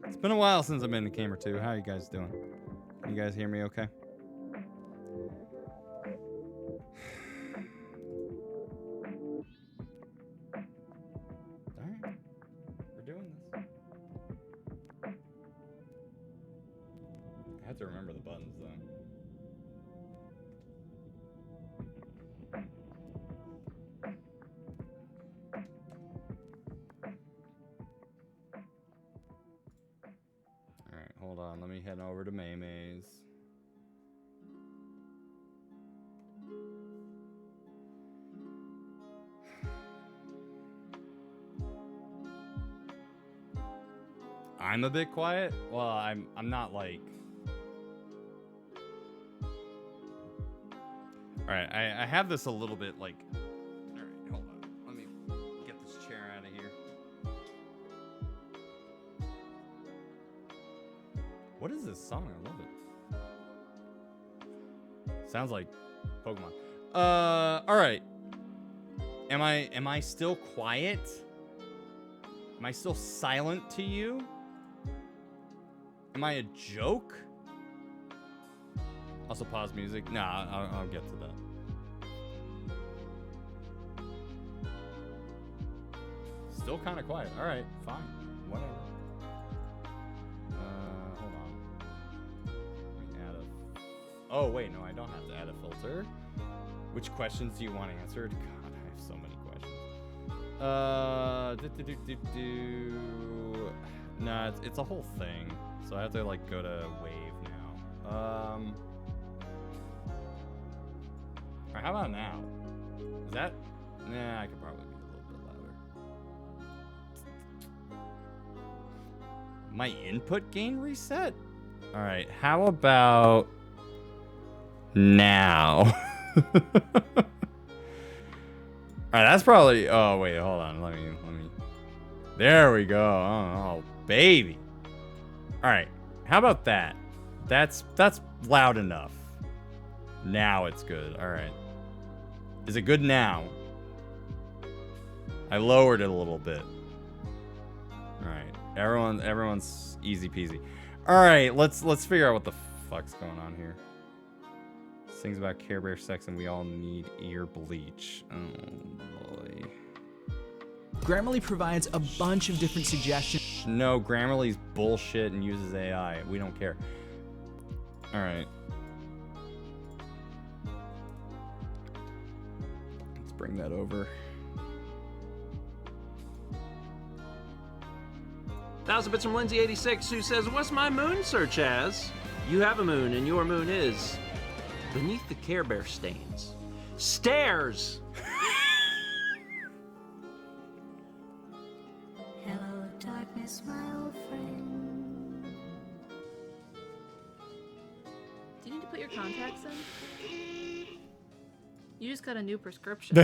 It's been a while since I've been to camera 2. How are you guys doing? Can you guys hear me okay? we heading over to May May's. I'm a bit quiet. Well, I'm not like. All right, I have this a little bit like. All right, hold on. Let me get this chair out of here. What is this song? I love it. Sounds like Pokemon. All right. Am I still quiet? Am I still silent to you? Am I a joke? Also pause music. Nah, I'll get to that. Still kind of quiet. All right, fine, whatever. Hold on. Let me add a. Oh wait, no, I don't have to add a filter. Which questions do you want answered? God, I have so many questions. Nah, it's a whole thing. So I have to like go to wave now. Alright, how about now? Is that? Nah, I could probably be a little bit louder. My input gain reset? Alright, how about now? Alright, that's probably. Oh wait, hold on. Let me. There we go. Oh baby. All right, how about that? That's loud enough. Now it's good. All right. Is it good now? I lowered it a little bit. All right, everyone's easy peasy. All right, let's figure out what the fuck's going on here. Sings about Care Bear sex and we all need ear bleach. Oh boy. Grammarly provides a bunch of different suggestions. No, Grammarly's bullshit and uses AI. We don't care. All right. Let's bring that over. 1000 bits from Lindsay86, who says, "What's my moon search as? You have a moon, and your moon is beneath the Care Bear stains. Stairs!" Hello, darkness, my old friend. Do you need to put your contacts in? You just got a new prescription.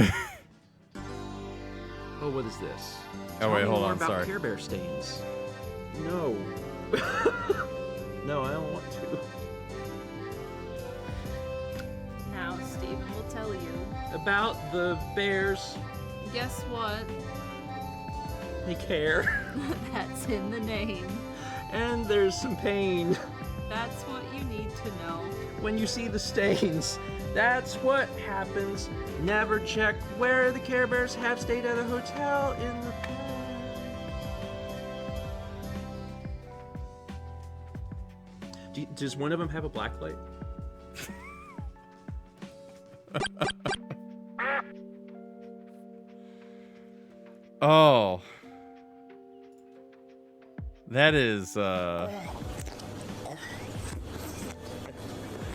Oh, what is this? Oh, wait, Tell me hold more on, about sorry. Care Bear stains. No. No, I don't want to. Now, Steven will tell you. About the bears. Guess what? They care. That's in the name. And there's some pain. That's what you need to know. When you see the stains, that's what happens. Never check where the Care Bears have stayed at a hotel in the past. Does one of them have a black light? Oh. That is,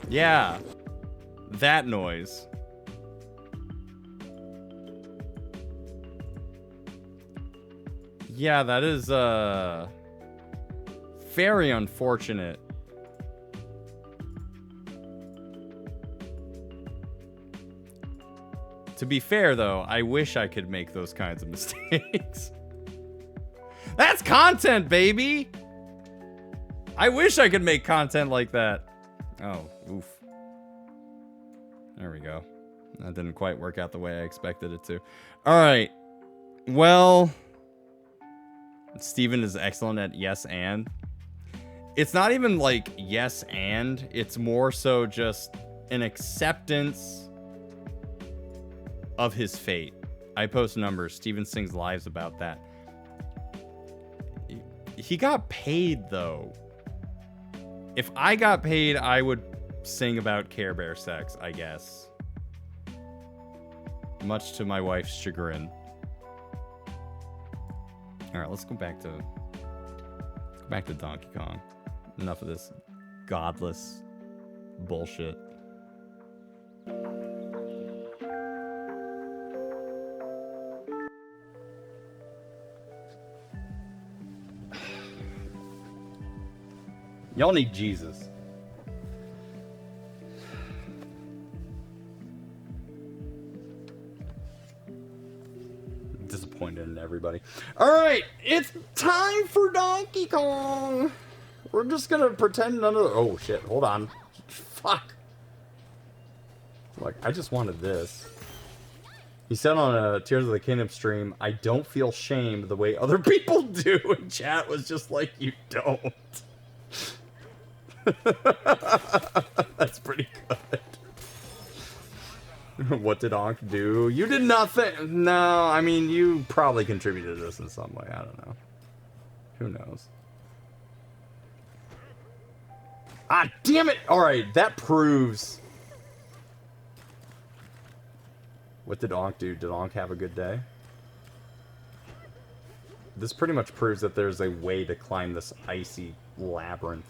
yeah. That noise. Yeah, that is, very unfortunate. To be fair, though, I wish I could make those kinds of mistakes. That's content, baby! I wish I could make content like that. Oh, oof. There we go. That didn't quite work out the way I expected it to. Alright. Well, Steven is excellent at yes and. It's not even like yes and. It's more so just an acceptance of his fate. I post numbers. Steven sings lives about that. He got paid, though. If I got paid, I would sing about Care Bear sex, I guess. Much to my wife's chagrin. Alright, let's go back to Donkey Kong. Enough of this godless bullshit. Y'all need Jesus. Disappointed in everybody. Alright, it's time for Donkey Kong! We're just gonna pretend none of the— oh shit, hold on. Fuck! Like, I just wanted this. He said on a Tears of the Kingdom stream, I don't feel shamed the way other people do, and chat was just like, you don't. That's pretty good. What did Ankh do? You did nothing! No, I mean, you probably contributed to this in some way, I don't know. Who knows? Ah, damn it! Alright, that proves... What did Ankh do? Did Ankh have a good day? This pretty much proves that there's a way to climb this icy labyrinth.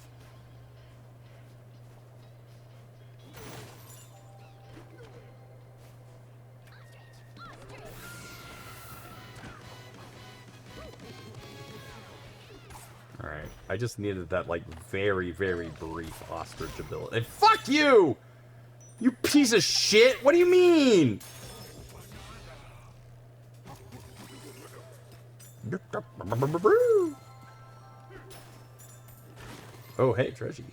Alright, I just needed that, like, very, very brief ostrich ability. And fuck you! You piece of shit! What do you mean? Oh, hey, Treasure.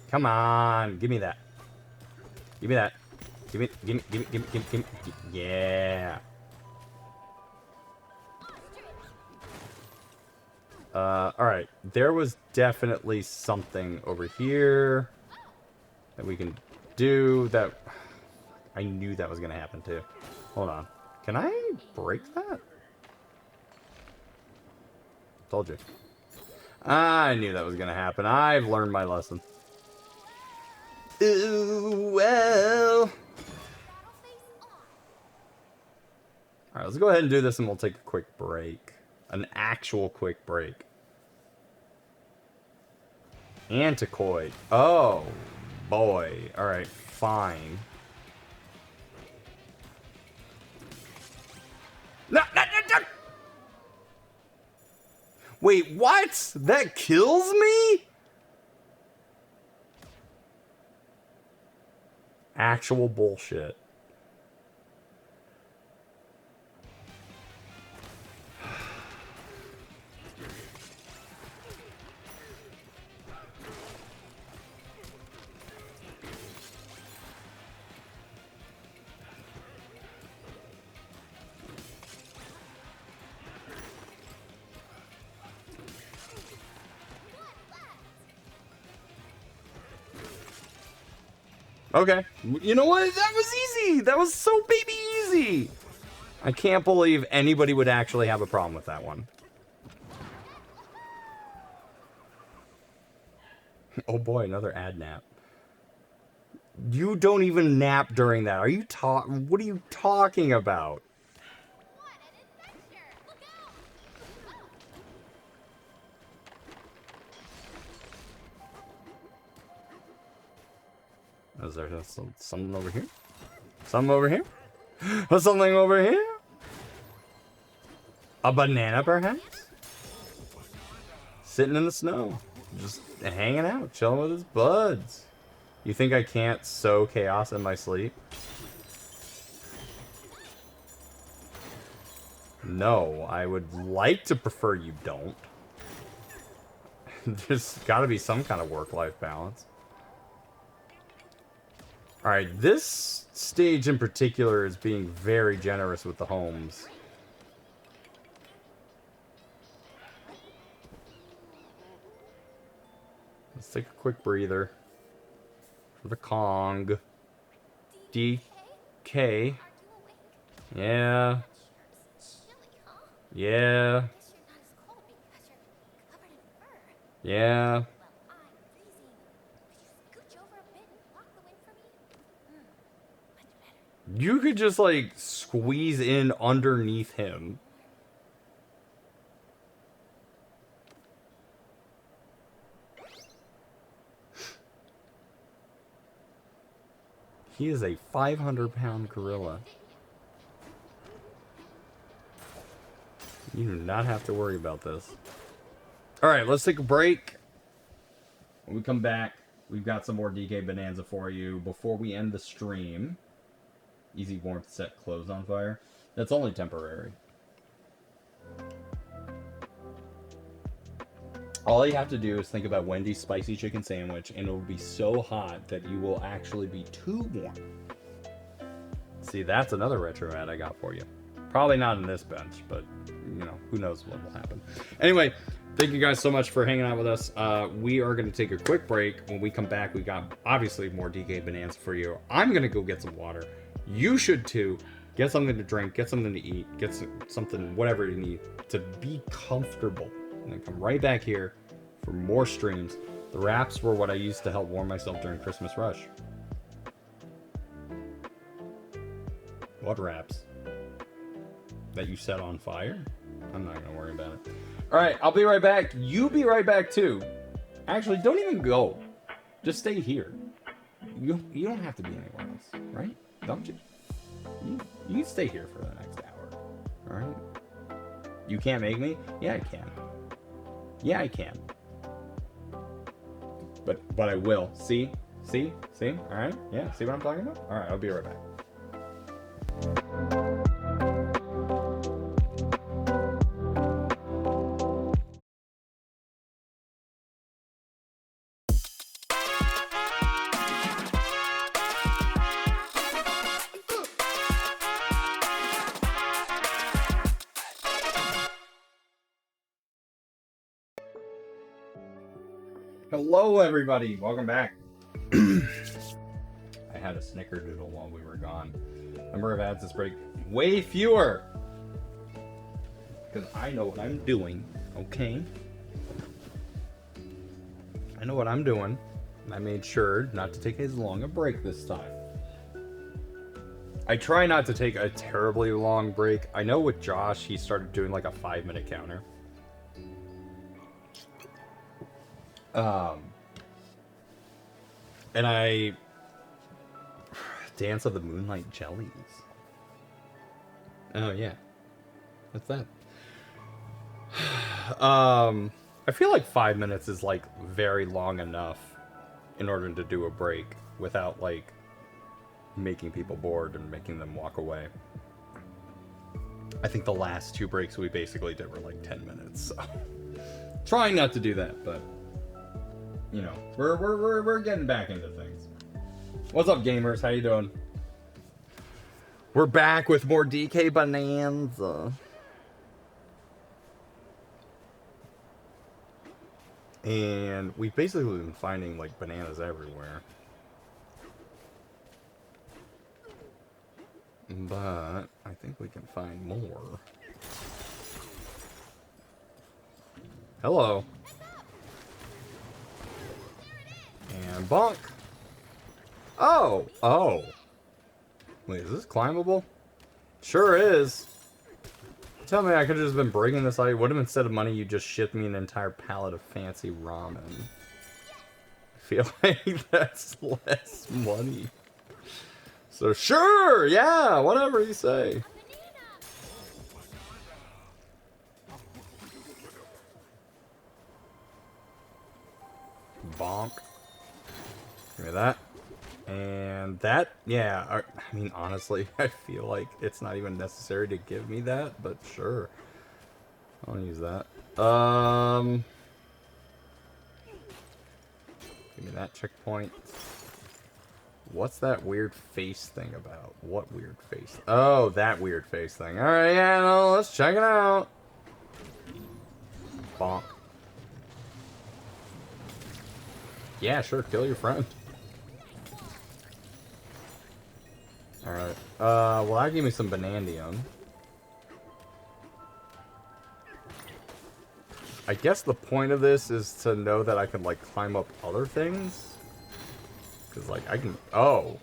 Come on, give me that. Give me that. Give me, give me. Yeah. Alright. There was definitely something over here that we can do that. I knew that was gonna happen too. Hold on. Can I break that? Told you. I knew that was gonna happen. I've learned my lesson. Ooh, well. Alright, let's go ahead and do this and we'll take a quick break. An actual quick break. Antiquoid. Oh, boy. Alright, fine. No, no, no, no. Wait, what? That kills me? Actual bullshit. Okay. You know what? That was easy. That was so baby easy. I can't believe anybody would actually have a problem with that one. Oh boy, another ad nap. You don't even nap during that. Are you what are you talking about? Is there something over here? Something over here? Something over here? A banana, perhaps? Sitting in the snow. Just hanging out, chilling with his buds. You think I can't sow chaos in my sleep? No, I would like to prefer you don't. There's gotta be some kind of work-life balance. Alright, this stage in particular is being very generous with the homes. Let's take a quick breather. For the Kong. DK. Yeah. Yeah. Yeah. You could just, like, squeeze in underneath him. He is a 500-pound gorilla. You do not have to worry about this. All right, let's take a break. When we come back, we've got some more DK Bananza for you. Before we end the stream, easy warmth set clothes on fire. That's only temporary. All you have to do is think about Wendy's spicy chicken sandwich, and it will be so hot that you will actually be too warm. See, that's another retro ad I got for you. Probably not in this bench, but, you know, who knows what will happen. Anyway, thank you guys so much for hanging out with us. We are going to take a quick break. When we come back, we got, obviously, more DK Bananza for you. I'm going to go get some water. You should, too. Get something to drink, get something to eat, get something, whatever you need to be comfortable. And then come right back here for more streams. The wraps were what I used to help warm myself during Christmas rush. What wraps? That you set on fire? I'm not gonna worry about it. Alright, I'll be right back. You be right back too. Actually, don't even go. Just stay here. You don't have to be anywhere else, right? Don't you? You can stay here for the next hour. Alright? You can't make me? Yeah, I can. Yeah, I can. But I will. See? See? See? Alright? Yeah, see what I'm talking about? Alright, I'll be right back. Hello, everybody. Welcome back. I had a snickerdoodle while we were gone. Number of ads this break, way fewer. Because I know what I'm doing, okay? I know what I'm doing. I made sure not to take as long a break this time. I try not to take a terribly long break. I know with Josh, he started doing like a 5-minute counter. And I Dance of the Moonlight Jellies. Oh yeah, what's that? I feel like 5 minutes is like very long enough in order to do a break without like making people bored and making them walk away. I think the last 2 breaks we basically did were like 10 minutes, so trying not to do that, but you know, we're getting back into things. What's up, gamers? How you doing? We're back with more DK Bananza. And we've basically been finding like bananas everywhere. But I think we can find more. Hello. And bonk. Oh, oh. Wait, is this climbable? Sure is. Tell me I could have just been breaking this out. What if instead of money you just shipped me an entire pallet of fancy ramen? I feel like that's less money. So sure, yeah, whatever you say. Bonk. Give me that. And that, yeah, I mean, honestly, I feel like it's not even necessary to give me that, but sure. I'll use that. Give me that checkpoint. What's that weird face thing about? What weird face? Oh, that weird face thing. Alright, yeah, no, let's check it out. Bonk. Yeah, sure, kill your friend. Alright. Well, that gave me some Banandium. I guess the point of this is to know that I can, like, climb up other things. Because, like, I can... Oh.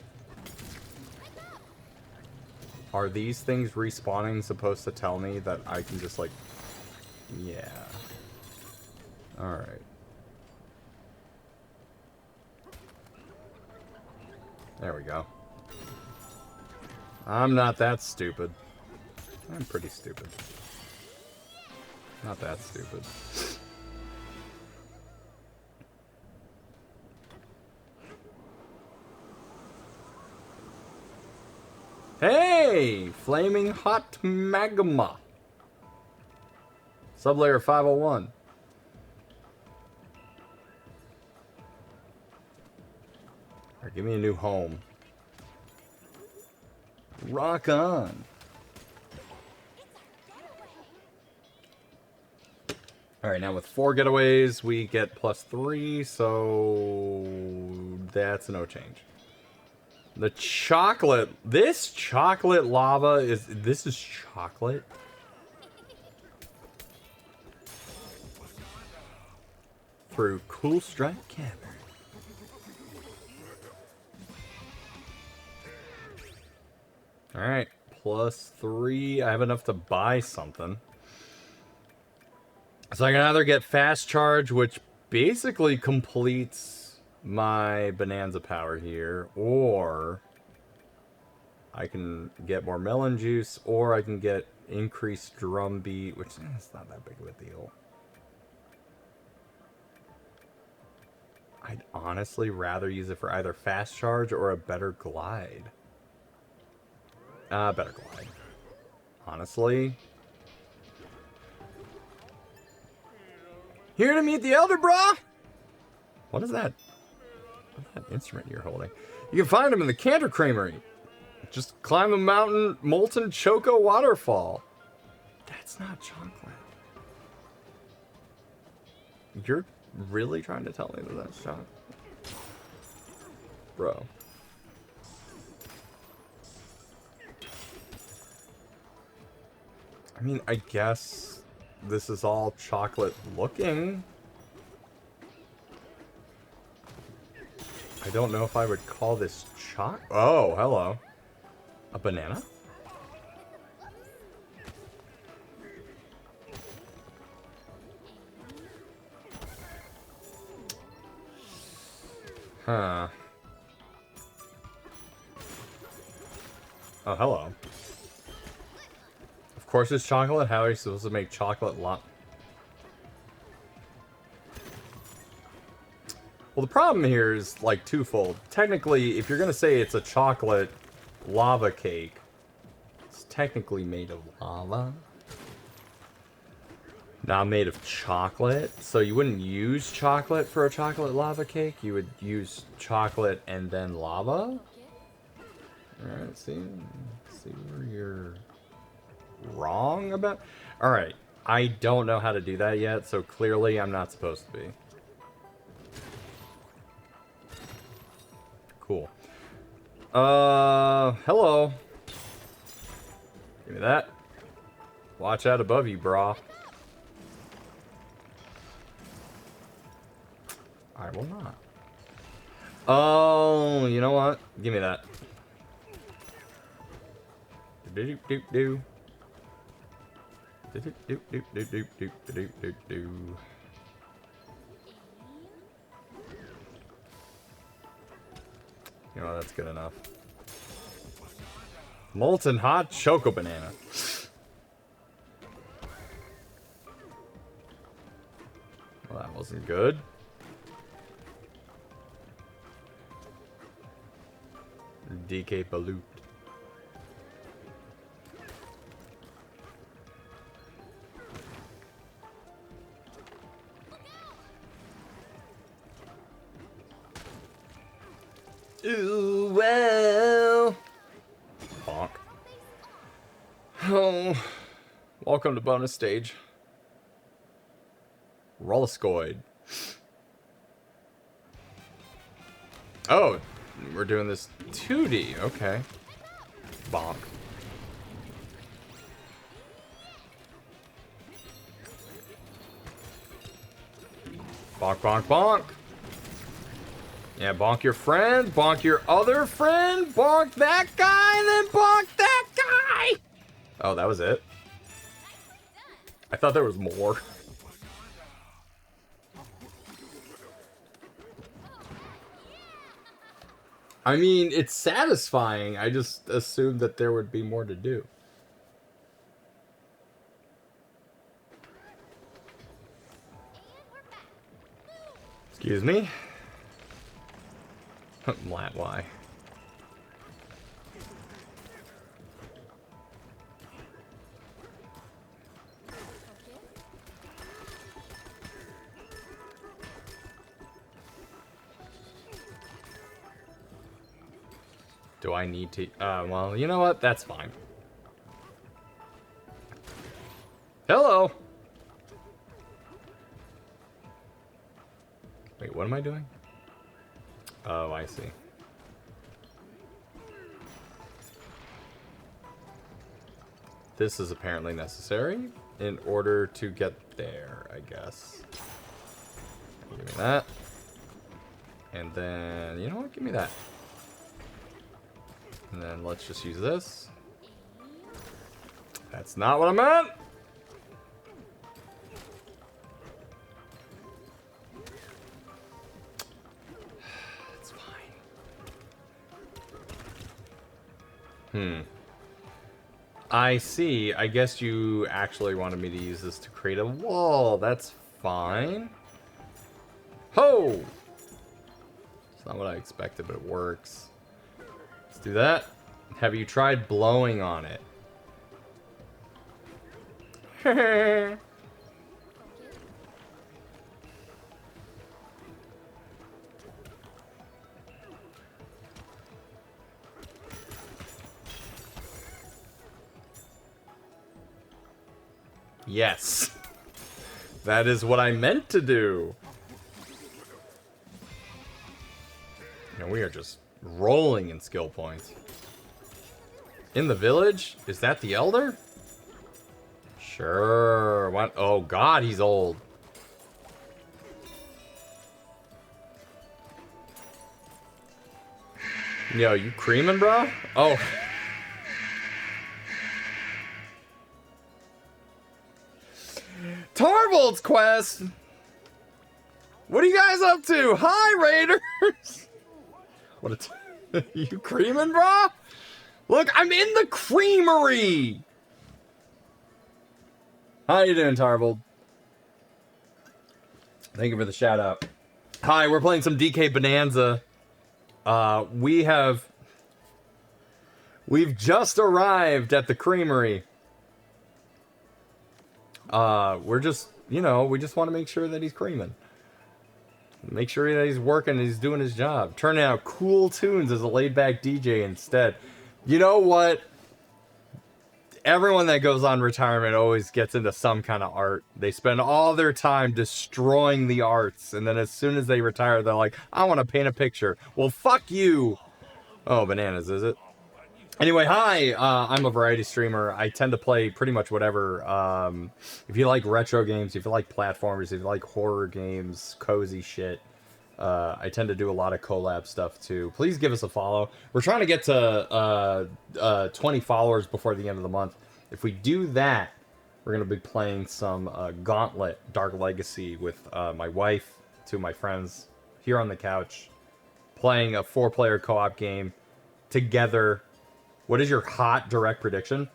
Are these things respawning supposed to tell me that I can just, like... Yeah. Alright. There we go. I'm not that stupid. I'm pretty stupid. Not that stupid. Hey! Flaming hot magma. Sublayer 501. Alright, give me a new home. Rock on. Alright, now with 4 getaways, we get +3, so that's no change. The chocolate, this chocolate lava this is chocolate? Through Cool Strike Cavern. Alright, +3. I have enough to buy something. So I can either get Fast Charge, which basically completes my Bananza power here, or I can get more melon juice, or I can get increased drumbeat, which is not that big of a deal. I'd honestly rather use it for either Fast Charge or a better glide. Better glide. Honestly. Here to meet the Elder, brah! What is that? What's that instrument you're holding? You can find him in the Canter Creamery. Just climb the mountain molten choco waterfall. That's not chocolate. You're really trying to tell me that that's chocolate? Bro. I mean, I guess this is all chocolate looking. I don't know if I would call this Oh, hello. A banana? Huh. Oh, hello. Of course it's chocolate. How are you supposed to make chocolate Well, the problem here is, like, twofold. Technically, if you're gonna say it's a chocolate lava cake, it's technically made of lava. Not made of chocolate. So you wouldn't use chocolate for a chocolate lava cake. You would use chocolate and then lava. Alright, see where you're wrong about. Alright, I don't know how to do that yet, so clearly I'm not supposed to be. Cool. Hello. Give me that. Watch out above you, brah. I will not. Oh, you know what? Give me that. Do do do do do do do do do do do do do. You know, that's good enough. Molten hot choco banana. Well, that wasn't good. DK Balut. Ooh, well. Bonk. Oh. Welcome to bonus stage. Rolliscoid. Oh, we're doing this 2D. Okay. Bonk. Bonk, bonk, bonk. Yeah, bonk your friend, bonk your other friend, bonk that guy, and then bonk that guy! Oh, that was it? I thought there was more. I mean, it's satisfying. I just assumed that there would be more to do. Excuse me? Lat, why? Do I need to? Well, you know what? That's fine. Hello! Wait, what am I doing? Oh, I see. This is apparently necessary in order to get there, I guess. Give me that. And then, you know what? Give me that. And then let's just use this. That's not what I meant! It's fine. I see. I guess you actually wanted me to use this to create a wall. That's fine. Ho! It's not what I expected, but it works. Let's do that. Have you tried blowing on it? Yes. That is what I meant to do. And we are just rolling in skill points. In the village? Is that the elder? Sure. What? Oh god, he's old. Yo, you creaming, bro? Oh. Tarvold's quest! What are you guys up to? Hi, Raiders! What a you creaming, bro? Look, I'm in the creamery! How you doing, Tarvold? Thank you for the shout out. Hi, we're playing some DK Bananza. We've just arrived at the creamery. We're just, you know, we just want to make sure that he's creaming. Make sure that he's working and he's doing his job. Turning out cool tunes as a laid-back DJ instead. You know what? Everyone that goes on retirement always gets into some kind of art. They spend all their time destroying the arts, and then as soon as they retire, they're like, I want to paint a picture. Well, fuck you! Oh, bananas, is it? Anyway, hi, I'm a variety streamer. I tend to play pretty much whatever. If you like retro games, if you like platformers, if you like horror games, cozy shit, I tend to do a lot of collab stuff too. Please give us a follow. We're trying to get to 20 followers before the end of the month. If we do that, we're going to be playing some Gauntlet Dark Legacy with my wife, two of my friends, here on the couch, playing a 4-player co-op game together. What is your hot direct prediction?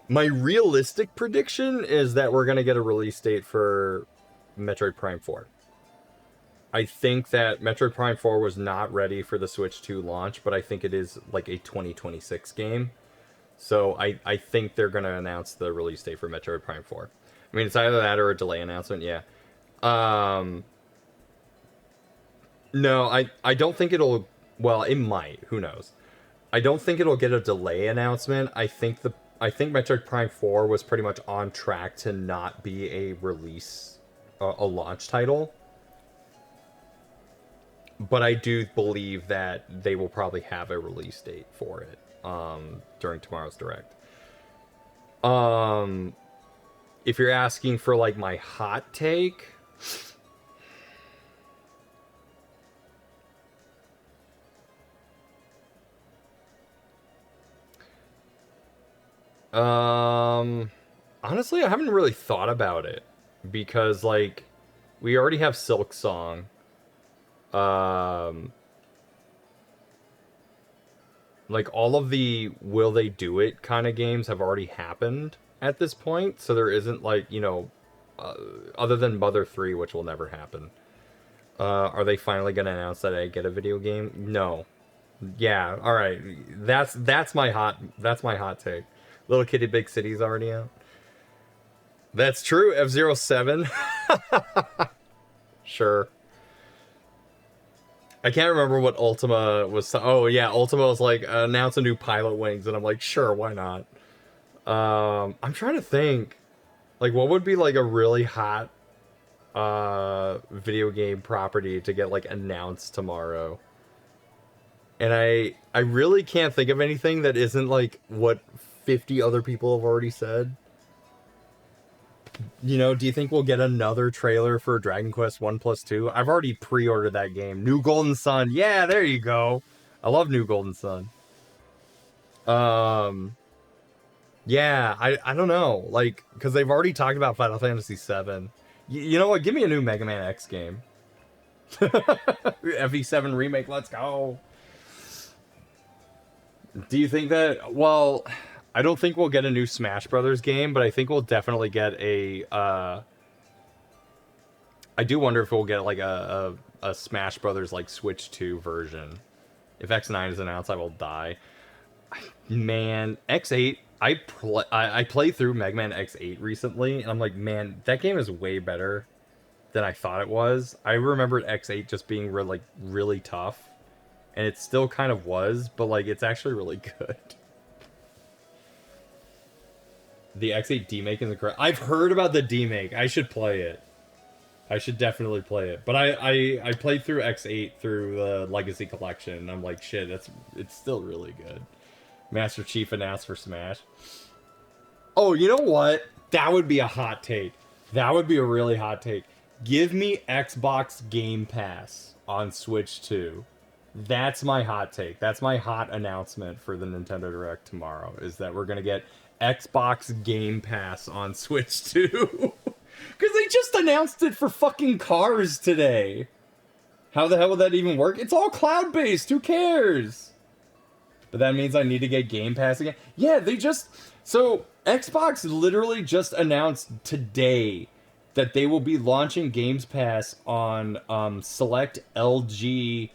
My realistic prediction is that we're going to get a release date for Metroid Prime 4. I think that Metroid Prime 4 was not ready for the Switch 2 launch, but I think it is like a 2026 game. So I think they're going to announce the release date for Metroid Prime 4. I mean, it's either that or a delay announcement, yeah. No, I don't think it'll... Well, it might. Who knows? I don't think it'll get a delay announcement. I think Metroid Prime 4 was pretty much on track to not be a release, a launch title. But I do believe that they will probably have a release date for it during tomorrow's Direct. If you're asking for, like, my hot take... honestly, I haven't really thought about it because, like, We already have Silk Song. Like, all of the will they do it kind of games have already happened at this point, so there isn't, like, you know, other than Mother 3, which will never happen. Are they finally gonna announce that I get a video game? No. Yeah, alright. That's my hot take. Little Kitty Big City's already out. That's true, F-Zero 7. Sure. I can't remember what Ultima was. Oh yeah, Ultima was like, announce a new Pilot Wings, and I'm like, sure, why not? I'm trying to think, like, what would be like a really hot video game property to get like announced tomorrow. And I really can't think of anything that isn't like what 50 other people have already said. You know, do you think we'll get another trailer for Dragon Quest 1+2? I've already pre-ordered that game. New Golden Sun. Yeah, there you go. I love New Golden Sun. Yeah, I don't know. Like, because they've already talked about Final Fantasy 7. You know what? Give me a new Mega Man X game. FE7 remake, let's go. Do you think that... Well, I don't think we'll get a new Smash Brothers game, but I think we'll definitely get a... I do wonder if we'll get like a Smash Brothers like Switch 2 version. If X9 is announced, I will die. Man, X8... I played through Mega Man X8 recently, and I'm like, man, that game is way better than I thought it was. I remembered X8 just being really tough, and it still kind of was, but like it's actually really good. The X8 demake in the correct. I've heard about the demake. I should play it. I should definitely play it. But I played through X8 through the Legacy Collection, and I'm like, shit, it's still really good. Master Chief announced for Smash. Oh, you know what? That would be a hot take. That would be a really hot take. Give me Xbox Game Pass on Switch 2. That's my hot take. That's my hot announcement for the Nintendo Direct tomorrow, is that we're going to get Xbox Game Pass on Switch 2. Because they just announced it for fucking Cars today. How the hell would that even work? It's all cloud-based. Who cares? But that means I need to get Game Pass again. Yeah, they just... So, Xbox literally just announced today that they will be launching Games Pass on select LG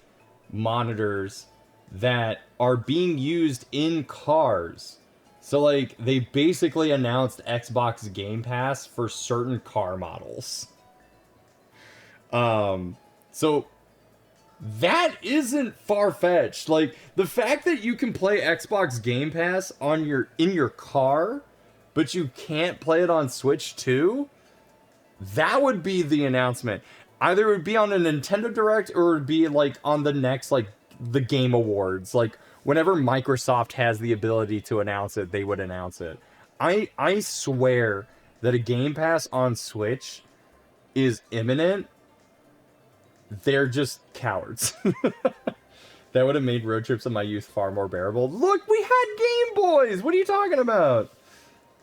monitors that are being used in cars. So, like, they basically announced Xbox Game Pass for certain car models. So... That isn't far-fetched. Like, the fact that you can play Xbox Game Pass on in your car, but you can't play it on Switch 2, that would be the announcement. Either it would be on a Nintendo Direct, or it would be, like, on the next, like, the Game Awards. Like, whenever Microsoft has the ability to announce it, they would announce it. I swear that a Game Pass on Switch is imminent. They're just cowards. That would have made road trips in my youth far more bearable. Look, we had Game Boys! What are you talking about?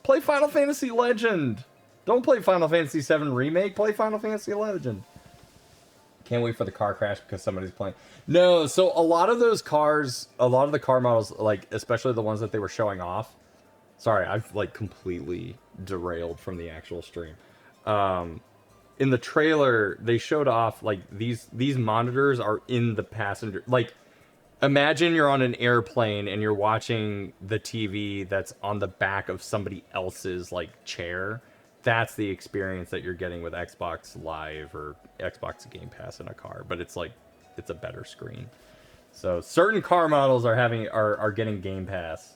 Play Final Fantasy Legend. Don't play Final Fantasy 7 Remake. Play Final Fantasy Legend. Can't wait for the car crash because somebody's playing. No, so a lot of those cars, a lot of the car models, like, especially the ones that they were showing off. Sorry, I've, like, completely derailed from the actual stream. In the trailer, they showed off, like, these monitors are in the passenger... Like, imagine you're on an airplane and you're watching the TV that's on the back of somebody else's, like, chair. That's the experience that you're getting with Xbox Live or Xbox Game Pass in a car. But it's, like, it's a better screen. So, certain car models are getting Game Pass.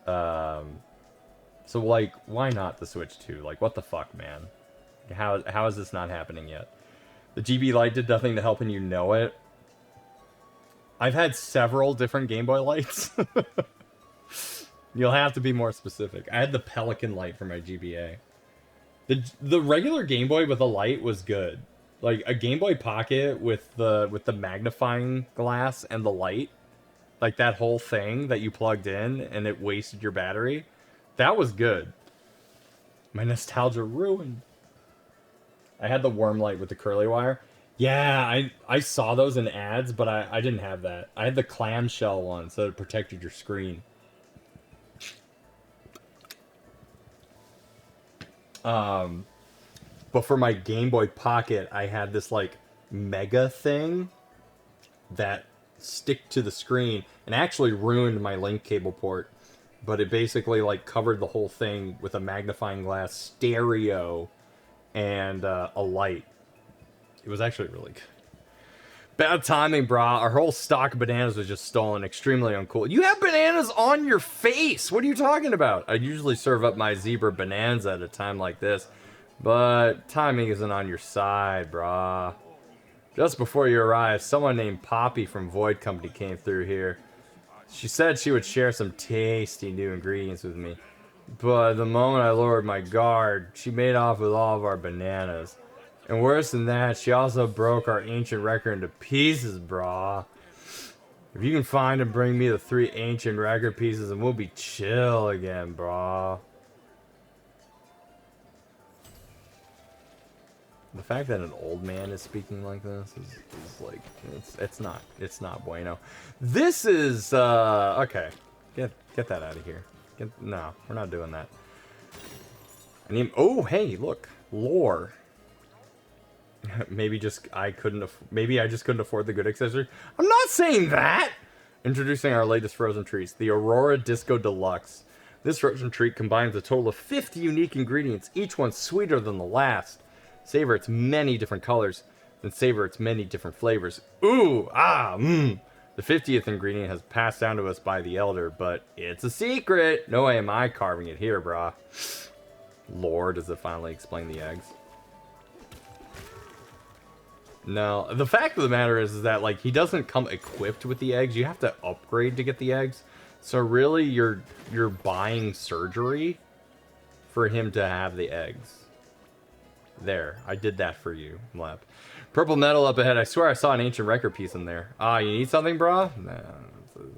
So, like, why not the Switch 2? Like, what the fuck, man? How is this not happening yet? The GB Lite did nothing to help, and you know it. I've had several different Game Boy Lights. You'll have to be more specific. I had the Pelican light for my GBA. The regular Game Boy with a light was good. Like a Game Boy Pocket with the magnifying glass and the light, like that whole thing that you plugged in and it wasted your battery. That was good. My nostalgia ruined. I had the worm light with the curly wire. Yeah, I saw those in ads, but I didn't have that. I had the clamshell one, so it protected your screen. But for my Game Boy Pocket, I had this like mega thing that stick to the screen and actually ruined my link cable port. But it basically like covered the whole thing with a magnifying glass, stereo, and a light. It was actually really good. Bad timing, brah. Our whole stock of bananas was just stolen. Extremely uncool. You have bananas on your face. What are you talking about? I usually serve up my zebra Bananza at a time like this. But timing isn't on your side, brah. Just before you arrived, someone named Poppy from Void Company came through here. She said she would share some tasty new ingredients with me. But the moment I lowered my guard, she made off with all of our bananas. And worse than that, she also broke our ancient record into pieces, brah. If you can find and bring me the 3 ancient record pieces, and we'll be chill again, brah. The fact that an old man is speaking like this is like, it's not bueno. This is, okay. Get that out of here. No, we're not doing that. I need, oh, hey, look. Lore. Maybe I just couldn't afford the good accessory. I'm not saying that! Introducing our latest frozen treats, the Aurora Disco Deluxe. This frozen treat combines a total of 50 unique ingredients, each one sweeter than the last. Savor its many different colors, and savor its many different flavors. Ooh, ah, mmm. The 50th ingredient has passed down to us by the Elder, but it's a secret. No way am I carving it here, brah. Lord, does it finally explain the eggs? No, the fact of the matter is that, like, he doesn't come equipped with the eggs. You have to upgrade to get the eggs. So really, you're buying surgery for him to have the eggs. There, I did that for you, Lep. Purple metal up ahead. I swear I saw an ancient record piece in there. Ah, you need something, brah? Nah,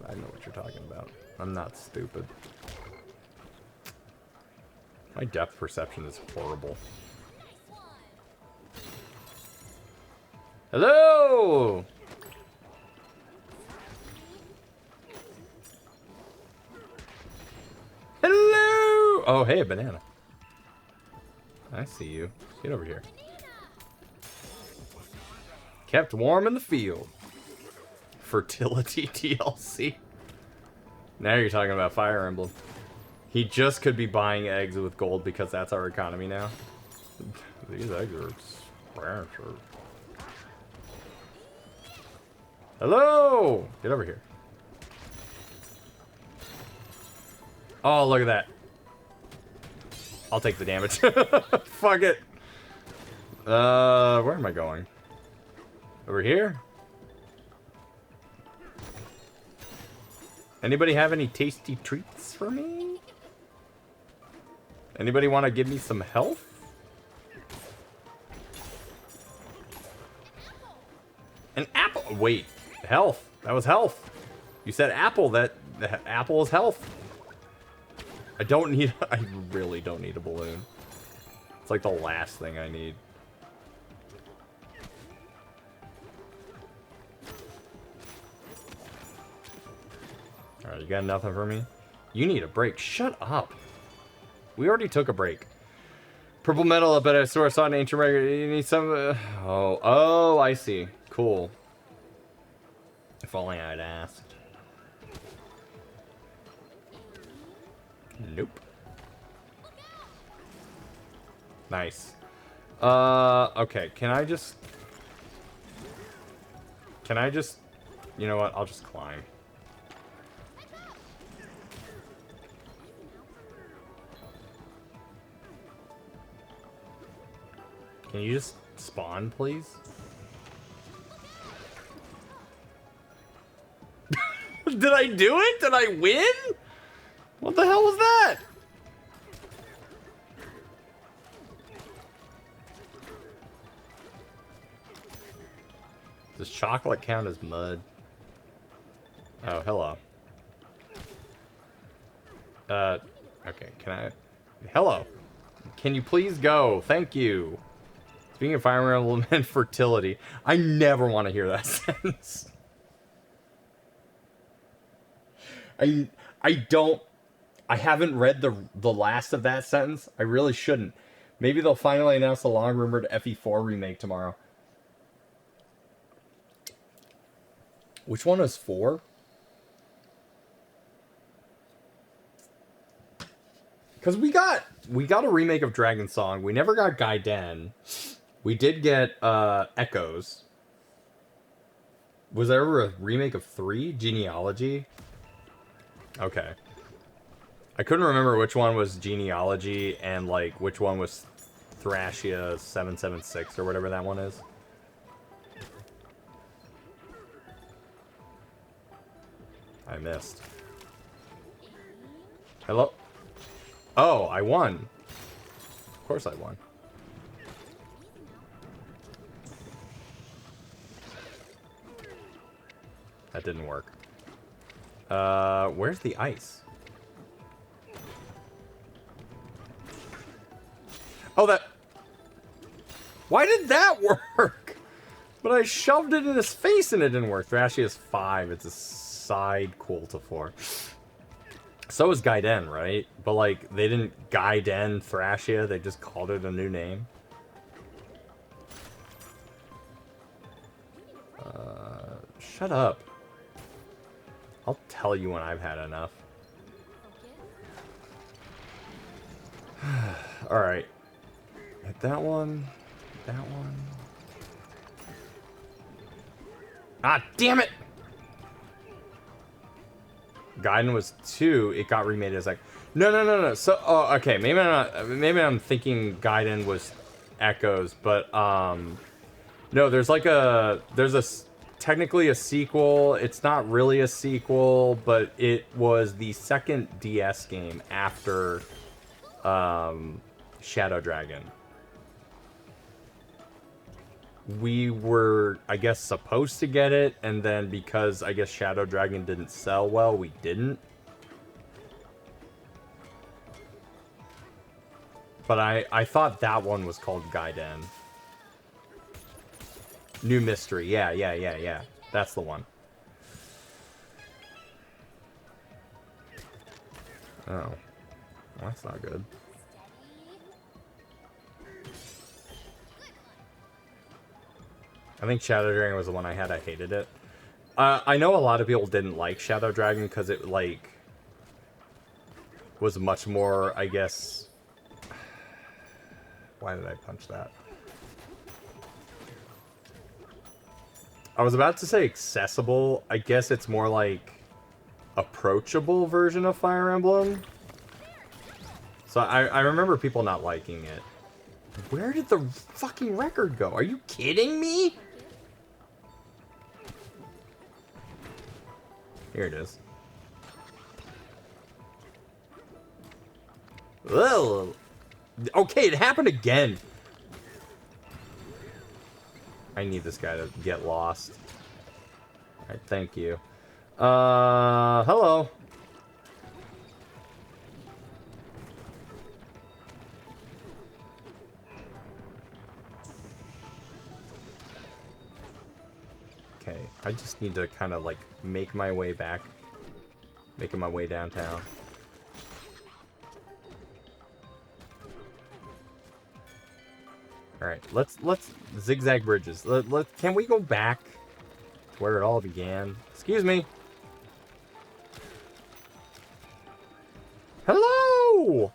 I know what you're talking about. I'm not stupid. My depth perception is horrible. Hello! Hello! Oh, hey, a banana. I see you. Get over here. Kept warm in the field. Fertility DLC. Now you're talking about Fire Emblem. He just could be buying eggs with gold because that's our economy now. These eggs are expensive. Hello! Get over here. Oh, look at that. I'll take the damage. Fuck it. Where am I going? Over here? Anybody have any tasty treats for me? Anybody want to give me some health? An apple. Wait. Health. That was health. You said apple. That apple is health. I really don't need a balloon. It's like the last thing I need. Alright, you got nothing for me? You need a break. Shut up. We already took a break. Purple metal up at a source on ancient record. You need some... Oh, I see. Cool. If only I'd asked. Nope. Nice. Okay, can I just... You know what? I'll just climb. Can you just spawn, please? Did I do it? Did I win? What the hell was that? Does chocolate count as mud? Oh, hello. Okay, can I... Hello. Can you please go? Thank you. It's Speaking of Fire Emblem and fertility, I never want to hear that sentence. I haven't read the last of that sentence. I really shouldn't. Maybe they'll finally announce the long rumored FE4 remake tomorrow. Which one is 4? Because we got a remake of Dragon Song. We never got Gaiden. We did get Echoes. Was there ever a remake of 3? Genealogy? Okay. I couldn't remember which one was Genealogy and like which one was Thrashia 776 or whatever that one is. I missed. Hello? Oh, I won. Of course I won. That didn't work. Where's the ice? Oh, that... Why did that work? But I shoved it in his face and it didn't work. Thrashia is 5. It's a side cultifor. So is Gaiden, right? But, like, they didn't Gaiden Thrashia. They just called it a new name. Shut up. I'll tell you when I've had enough. Alright. Hit that one. That one. Ah, damn it! Gaiden was 2. It got remade as like... No. So, oh, okay. Maybe I'm thinking Gaiden was Echoes, but, no, there's like technically a sequel. It's not really a sequel, but it was the second DS game after Shadow Dragon. We were, I guess, supposed to get it, and then because I guess Shadow Dragon didn't sell well, we didn't. But I thought that one was called Gaiden. New Mystery. Yeah. That's the one. Oh. Well, that's not good. I think Shadow Dragon was the one I had. I hated it. I know a lot of people didn't like Shadow Dragon because it, like, was much more, I guess... Why did I punch that? I was about to say accessible. I guess it's more like approachable version of Fire Emblem. So I remember people not liking it. Where did the fucking record go? Are you kidding me? Here it is. Ugh. Okay, it happened again. I need this guy to get lost. Alright, thank you. Hello. Okay, I just need to kind of, like, make my way back. Making my way downtown. Alright, let's zigzag bridges. Can we go back to where it all began? Excuse me. Hello!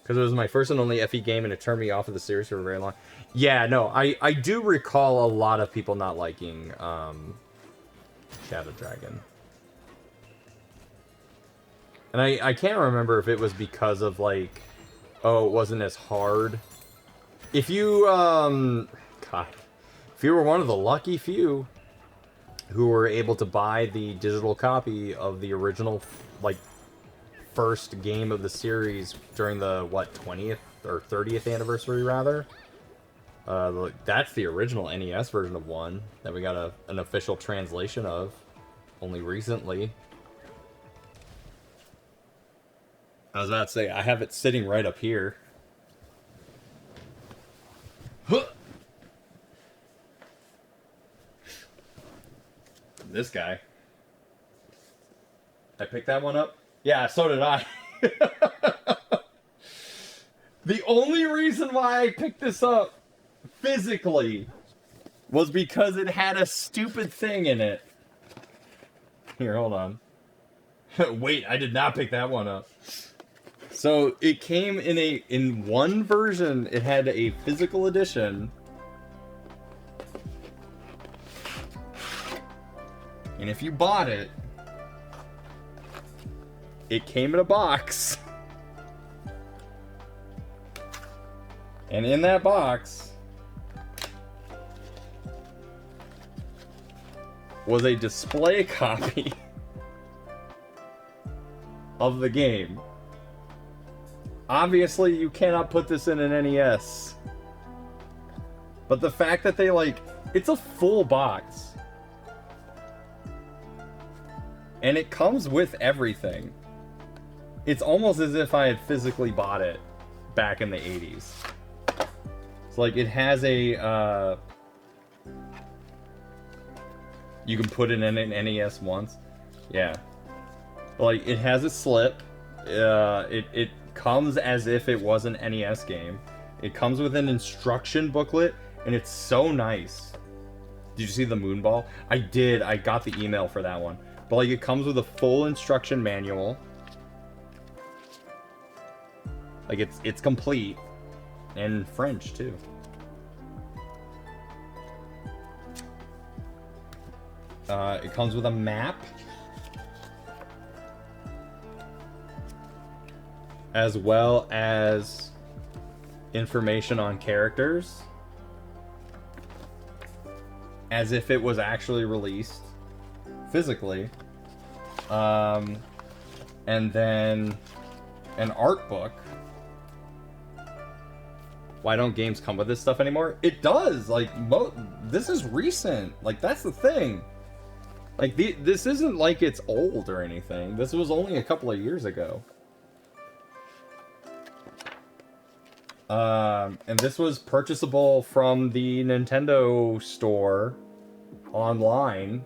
Because it was my first and only FE game and it turned me off of the series for very long. Yeah, no, I do recall a lot of people not liking Shadow Dragon. And I can't remember if it was because of, like... Oh, it wasn't as hard. If you, God, if you were one of the lucky few who were able to buy the digital copy of the original, like, first game of the series during the, what, 20th or 30th anniversary, rather? That's the original NES version of 1 that we got an official translation of only recently. I was about to say, I have it sitting right up here. this guy. I picked that one up? Yeah, so did I. The only reason why I picked this up physically was because it had a stupid thing in it. Here, hold on. Wait, I did not pick that one up. So it came in one version, it had a physical edition. And if you bought it, it came in a box. And in that box was a display copy of the game. Obviously, you cannot put this in an NES. But the fact that they, like, it's a full box. And it comes with everything. It's almost as if I had physically bought it back in the 80s. It's like, it has a, you can put it in an NES once. Yeah. Like, it has a slip. It comes as if it was an NES game. It comes with an instruction booklet, and it's so nice. Did you see the moon ball? I did. I got the email for that one. But, like, it comes with a full instruction manual. Like, it's complete. And French, too. It comes with a map. As well as information on characters. As if it was actually released physically. And then an art book. Why don't games come with this stuff anymore? It does. Like, this is recent. Like, that's the thing. Like, this isn't like it's old or anything. This was only a couple of years ago. And this was purchasable from the Nintendo store online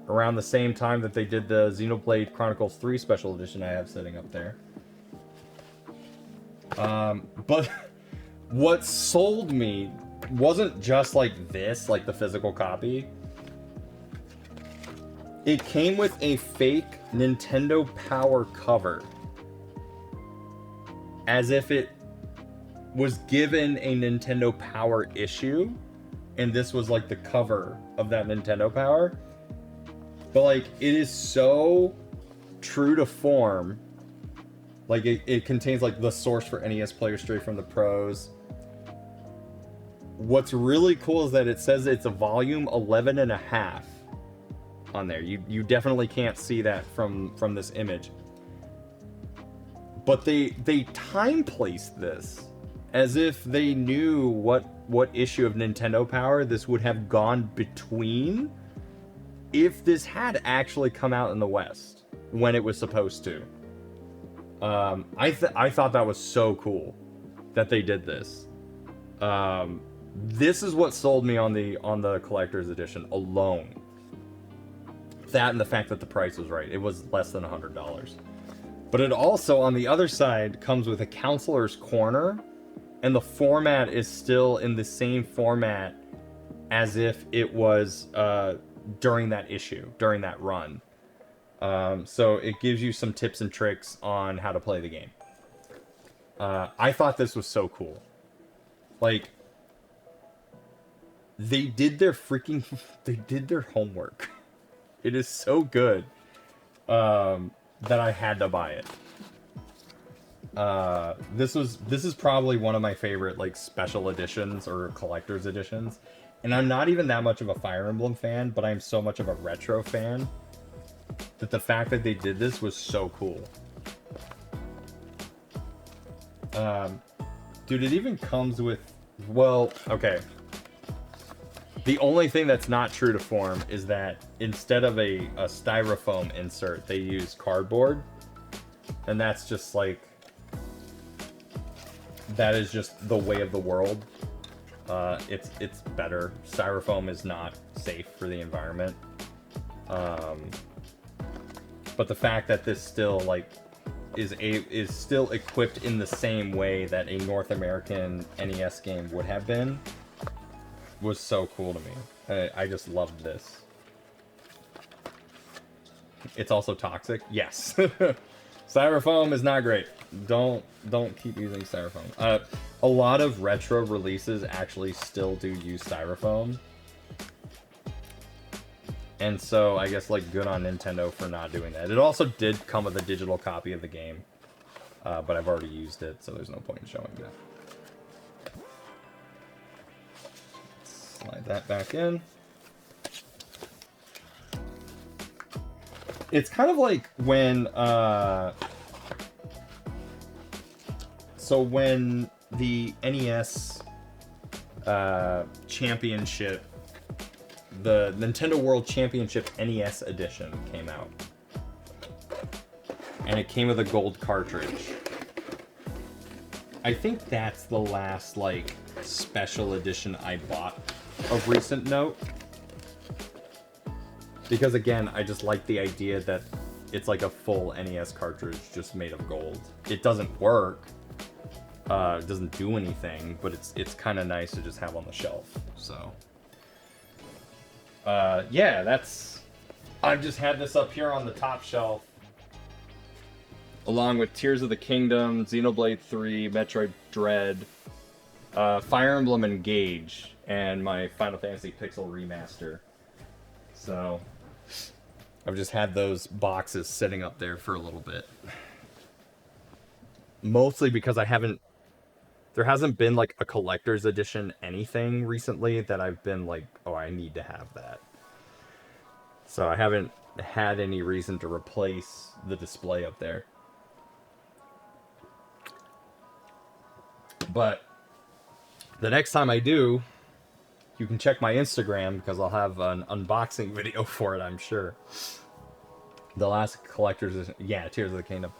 around the same time that they did the Xenoblade Chronicles 3 Special Edition I have sitting up there. But what sold me wasn't just like this, like the physical copy. It came with a fake Nintendo Power cover. As if it was given a Nintendo Power issue, and this was like the cover of that Nintendo Power. But like, it is so true to form. Like, it contains like the source for NES players straight from the pros. What's really cool is that it says it's a volume 11.5 on there. You definitely can't see that from this image. But they time placed this as if they knew what issue of Nintendo Power this would have gone between if this had actually come out in the West when it was supposed to. I thought that was so cool that they did this. This is what sold me on the collector's edition alone. That and the fact that the price was right. It was less than $100. But it also, on the other side, comes with a counselor's corner, and the format is still in the same format as if it was during that issue, during that run. So it gives you some tips and tricks on how to play the game. I thought this was so cool. Like, they did their homework. It is so good that I had to buy it. This is probably one of my favorite like special editions or collector's editions. And I'm not even that much of a Fire Emblem fan, but I'm so much of a retro fan that the fact that they did this was so cool. Dude, it even comes with, well, okay. The only thing that's not true to form is that instead of a styrofoam insert, they use cardboard. And that's just like, that is just the way of the world. It's better. Styrofoam is not safe for the environment. But the fact that this still like is still equipped in the same way that a North American NES game would have been was so cool to me. I just loved this. It's also toxic. Yes. Styrofoam is not great. Don't keep using styrofoam. A lot of retro releases actually still do use styrofoam. And so I guess like good on Nintendo for not doing that. It also did come with a digital copy of the game. But I've already used it, so there's no point in showing that. Slide that back in. It's kind of like when so when the NES Championship, the Nintendo World Championship NES edition came out. And it came with a gold cartridge. I think that's the last, like, special edition I bought of recent note. Because, again, I just like the idea that it's like a full NES cartridge just made of gold. It doesn't work. It doesn't do anything, but it's kind of nice to just have on the shelf. So, yeah, that's... I've just had this up here on the top shelf. Along with Tears of the Kingdom, Xenoblade 3, Metroid Dread, Fire Emblem Engage, and my Final Fantasy Pixel Remaster. So, I've just had those boxes sitting up there for a little bit. Mostly because there hasn't been like a collector's edition anything recently that I've been like, oh, I need to have that. So I haven't had any reason to replace the display up there. But the next time I do, you can check my Instagram because I'll have an unboxing video for it, I'm sure. The last collector's edition, yeah, Tears of the Kingdom.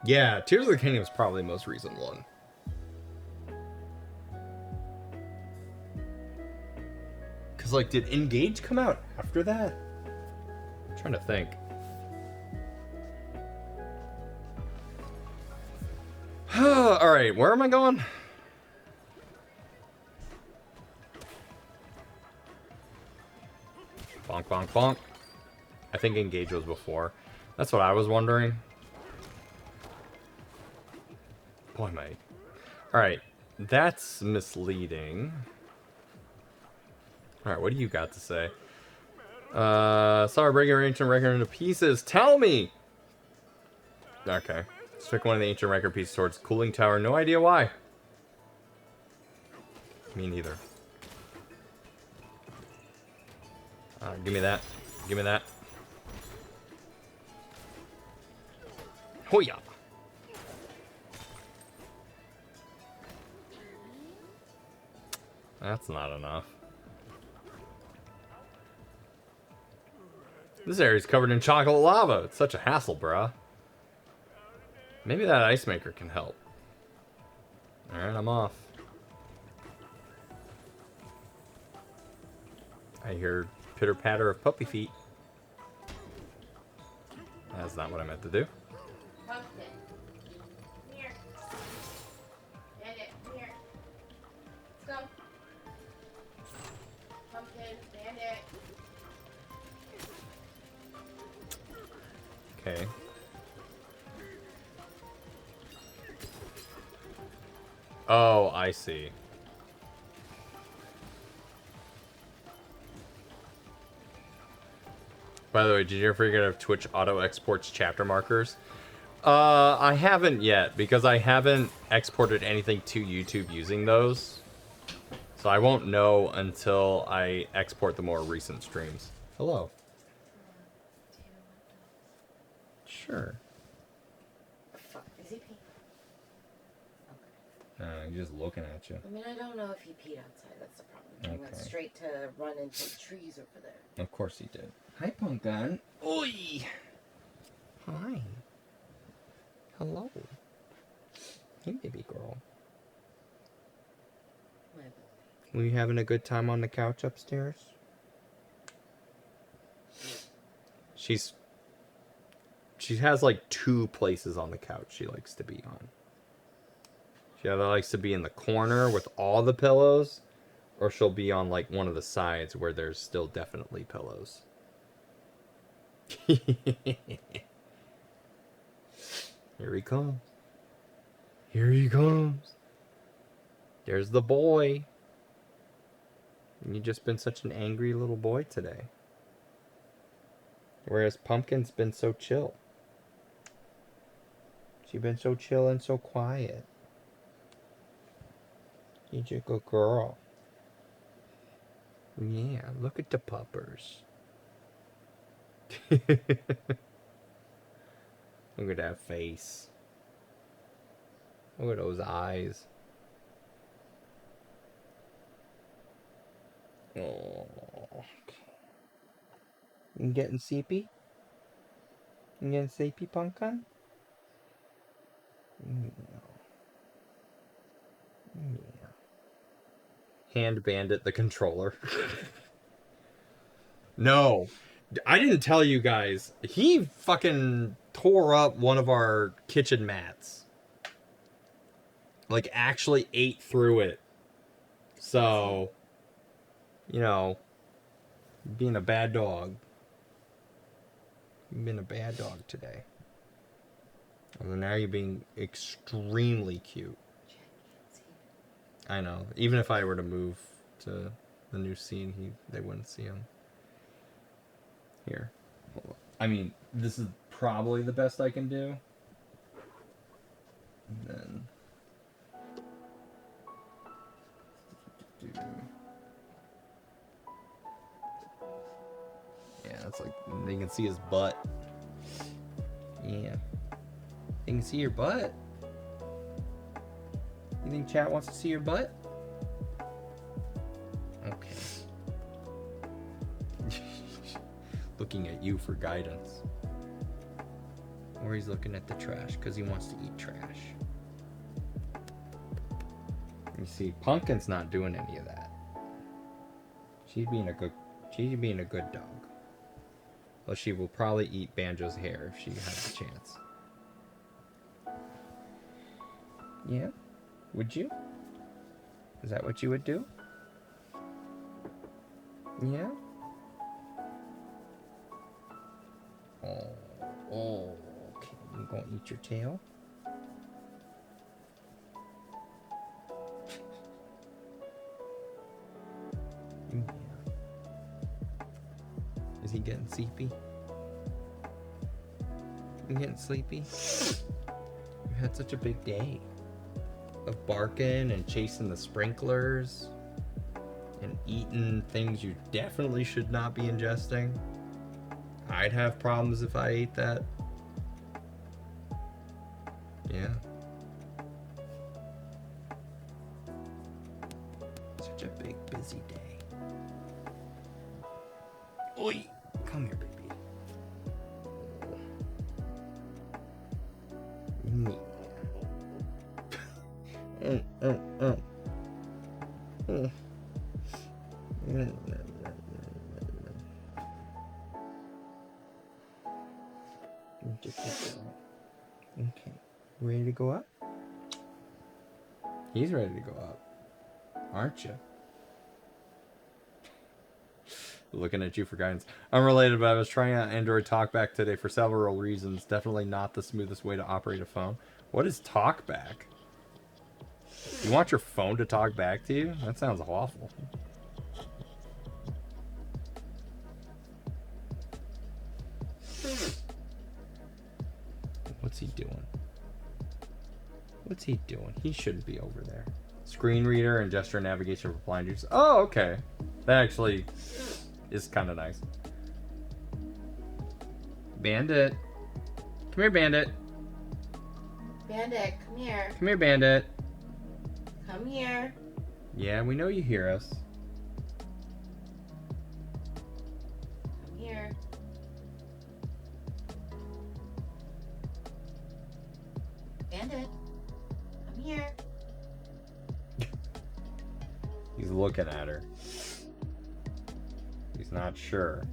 Yeah, Tears of the Kingdom is probably the most recent one. Because, like, did Engage come out after that? I'm trying to think. Alright, where am I going? Bonk, bonk, bonk. I think Engage was before. That's what I was wondering. Boy, mate. Alright, that's misleading. Alright, what do you got to say? Sorry, breaking your ancient record into pieces. Tell me! Okay. Stick one of the ancient record pieces towards cooling tower. No idea why. Me neither. Give me that. Give me that. Hoya! That's not enough. This area's covered in chocolate lava. It's such a hassle, bruh. Maybe that ice maker can help. Alright, I'm off. I hear pitter-patter of puppy feet. That's not what I meant to do. Pumpkin. Here. Bandit, here. Let's go. Pumpkin, Bandit. Okay. Oh, I see. By the way, did you ever figure out if Twitch auto exports chapter markers? I haven't yet, because I haven't exported anything to YouTube using those. So I won't know until I export the more recent streams. Hello. Sure. Fuck, is he peeing? He's just looking at you. I mean, I don't know if he peed outside. That's the problem. He went Okay. straight to run into the trees over there. Of course he did. Hi, Pumpkin. Oi! Hi. Hello. Hey, baby girl. My boy. Were you having a good time on the couch upstairs? She has like 2 places on the couch she likes to be on. She either likes to be in the corner with all the pillows, or she'll be on like one of the sides where there's still definitely pillows. Here he comes. Here he comes. There's the boy. You've just been such an angry little boy today. Whereas Pumpkin's been so chill. She's been so chill and so quiet. She's a good girl. Yeah, look at the puppers. Look at that face. Look at those eyes. Oh. You getting sleepy? You getting sleepy, Pumpkin? Yeah. Hand Bandit the controller. No. I didn't tell you guys. He fucking tore up one of our kitchen mats. Like, actually ate through it. So, you know, being a bad dog. You've been a bad dog today. Well, now you're being extremely cute. I know. Even if I were to move to the new scene, they wouldn't see him. Here. Hold on. I mean, this is probably the best I can do. And then... Yeah, that's like... You can see his butt. Yeah. You can see your butt. You think chat wants to see your butt? Okay. Looking at you for guidance. Or he's looking at the trash because he wants to eat trash. You see, Pumpkin's not doing any of that. She's being a good dog. Well, she will probably eat Banjo's hair if she has the chance. Yeah? Would you? Is that what you would do? Yeah? Oh, okay. You gonna eat your tail? Yeah. Is he getting sleepy? You getting sleepy? You had such a big day of barking and chasing the sprinklers and eating things you definitely should not be ingesting. I'd have problems if I ate that. Yeah. Such a big, busy day. Oi! Come here, baby. Okay, ready to go up? He's ready to go up, aren't you? Looking at you for guidance. Unrelated, but I was trying out Android TalkBack today for several reasons. Definitely not the smoothest way to operate a phone. What is TalkBack? You want your phone to talk back to you? That sounds awful. What's he doing? What's he doing? He shouldn't be over there. Screen reader and gesture navigation for blind users. Oh, okay. That actually is kind of nice. Bandit. Come here, Bandit. Bandit, come here. Come here, Bandit. Come here. Yeah, we know you hear us. Come here. Bandit, come here. He's looking at her. He's not sure.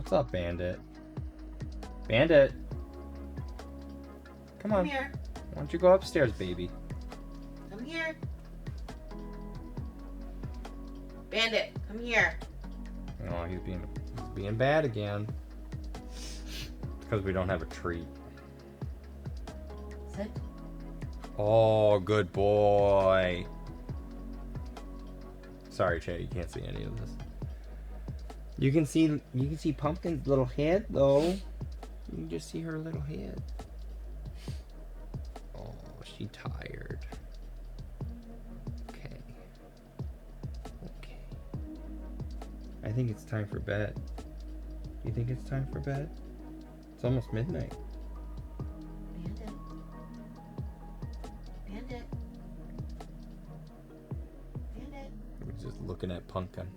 What's up, Bandit? Bandit! Come on. Come here. Why don't you go upstairs, baby? Come here. Bandit, come here. Oh, he's being bad again. Because we don't have a treat. Sit. Oh, good boy. Sorry, Che, you can't see any of this. You can see Pumpkin's little head though. You can just see her little head. Oh, she tired. Okay. Okay. I think it's time for bed. Do you think it's time for bed? It's almost midnight. Bandit. Bandit. Bandit. We're just looking at Pumpkin.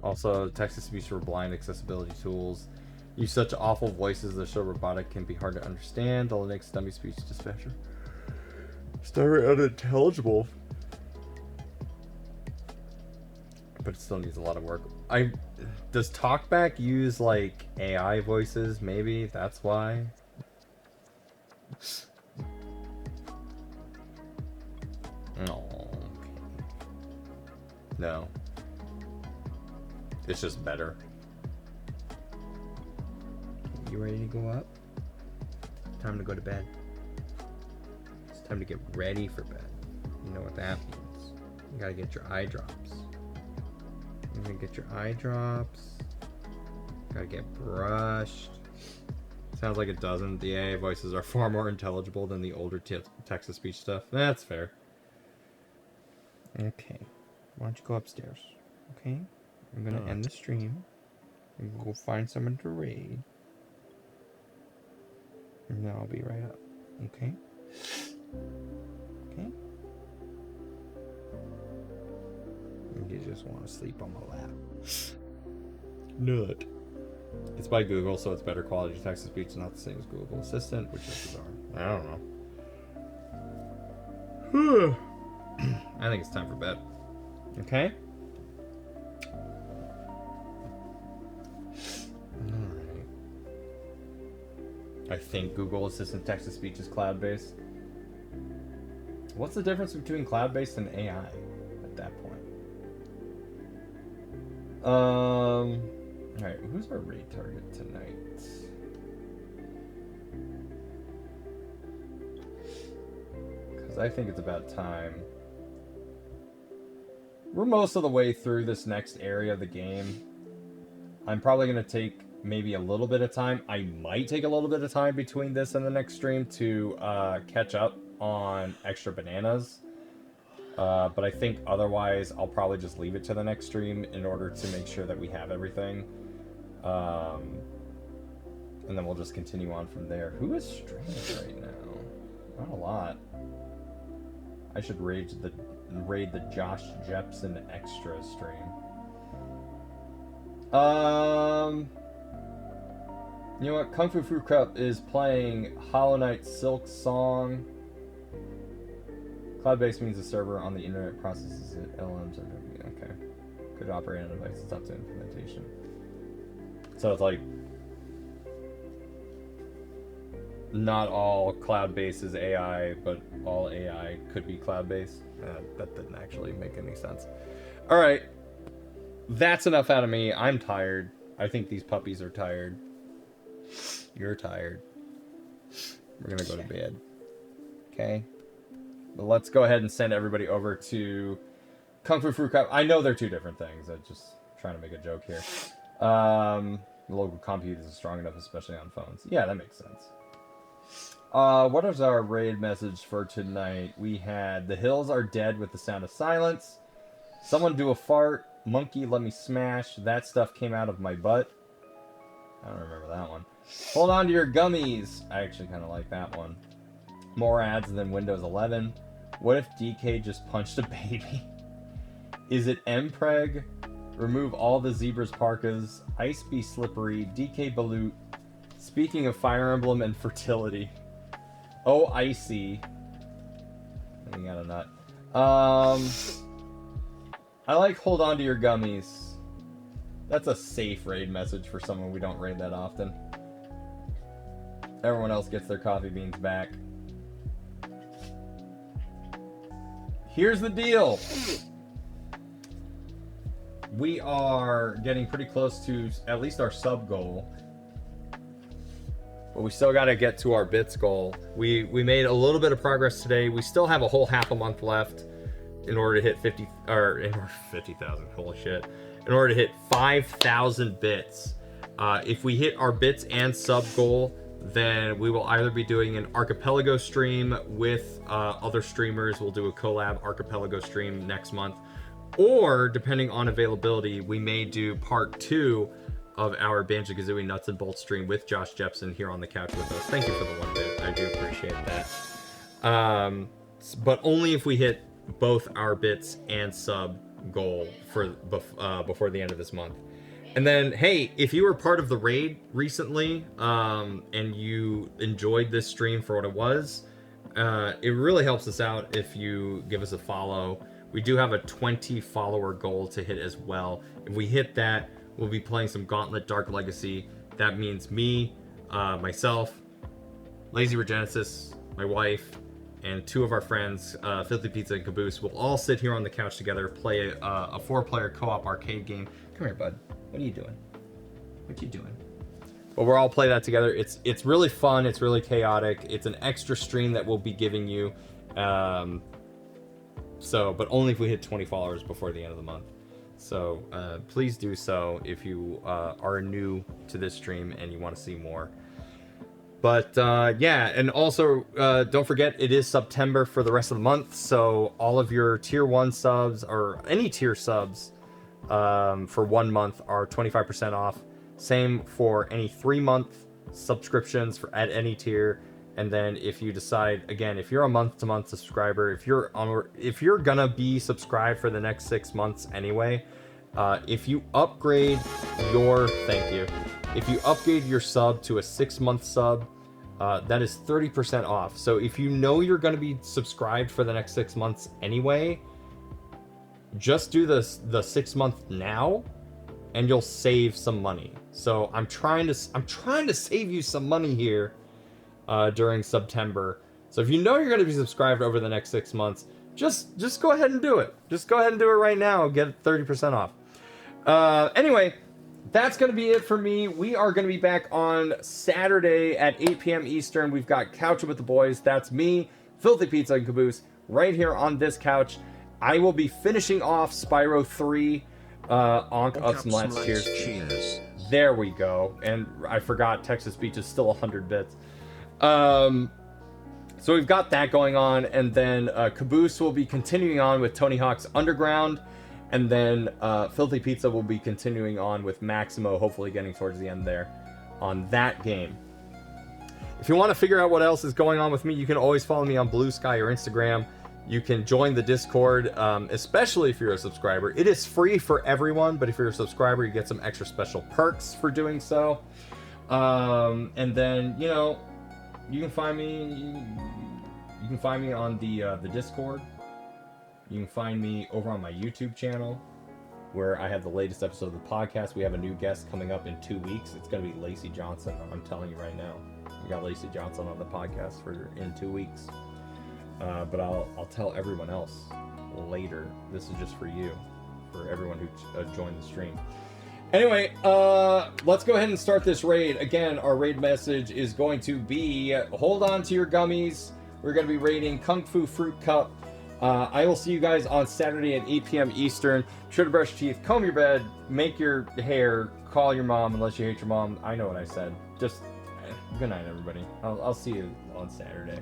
Also, text-to-speech for blind accessibility tools. Use such awful voices that show robotic can be hard to understand. The Linux dummy speech dispatcher. It's very unintelligible. But it still needs a lot of work. Does TalkBack use like AI voices? Maybe that's why. No. Okay. No. It's just better. You ready to go up? Time to go to bed. It's time to get ready for bed. You know what that means. You gotta get your eye drops. You're gonna get your eye drops. Gotta get brushed. Sounds like it doesn't. The AI voices are far more intelligible than the older text-to-speech stuff. That's fair. Okay. Why don't you go upstairs? Okay? I'm gonna end the stream. I'm gonna go find someone to raid. And then I'll be right up. Okay? Okay? You just want to sleep on my lap. Nut. It's by Google, so it's better quality text-to-speech, not the same as Google Assistant, which is bizarre. I don't know. I think it's time for bed. Okay? Alright. I think Google Assistant text-to-speech is cloud-based. What's the difference between cloud-based and AI at that point? Alright, who's our raid target tonight? Because I think it's about time. We're most of the way through this next area of the game. I'm probably going to take maybe a little bit of time. I might take a little bit of time between this and the next stream to catch up on extra bananas. But I think otherwise I'll probably just leave it to the next stream in order to make sure that we have everything. And then we'll just continue on from there. Who is streaming right now? Not a lot. I should raid the Josh Jepson extra stream. You know what? Kung Fu Fruit Cup is playing Hollow Knight Silk Song. Cloud-based means the server on the internet processes it. LLMs are okay. Could operate on a device. It's up to implementation. So it's like not all cloud-based is AI, but all AI could be cloud-based. That didn't actually make any sense. All right, that's enough out of me. I'm tired. I think these puppies are tired. You're tired. We're gonna go to bed. Okay. But let's go ahead and send everybody over to Kung Fu Fruit Cup. I know they're two different things. I'm just trying to make a joke here. The local compute is strong enough, especially on phones. Yeah, that makes sense. What is our raid message for tonight? We had the hills are dead with the sound of silence. Someone do a fart. Monkey let me smash. That stuff came out of my butt. I don't remember that one. Hold on to your gummies. I actually kind of like that one. More ads than Windows 11. What if DK just punched a baby? Is it Mpreg? Remove all the zebras parkas. Ice be slippery. DK balut. Speaking of Fire Emblem and fertility. Oh, icy. I think I got a nut. I like hold on to your gummies. That's a safe raid message for someone we don't raid that often. Everyone else gets their coffee beans back. Here's the deal. We are getting pretty close to at least our sub goal. But we still got to get to our bits goal. We made a little bit of progress today. We still have a whole half a month left in order to hit 50,000. Holy shit. In order to hit 5,000 bits. If we hit our bits and sub goal, then we will either be doing an Archipelago stream with other streamers. We'll do a collab Archipelago stream next month. Or, depending on availability, we may do part 2 of our Banjo-Kazooie Nuts and Bolts stream with Josh Jepson here on the couch with us. Thank you for the 1 bit. I do appreciate that. But only if we hit both our bits and sub goal for before the end of this month. And then, hey, if you were part of the raid recently and you enjoyed this stream for what it was, it really helps us out if you give us a follow. We do have a 20 follower goal to hit as well. If we hit that, we'll be playing some Gauntlet Dark Legacy. That means me, myself, Lazy Regenesis, my wife, and 2 of our friends, Filthy Pizza and Caboose, will all sit here on the couch together, play a 4-player co-op arcade game. Come here, bud. What are you doing? What you doing? But we'll all play that together. It's really fun. It's really chaotic. It's an extra stream that we'll be giving you. But only if we hit 20 followers before the end of the month. So please do so if you are new to this stream and you want to see more. But yeah, and also don't forget it is September for the rest of the month. So all of your tier 1 subs or any tier subs for 1 month are 25% off. Same for any 3-month subscriptions at any tier. And then if you decide, again, if you're a month-to-month subscriber, if you're gonna be subscribed for the next 6 months anyway, if you upgrade your if you upgrade your sub to a 6-month sub, that is 30% off. So if you know you're gonna be subscribed for the next 6 months anyway, just do the 6 month now, and you'll save some money. So I'm trying to save you some money here. During September. So if you know you're going to be subscribed over the next 6 months, just go ahead and do it. Just go ahead and do it right now. Get 30% off. Anyway, that's going to be it for me. We are going to be back on Saturday at 8 p.m. Eastern. We've got Couching with the Boys. That's me, Filthy Pizza, and Caboose right here on this couch. I will be finishing off Spyro 3. Onk up some last cheers. There we go. And I forgot Texas Beach is still 100 bits. So we've got that going on, and then Caboose will be continuing on with Tony Hawk's Underground, and then Filthy Pizza will be continuing on with Maximo, hopefully getting towards the end there on that game. If you want to figure out what else is going on with me, you can always follow me on Blue Sky or Instagram. You can join the Discord, especially if you're a subscriber. It is free for everyone, but if you're a subscriber, you get some extra special perks for doing so. And then, you know, you can find me. You can find me on the Discord. You can find me over on my YouTube channel, where I have the latest episode of the podcast. We have a new guest coming up in 2 weeks. It's going to be Lacey Johnson. I'm telling you right now, we got Lacey Johnson on the podcast in 2 weeks. But I'll tell everyone else later. This is just for you, for everyone who joined the stream. Anyway, let's go ahead and start this raid. Again, our raid message is going to be, hold on to your gummies. We're going to be raiding Kung Fu Fruit Cup. I will see you guys on Saturday at 8 p.m. Eastern. Be sure to brush your teeth, comb your bed, make your hair, call your mom unless you hate your mom. I know what I said. Just, good night, everybody. I'll see you on Saturday.